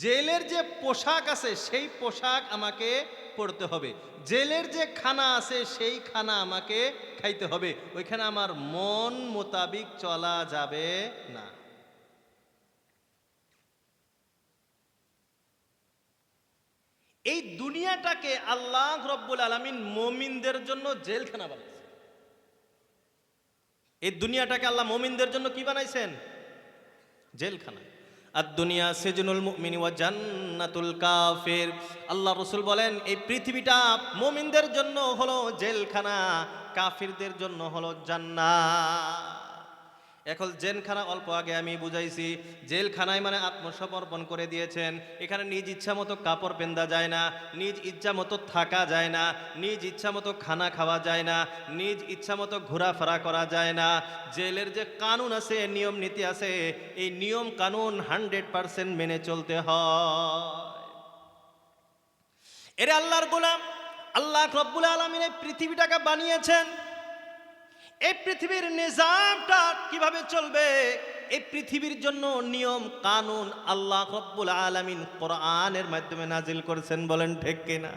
জেলের যে পোশাক আছে সেই পোশাক আমাকে পরতে হবে। জেলের যে খানা আছে সেই খানা আমাকে খাইতে হবে। ওইখানে আমার মন মোতাবিক চলা যাবে না। এই দুনিয়াটাকে আল্লাহ রব্বুল আলামিন মুমিনদের জন্য জেলখানা বানাইছে। এই দুনিয়াটাকে আল্লাহ মুমিনদের জন্য কি বানাইছেন? জেলখানা। আর দুনিয়া সিজনুল মুমিনি ওয়া জান্নাতুল কাফির। আল্লাহ রাসূল বলেন এই পৃথিবীটা মুমিনদের জন্য হলো জেলখানা, কাফিরদের জন্য হলো জান্নাত। এখন জেলখানা অল্প আগে আমি বুঝাইছি, জেলখানায় মানে আত্মসমর্পণ করে দিয়েছেন। এখানে নিজ ইচ্ছা মতো কাপড় পেন্দা যায় না, নিজ ইচ্ছা মতো থাকা যায় না, নিজ ইচ্ছা মতো খানা খাওয়া যায় না, নিজ ইচ্ছা মতো ঘোরাফেরা করা যায় না। জেলের যে কানুন আছে, নিয়ম নীতি আছে, এই নিয়ম কানুন 100% মেনে চলতে হয়। এরে আল্লাহর গোলাম, আল্লাহ রব্বুল আলামিন এই পৃথিবীটাকে বানিয়েছেন। এই পৃথিবীর নিজামটা কিভাবে চলবে, এই পৃথিবীর জন্য নিয়ম কানুন আল্লাহ রব্বুল আলামিন কোরআনের মাধ্যমে নাজিল করেছেন। বলেন ঠিক কিনা?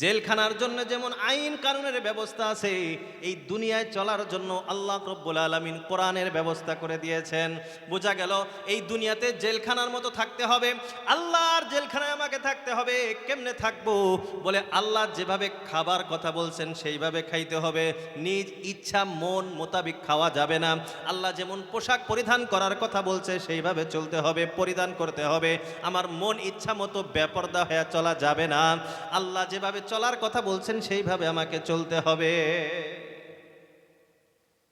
জেলখানার জন্য যেমন আইন কানুনের ব্যবস্থা আছে, এই দুনিয়ায় চলার জন্য আল্লাহ রব্বুল আলামিন কোরআনের ব্যবস্থা করে দিয়েছেন। বোঝা গেল এই দুনিয়াতে জেলখানার মতো থাকতে হবে। আল্লাহর জেলখানায় আমাকে থাকতে হবে। কেমনে থাকবো? বলে আল্লাহ যেভাবে খাবার কথা বলছেন সেইভাবে খাইতে হবে। নিজ ইচ্ছা মন মোতাবিক খাওয়া যাবে না। আল্লাহ যেমন পোশাক পরিধান করার কথা বলছে সেইভাবে চলতে হবে, পরিধান করতে হবে। আমার মন ইচ্ছা মতো বেপরদা হয়ে চলা যাবে না। আল্লাহ যেভাবে চলার কথা বলছেন সেইভাবে আমাকে চলতে হবে।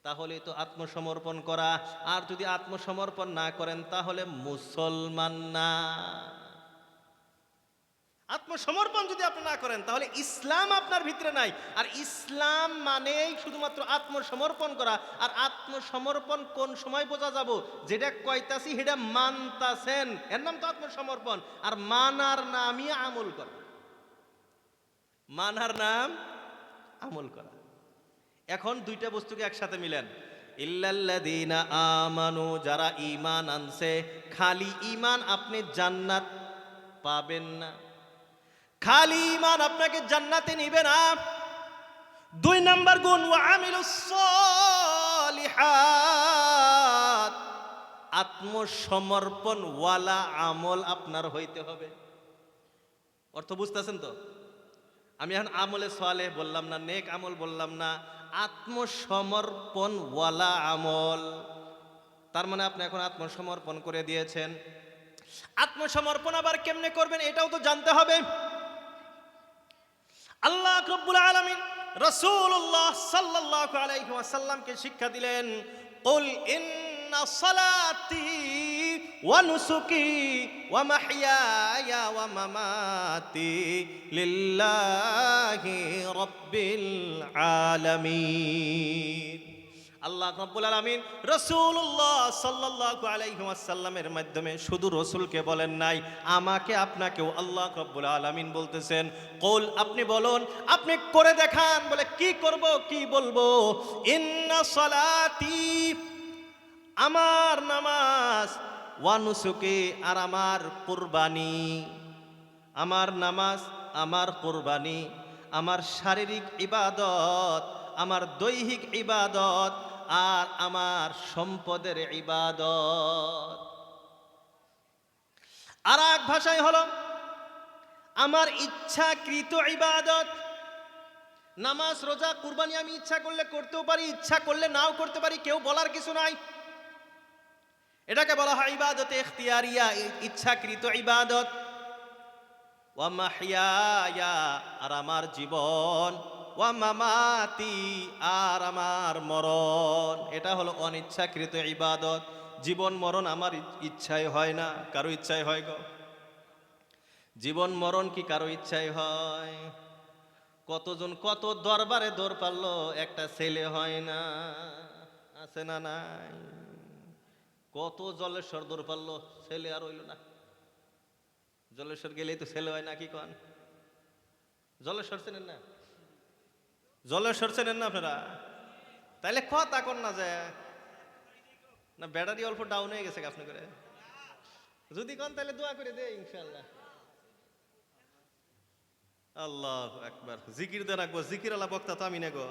তাহলে তো আত্মসমর্পণ করা। আর যদি আত্মসমর্পণ না করেন তাহলে মুসলমান না। আত্মসমর্পণ যদি আপনি না করেন তাহলে ইসলাম আপনার ভিতরে নাই। আর ইসলাম মানেই শুধুমাত্র আত্মসমর্পণ করা। আর আত্মসমর্পণ কোন সময় বোঝা যাব? যেটা কইতাছি সেটা মানতাছেন, এর নাম তো আত্মসমর্পণ। আর মানার নামই আমল করা। মানার নাম আমল করা। এখন দুইটা বস্তুকে একসাথে মিলেন। ইল্লাল্লাযীনা আমানু, যারা ঈমান আনছে। খালি ঈমান আপনি জান্নাত পাবেন না, খালি ঈমান আপনাকে জান্নাতে নিবে না। 2 নাম্বার গুণ, ওয়া আমিলুস সলিহাত, আত্মসমর্পণ ওয়ালা আমল আপনার হইতে হবে। অর্থ বুঝতেছেন তো? আমি এখন আমলে সালেহ বললাম না, নেক আমল বললাম না, আত্মসমর্পণ ওয়ালা আমল। তার মানে আপনি এখন আত্মসমর্পণ করে দিয়েছেন। আত্মসমর্পণ আবার কেমনে করবেন এটাও তো জানতে হবে। আল্লাহ রাব্বুল আলামিন রাসূলুল্লাহ সাল্লাল্লাহু আলাইহি ওয়াসাল্লামকে শিক্ষা দিলেন, কুল ইন্না সালাতি ওয়া নুসুকি ওয়া মাহইয়ায়া ওয়া মামাতি লিল্লাহি রাব্বিল আলামিন। আল্লাহ রাব্বুল আলামিন রাসূলুল্লাহ সাল্লাল্লাহু আলাইহি ওয়াসাল্লামের মাধ্যমে শুধু রাসূলকে বলেন নাই, আমাকে আপনাকেও আল্লাহ রাব্বুল আলামিন বলতেছেন, কুল, আপনি বলুন, আপনি করে দেখান। বলে কি করব, কি বলবো? ইন্না সালাতি, আমার নামাজ, ওয়া নুসুকি, আর আমার কুরবানি। আমার নামাজ, আমার কুরবানি, আমার শারীরিক ইবাদত, আমার দৈহিক ইবাদত, আর আমার সম্পদের ইবাদত। আর এক ভাষায় হলো আমার ইচ্ছাকৃত ইবাদত। নামাজ, রোজা, কুরবানি আমি ইচ্ছা করলে করতেও পারি, ইচ্ছা করলে নাও করতে পারি, কেউ বলার কিছু নাই। এটাকে বলা হয় ইবাদতে ইখতিয়ারিয়া, ইচ্ছাকৃত ইবাদত। ওয়া মাহইয়ায়া, আর আমার জীবন, ওয়া মামাতি, আর আমার মরণ। এটা হলো অনিচ্ছাকৃত ইবাদত। জীবন মরণ আমার ইচ্ছায় হয় না, কারো ইচ্ছায় হয় গো? জীবন মরণ কি কারো ইচ্ছায় হয়? কতজন কত দরবারে দৌড় পারলো, একটা ছেলে হয় না, আছে না নাই? কত জলেশ্বর দৌড় পারলো, ছেলে আর হইল না। জলেশ্বর গেলেই তো ছেলে হয় না, কি কন? জলেশ্বর চেনেন না? জলেশ্বর চেনেন না আপনারা? তাইলে কথা কন না যায় না, ব্যাটারি অল্প ডাউন হয়ে গেছে আপনি করে। যদি কন তাহলে দোয়া করে দে ইনশাল্লাহ। আল্লাহ একবার জিকির দিয়ে রাখবো, জিকির আলা বক্তা তো আমি নেগো।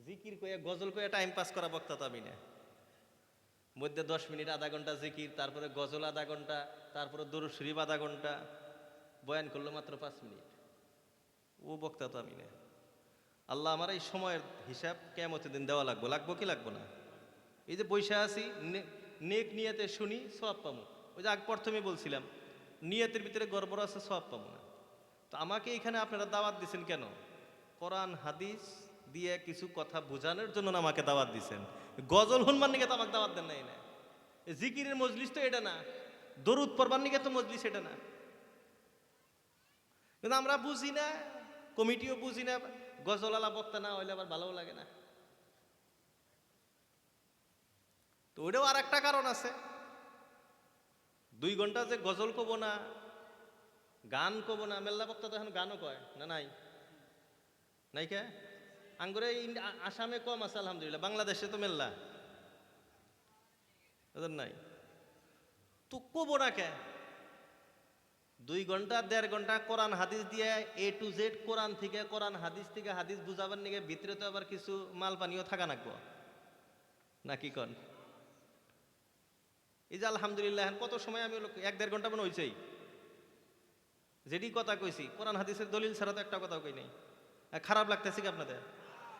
জিকির কয়ে গজল কয়ে টাইম পাস করা বক্তা তো আমি না। মধ্যে 10 মিনিট আধা ঘন্টা জিকির, তারপরে গজল আধা ঘন্টা, তারপরে দরুদ শরীফ আধা ঘন্টা, বয়ান করলো মাত্র 5 মিনিট। ও বক্তা তো আমি না। আল্লাহ আমার এই সময়ের হিসাব কিয়ামতের দিন দেওয়া লাগবো, লাগবো কি লাগবো না? এই যে বৈশা আছি, নেক নিয়তে শুনি, সওয়াব পাবো। ওই যে আগে প্রথমে বলছিলাম, নিয়তের ভিতরে গড়বড় আছে, সওয়াব পাবো না। তো আমাকে এখানে আপনারা দাওয়াত দিচ্ছেন কেন? কোরআন হাদিস দিয়ে কিছু কথা বোঝানোর জন্য না আমাকে দাওয়াত দিচ্ছেন। গজল হুনবার নিকে তো আমাকে দাওয়াত দেন নাই না। জিকিরের মজলিস তো এটা না, দরুদ পড়বার নিকে তো মজলিস এটা না। কিন্তু আমরা বুঝি না, কমিটিও বুঝি না, গজলালা বক্তা না হইলে আবার ভালোও লাগে না। তো ওইটাও আর একটা কারণ আছে। 2 ঘন্টা যে গজল কব না, গান কব না, মেল্লা বক্তা তো এখন গানও কয় না, নাই নাই কে? আঙ্গুরে আসামে কম আছে আলহামদুলিল্লাহ, বাংলাদেশে তো মেল্লা ওদের নাই। তো কব না কে? 2 ঘন্টা 1.5 ঘন্টা কোরআন হাদিস দিয়ে A to Z, কোরআন থেকে কোরআন হাদিস থেকে হাদিস বুঝাবার নিগে ভিতরে তো আবার কিছু মাল পানিও থাকা নাকবো না, কি কন? এই যে আলহামদুলিল্লাহ কত সময় আমি 1-1.5 ঘন্টা মনে হয়েছেই, যেটি কথা কইছি কোরআন হাদিসের দলিল ছাড়া তো একটা কথা কই নাই। খারাপ লাগতেছে কি আপনাদের?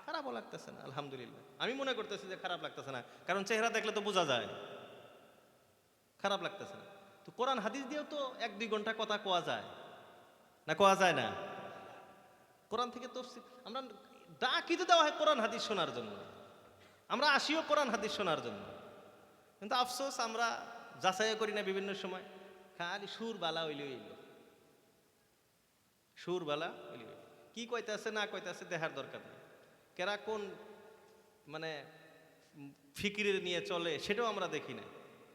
খারাপও লাগতেছে না আলহামদুলিল্লাহ। আমি মনে করতেছি যে খারাপ লাগতেছে না, কারণ চেহারা দেখলে তো বোঝা যায় খারাপ লাগতেছে না। তো কোরআন হাদিস দিয়েও তো 1-2 ঘন্টা কথা কোয়া যায় না, কোয়া যায় না? কোরআন থেকে তাফসীর আমরা ডাকি তো দেওয়া হয় কোরআন হাদিস শোনার জন্য, আমরা আসিও কোরআন হাদিস শোনার জন্য। কিন্তু আফসোস আমরা যাচাই করি না বিভিন্ন সময়, খালি সুর বালা হইলে হইল, সুর বালা হইলে হইল, কি কইতাছে না কইতাছে দেখার দরকার নেই। কেরা কোন মানে ফিকিরের নিয়ে চলে সেটাও আমরা দেখি না,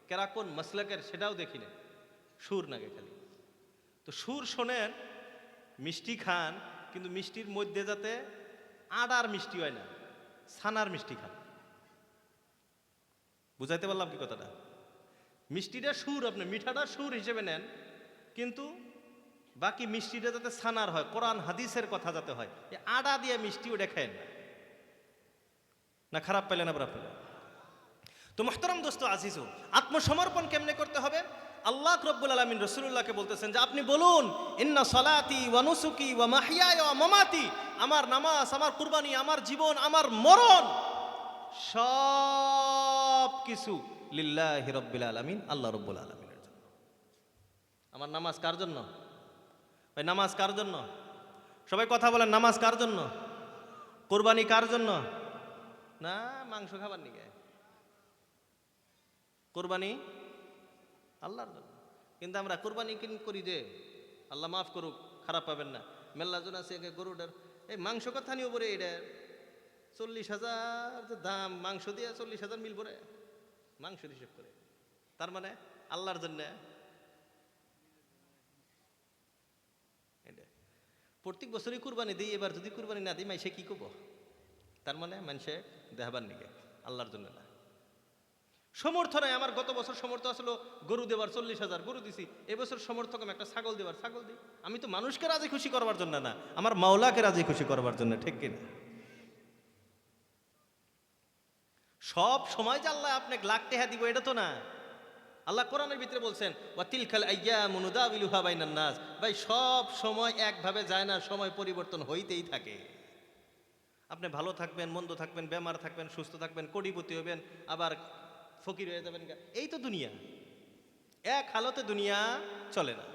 কেরা কোন মাসলাকের সেটাও দেখি না, সুর নাগে খালি। তো সুর শোনেন, মিষ্টি খান, কিন্তু মিষ্টির মধ্যে যাতে আডার মিষ্টি হয় না, ছানার মিষ্টি খান। বুঝাইতে পারলাম কি কথাটা? মিষ্টিটা সুর, আপনি মিঠাটা সুর হিসেবে নেন, কিন্তু বাকি মিষ্টিটা যাতে ছানার হয়, কোরআন হাদিসের কথা যাতে হয়, এই আডা দিয়ে মিষ্টি ওটা খায় না, খারাপ পেলেন আবার আপনারা? তো মুহতারাম দোস্ত আজিজু, আত্মসমর্পণ কেমনে করতে হবে? আল্লাহ রব্বুল আলামিন রাসূলুল্লাহকে বলতেছেন যে আপনি বলুন, ইন্না সালাতি ওয়া নুসুকি ওয়া মাহইয়ায়া ওয়া মামাতি, আমার নামাজ, আমার কুরবানি, আমার জীবন, আমার মরণ সব কিছু লিল্লাহি রাব্বিল আলামিন, আল্লাহ রব্বুল আলামিনের জন্য। আমার নামাজ কার জন্য? ভাই নামাজ কার জন্য? সবাই কথা বলেন, নামাজ কার জন্য? কুরবানি কার জন্য? না মাংস খাবার নিকে, কোরবানি আল্লাহর জন্য। কিন্তু আমরা কোরবানি করি যে, আল্লাহ মাফ করুক, খারাপ পাবেন না, মেল্লাজন আছে গরুটার এই মাংস কথা নিয়ে পরে এটার 40,000 যে দাম, মাংস দিয়ে 40,000 মিল পরে মাংস হিসেব করে, তার মানে আল্লাহর জন্য। প্রত্যেক বছরই কুরবানি দিই, এবার যদি কুরবানি না দিই মাইসে কি করব? তার মানে মানুষে দেহাবার নিগে, আল্লাহর জন্য না। সমর্থ নাই আমার, গত বছর সমর্থ আসলো গরু দেবার 40,000 গরু দিছি, এবছর সমর্থ কম একটা ছাগল দেবার ছাগল দিই। আমি তো মানুষকে রাজি খুশি করবার জন্য না, আমার মাওলাকে রাজি খুশি করবার জন্য, ঠিক কিনা? সব সময় যে আল্লাহ আপনাকে লাখ টাকা দিব এটা তো না। আল্লাহ কোরআনের ভিতরে বলছেন ওয়া তিলকাল আইয়ামু নুদাবিলুহা বাইনান নাস, ভাই সব সময় একভাবে যায় না, সময় পরিবর্তন হইতেই থাকে। আপনি ভালো থাকবেন, মন্দ থাকবেন, বেমার থাকবেন, সুস্থ থাকবেন, কোটিপতি হবেন, আবার ফকির হয়ে যাবেন, এই তো দুনিয়া। এক হালতে দুনিয়া চলে না।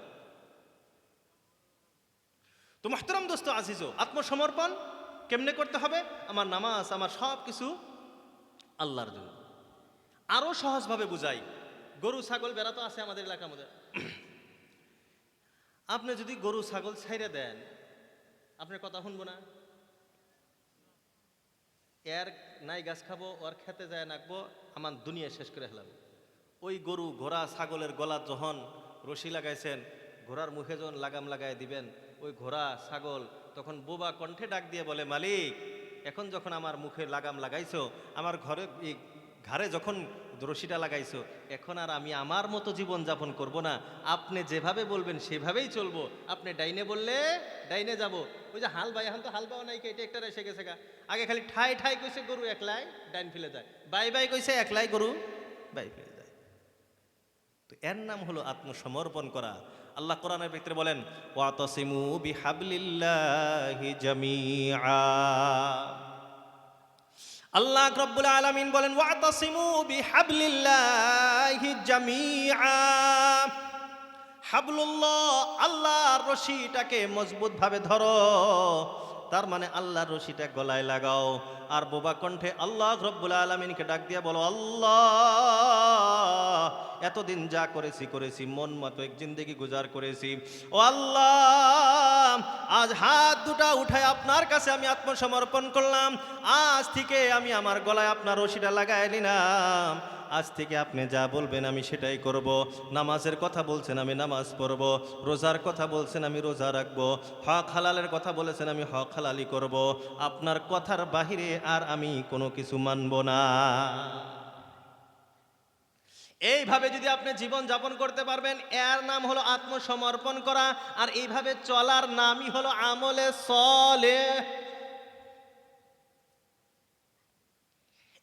তো মুহতারাম দোস্ত আজিজো, আত্মসমর্পণ কেমনে করতে হবে? আমার নামাজ, আমার সব কিছু আল্লাহর জন্য। আরো সহজভাবে বুঝাই, গরু ছাগল বেড়া তো আছে আমাদের এলাকার মধ্যে। আপনি যদি গরু ছাগল ছাইরে দেন, আপনার কথা শুনবো না? এর নাই গাছ খাবো ওর খেতে যায় নাকবো, আমার দুনিয়া শেষ করে হেলাম। ওই গরু ঘোড়া ছাগলের গলা যখন রশি লাগাইছেন, ঘোড়ার মুখে যখন লাগাম লাগাই দিবেন, ওই ঘোড়া ছাগল তখন বোবা কণ্ঠে ডাক দিয়ে বলে, মালিক এখন যখন আমার মুখে লাগাম লাগাইছো, আমার ঘাড়ে যখন রশিটা লাগাইছো, এখন আর আমি আমার মতো জীবন যাপন করব না, আপনি যেভাবে বলবেন সেভাবেই চলবো। আপনি ডাইনে বললে ডাইনে যাব। ওই যে হাল বাই, এখন তো হাল বাও নাই, এটা একটা এসে গেছে গা। আগে খালি ঠাই ঠাই কইছে গরু একলাই ডাইন ফেলে যায়, বাই বাই কইছে একলাই গরু বাই ফেলে যায়। তো এর নাম হলো আত্মসমর্পণ করা। আল্লাহ কোরআনের ভিতরে বলেন, ওয়াতাসিমু বিহাবলিল্লাহি জামিআ। আল্লাহ রাব্বুল আলামিন বলেন, ওয়াতাসিমু বিহাবলিল্লাহি জামিআ। হাবলুল্লাহ, আল্লাহর রশিটাকে মজবুত ভাবে ধরো। তার মানে আল্লাহর রশিটা গলায় লাগাও। আর বোবা কণ্ঠে আল্লাহ রাব্বুল আলামিনকে ডাক দিয়ে বলো, আল্লাহ এতদিন যা করেছি করেছি, মন মতো এক জিন্দেগি গুজার করেছি। ও আল্লাহ, আজ হাত দুটা উঠায় আপনার কাছে আমি আত্মসমর্পণ করলাম। আজ থেকে আমি আমার গলায় আপনার রশিটা লাগাই নিলাম। আজ থেকে আপনি যা বলবেন আমি সেটাই করব। নামাজের কথা বলছেন আমি নামাজ পড়ব, রোজার কথা বলছেন আমি রোজা রাখব, হক হালালের কথা বলেছেন আমি হক হালালি করব। আপনার কথার বাহিরে আর আমি কোনো কিছু মানব না। এইভাবে যদি আপনি জীবন যাপন করতে পারবেন, এর নাম হলো আত্মসমর্পণ করা। আর এইভাবে চলার নামই হলো আমলে সলেহ।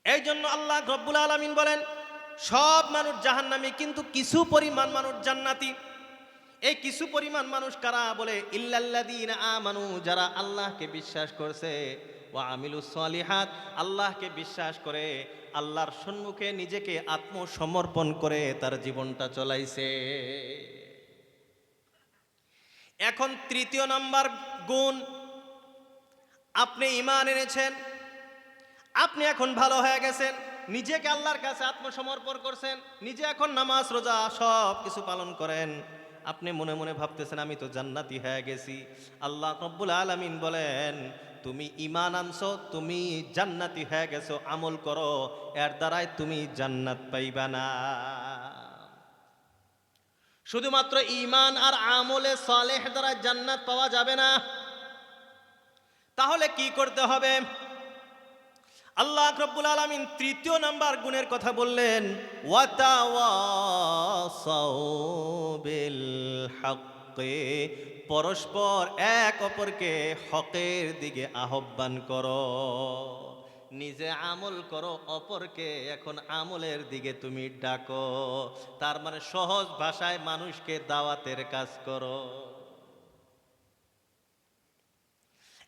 এই জন্য আল্লাহ রব্বুল আলামিন বলেন, সব মানুষ জাহান্নামী, কিন্তু কিছু পরিমাণ মানুষ জান্নাতি। এই কিছু পরিমাণ মানুষ কারা? বলে ইল্লাল্লাযীনা আমানু, যারা আল্লাহকে বিশ্বাস করছে, ওয়া আমিলুস সলিহাত, আল্লাহকে বিশ্বাস করে আল্লাহর সম্মুখে নিজেকে আত্মসমর্পণ করে তার জীবনটা চলাইছে। এখন তৃতীয় নাম্বার গুণ, আপনি ঈমান এনেছেন, আপনি এখন ভালো হয়ে গেছেন, নিজেকে আল্লাহর কাছে আত্মসমর্পণ করছেন, নিজে এখন নামাজ রোজা সব কিছু পালন করেন। আপনি মনে মনে ভাবতেছেন আমি তো জান্নাতি হয়ে গেছি। আল্লাহ রব্বুল আলামিন বলেন, তুমি ঈমান আনছো, তুমি জান্নাতি হয়ে গেছো, আমল করো, এর দ্বারাই তুমি জান্নাত পাইবা না। শুধুমাত্র ঈমান আর আমলে সালেহ দ্বারা জান্নাত পাওয়া যাবে না। তাহলে কি করতে হবে? আল্লাহ রাব্বুল আলামিন তৃতীয় নাম্বার গুণের কথা বললেন, ওয়াতাওয়াসাউ বিল হাক্কি, পরস্পর এক অপরকে হকের দিকে আহ্বান করো। নিজে আমল করো, অপরকে এখন আমলের দিকে তুমি ডাকো। তার মানে সহজ ভাষায় মানুষকে দাওয়াতের কাজ করো।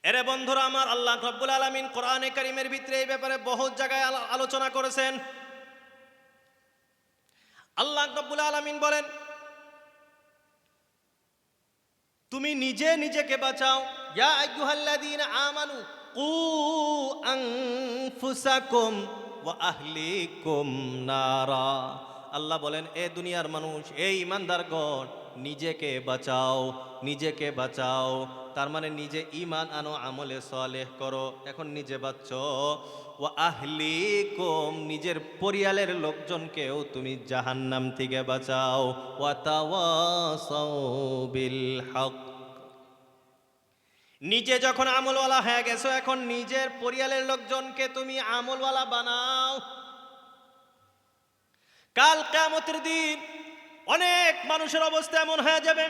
এরে বন্ধুরা আমার, আল্লাহ রাব্বুল আলামিন কোরআনে কারীমের ভিতরে এই ব্যাপারে বহুত জায়গায় আলোচনা করেছেন। আল্লাহ রাব্বুল আলামিন বলেন, তুমি নিজে নিজেকে বাঁচাও। ইয়া আইয়ুহাল্লাযীনা আমানু কু আনফুসাকুম ওয়া আহলিকুম নারা। আল্লাহ বলেন, এ দুনিয়ার মানুষ, এই ঈমানদারগণ, নিজেকে বাঁচাও, নিজেকে বাঁচাও। তার মানে নিজে ঈমান আনো, আমলে সালেহ করো, এখন নিজে বাঁচো। ওয়া আহলিকুম, নিজের পরিয়ালের লোকজনকেও তুমি জাহান্নাম থেকে বাঁচাও। ওয়া তাওয়াসাউ বিল হক, নিজে যখন আমলওয়ালা হয়ে গেছো, এখন নিজের পরিয়ালের লোকজনকে তুমি আমলওয়ালা বানাও। কাল কিয়ামতের দিন অনেক মানুষের অবস্থা এমন হয়ে যাবে,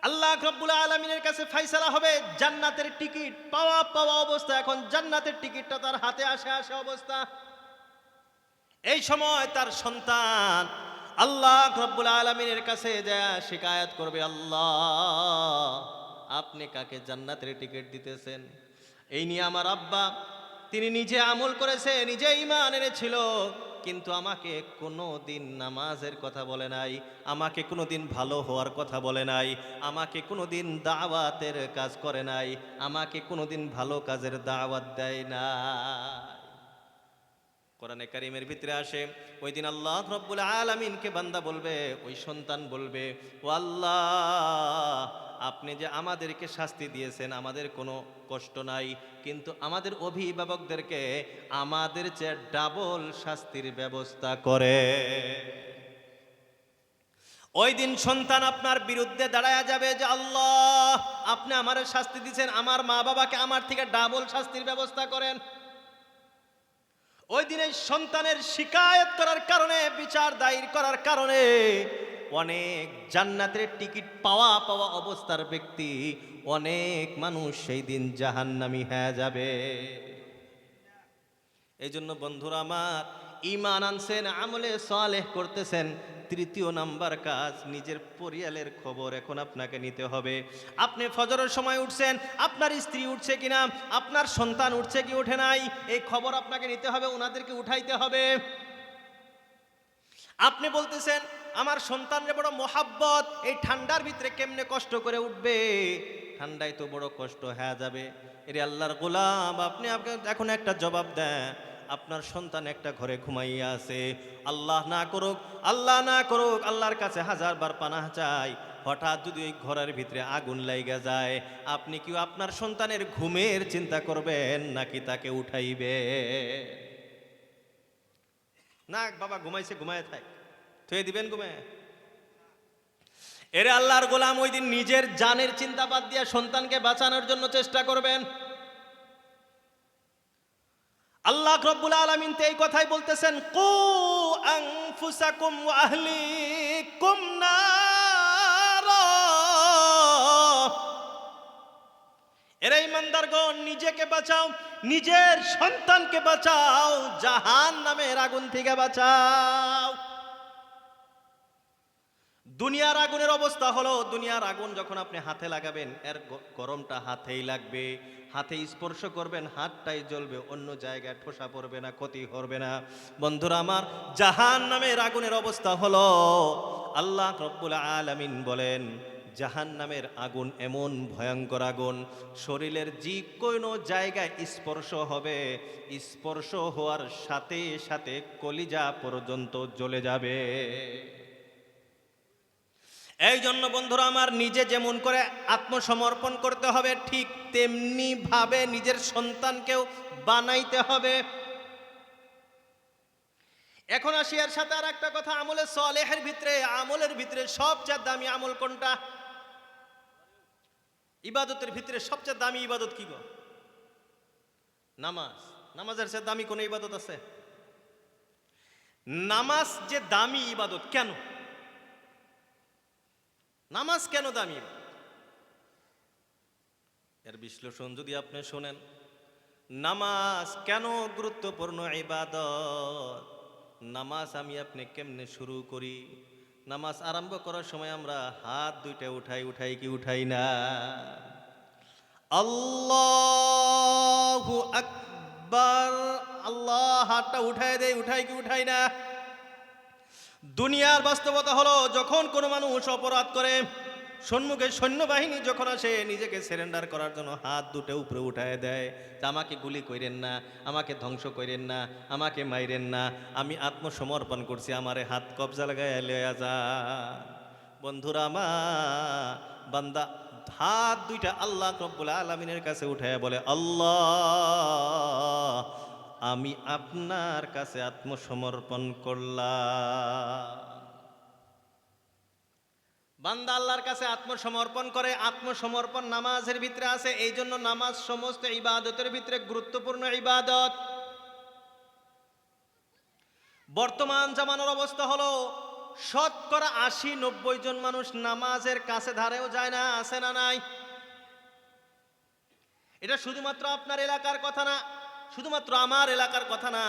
আল্লাহ রাব্বুল আলামিনের কাছে ফায়সালা হবে, জান্নাতের টিকিট পাওয়া পাওয়া অবস্থা, এখন জান্নাতের টিকিটটা তার হাতে আসে অবস্থা। এই সময় তার সন্তান আল্লাহ রাব্বুল আলামিনের কাছে যায় শিকায়াত করবে, আল্লাহ আপনি কাকে জান্নাতের টিকিট দিতেছেন? এই নিয়ে আমার আব্বা, তিনি নিজে আমল করেছে, নিজে ঈমান এনেছিল, কিন্তু আমাকে কোনো দিন নামাজের কথা বলে নাই, আমাকে কোনো দিন ভালো হওয়ার কথা বলে নাই, আমাকে কোনো দিন দাওয়াতের কাজ করে নাই, আমাকে কোনো দিন ভালো কাজের দাওয়াত দেয় না। কোরআনে কারীমের ভিতরে আসে, ওই দিন আল্লাহ রব্বুল আলামিনকে বান্দা বলবে, ওই সন্তান বলবে, ও আল্লাহ, আপনি যে আমাদেরকে শাস্তি দিয়েছেন, আমাদের কোনো কষ্ট নাই, কিন্তু আমাদের অভিভাবকদেরকে আমাদের চেয়ে ডাবল শাস্তির ব্যবস্থা করে। ওই দিন সন্তান আপনার বিরুদ্ধে দাঁড়ায়া যাবে যে আল্লাহ, আপনি আমার শাস্তি দিয়েছেন, আমার মা বাবাকে আমার থেকে ডাবল শাস্তির ব্যবস্থা করেন। ওই দিনে সন্তানের শিকায়ত করার কারণে, বিচার দায়ের করার কারণে অনেক জান্নাতের টিকিট পাওয়া অবস্থার ব্যক্তি, অনেক মানুষ সেই দিন জাহান্নামী হয়ে যাবে। এই জন্য বন্ধুরা আমার, ঈমান আনছেন, আমলে সালেহ করতেছেন, তৃতীয় নাম্বার কাজ, নিজের পরিয়ালের খবর এখন আপনাকে নিতে হবে। আপনি ফজরের সময় উঠছেন, আপনার স্ত্রী উঠছে কিনা, আপনার সন্তান উঠছে কি ওঠে নাই, এই খবর আপনাকে নিতে হবে, ওনাদেরকে উঠাইতে হবে। আপনি বলতেছেন আমার সন্তানের বড় মোহাব্বত, এই ঠান্ডার ভিতরে কেমনে কষ্ট করে উঠবে, ঠান্ডায় তো বড় কষ্ট হয়ে যাবে। এরে আল্লাহর গোলাম, আপনি এখন একটা জবাব দেন, আপনার সন্তান একটা ঘরে ঘুমাইয়া আছে, আল্লাহ না করুক, আল্লাহ না করুক, আল্লাহর কাছে হাজারবার পানাহ চাই, হঠাৎ যদি ওই ঘরের ভিতরে আগুন লাইগা যায়, আপনি কি আপনার সন্তানের ঘুমের চিন্তা করবেন নাকি তাকে উঠাইবে? না বাবা ঘুমাইছে, ঘুমায় থাক, থুয়ে দিবেন ঘুমে? এরে আল্লাহর গোলাম, ওই দিন নিজের জানের চিন্তা বাদ দিয়ে সন্তানকে বাঁচানোর জন্য চেষ্টা করবেন। আল্লাহ রাব্বুল আলামিন তো এই কথাই বলতেছেন, কু আনফুসাকুম ওয়া আহলিকুম নার। এরে ইমানদারগণ, নিজেকে বাঁচাও, নিজের সন্তানকে বাঁচাও, জাহান্নামের আগুন থেকে বাঁচাও। দুনিয়ার আগুনের অবস্থা হলো, দুনিয়ার আগুন যখন আপনি হাতে লাগাবেন, এর গরমটা হাতেই লাগবে, হাতে স্পর্শ করবেন, হাতটাই জ্বলবে, অন্য জায়গায় ঠোসা পড়বে না, ক্ষতি করবে না। বন্ধুরা আমার, জাহান্নামের আগুনের অবস্থা হলো, আল্লাহ রব্বুল আলামিন বলেন, জাহান্নামের আগুন এমন ভয়ঙ্কর আগুন, শরীরের যে কোনো জায়গায় স্পর্শ হবে, স্পর্শ হওয়ার সাথে সাথে কলিজা পর্যন্ত জ্বলে যাবে। এই জন্য বন্ধুরা আমার, নিজে যেমন করে আত্মসমর্পণ করতে হবে, ঠিক তেমনি ভাবে নিজের সন্তানকেও বানাইতে হবে। এখন আসি এর সাথে আর একটা কথা, আমলে সালেহের ভিতরে, আমলের ভিতরে সবচেয়ে দামি আমল কোনটা? ইবাদতের ভিতরে সবচেয়ে দামি ইবাদত কি গো? নামাজ। নামাজের চেয়ে দামি কোন ইবাদত আছে? নামাজ যে দামি ইবাদত, কেন নামাজ কেন দামি? এর বিশ্লেষণ যদি আপনি শোনেন, নামাজ কেন গুরুত্বপূর্ণ ইবাদত, নামাজ আমি আপনি কেমনে শুরু করি, নামাজ আরম্ভ করার সময় আমরা হাত দুইটা উঠাই কি উঠাই না? আল্লাহু আকবার, আল্লাহ, হাতটা উঠাই কি উঠাই না? দুনিয়ার বাস্তবতা হলো, যখন কোনো মানুষ অপরাধ করে, সম্মুখে সৈন্যবাহিনী যখন আসে, নিজেকে সারেন্ডার করার জন্য হাত দুটো উপরে উঠায় দেয়, আমাকে গুলি কইরেন না, আমাকে ধ্বংস কইরেন না, আমাকে মাইরেন না, আমি আত্মসমর্পণ করছি, আমারে হাত কবজা লাগায় লয়া যা। বন্ধুরা আমার, বান্দা হাত দুইটা আল্লাহ রব্বুল আলামিনের কাছে উঠায় বলে, আল্লাহ, আমি আপনার কাছে আত্মসমর্পণ করলাম। বান্দা আল্লাহর কাছে আত্মসমর্পণ করে, আত্মসমর্পণ নামাজের ভিতরে আছে। এই জন্য নামাজ সমস্ত ইবাদতের ভিতরে গুরুত্বপূর্ণ ইবাদত। বর্তমান জামানার অবস্থা হলো, শতকরা ৮০-৯০ জন মানুষ নামাজের কাছে ধারেও যায় না, আছে না নাই? এটা শুধুমাত্র আপনার এলাকার কথা না, শুধুমাত্র আমার এলাকার কথা না,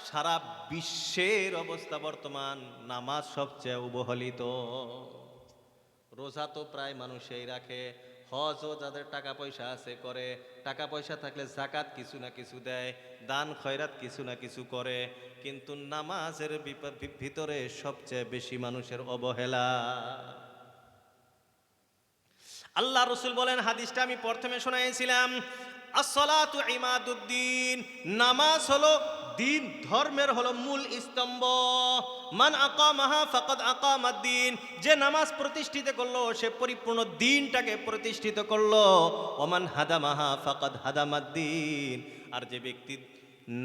সারা বিশ্বের অবস্থা বর্তমান। নামাজ সবচেয়ে অবহেলিত। রোজা তো প্রায় মানুষই রাখে, হজও যাদের টাকা পয়সা আছে করে, টাকা পয়সা থাকলে যাকাত কিছু না কিছু দেয়, দান খয়রাত কিছু না কিছু করে, কিন্তু নামাজের ভিতরে সবচেয়ে বেশি মানুষের অবহেলা। আল্লাহ রসুল বলেন, হাদিসটা আমি প্রথমে শোনাইছিলাম, আসসালাতু ইমাদুদ্দিন, নামাজ হলো দিন ধর্মের হলো মূল স্তম্ভ। মান আকামাহা ফাকাদ আকামাদ্দিন, যে নামাজ প্রতিষ্ঠিত করলো সে পরিপূর্ণ দিনটাকে প্রতিষ্ঠিত করলো। ওমান হাদামাহা ফাকাদ হাদামাদ্দিন, আর যে ব্যক্তি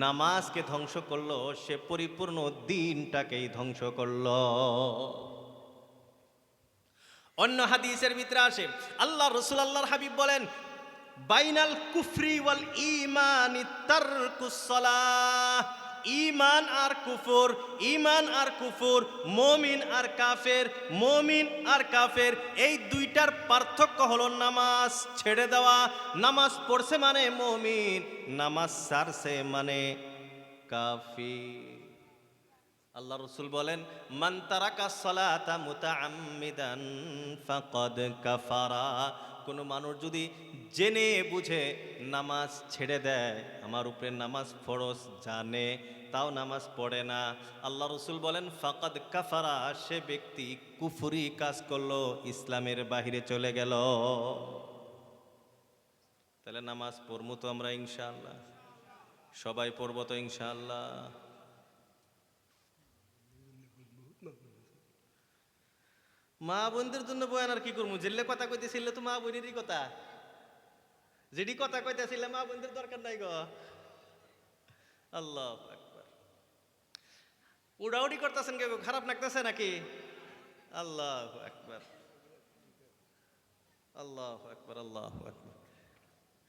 নামাজকে ধ্বংস করলো সে পরিপূর্ণ দিনটাকেই ধ্বংস করলো। অন্য হাদিসের ভিতরে আসে আল্লাহ রসুল আল্লাহর হাবিব বলেন, বাইনাল কুফরি ওয়াল ঈমানি তারকুস সালাহ, ঈমান আর কুফর, ঈমান আর কুফর, মুমিন আর কাফের, মুমিন আর কাফের, এই দুইটার পার্থক্য হলো নামাজ ছেড়ে দেওয়া। নামাজ পড়ছে মানে মুমিন, নামাজ ছাড়ছে মানে কাফির। আল্লাহ রসুল বলেন, মান তারাকা সালাতা মুতাআম্মিদান ফাকাদ কাফারা, কোনো মানুষ যদি জেনে বুঝে নামাজ ছেড়ে দেয়, আমার উপরে নামাজ ফরজ জানে তাও নামাজ পড়ে না, আল্লাহ রসুল বলেন ফাকাদ কাফারা, সে ব্যক্তি কুফরি কাজ করলো, ইসলামের বাহিরে চলে গেল। তাহলে নামাজ পড়বো তো আমরা ইনশাআল্লাহ, সবাই পড়বো তো ইনশাআল্লাহ। মা বোনদের জন্য বয়ান আর কি করবো, জেলে কথা কইতেছিল তো মা বোনেরই কথা, যেটি কথা কইতেছিল মা বোনদের দরকার নাই গো। আল্লাহ আকবার, উড়াউড়ি করতেছেন কেউ, খারাপ লাগতেছে নাকি? আল্লাহ আকবার, আল্লাহ আকবার, আল্লাহ আকবার।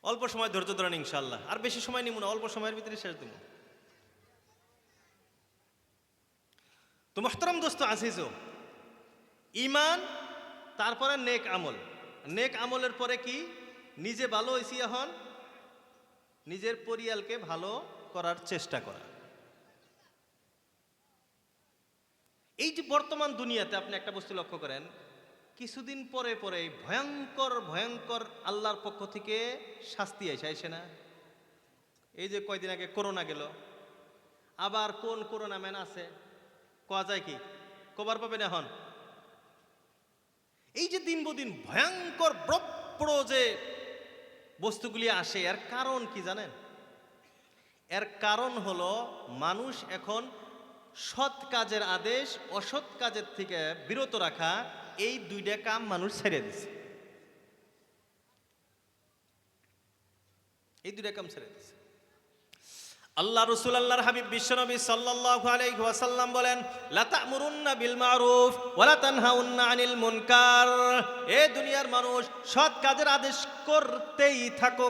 অল্প সময় ধৈর্য ধরেন ইনশাআল্লাহ, আর বেশি সময় নিব না, অল্প সময়ের ভিতরে শেষ দেব। তো মোহতারাম দোস্ত আজিজো, ঈমান, তারপরে নেক আমল, নেক আমলের পরে কি? নিজে ভালো হইছি, এখন নিজের পরিয়ালকে ভালো করার চেষ্টা করা। এই যে বর্তমান দুনিয়াতে আপনি একটা বস্তু লক্ষ্য করেন, কিছুদিন পরে পরে ভয়ঙ্কর ভয়ঙ্কর আল্লাহর পক্ষ থেকে শাস্তি আইসে না? এই যে কয়দিন আগে করোনা গেল, আবার কোন করোনা ম্যান আছে কোয়া যায় কি, কবার পাবেন এখন? এই যে দিন বদিন ভয়ঙ্কর বড় যে বস্তুগুলি আসে, এর কারণ কি জানেন? এর কারণ হলো মানুষ এখন সৎ কাজের আদেশ অসৎ কাজের থেকে বিরত রাখা, এই দুইটা কাম মানুষ ছেড়ে দিছে, এই দুইটা কাম ছেড়ে দিছে। আল্লাহ রসুল আল্লাহর হাবিব বিশ্বনবী সাল্লাল্লাহু আলাইহি ওয়াসাল্লাম বলেন, লা তা'মুরুন্না বিল মারুফ ওয়া লা তানহাউন্না আনিল মুনকার, এ দুনিয়ার মানুষ সৎ কাজের আদেশ করতেই থাকো,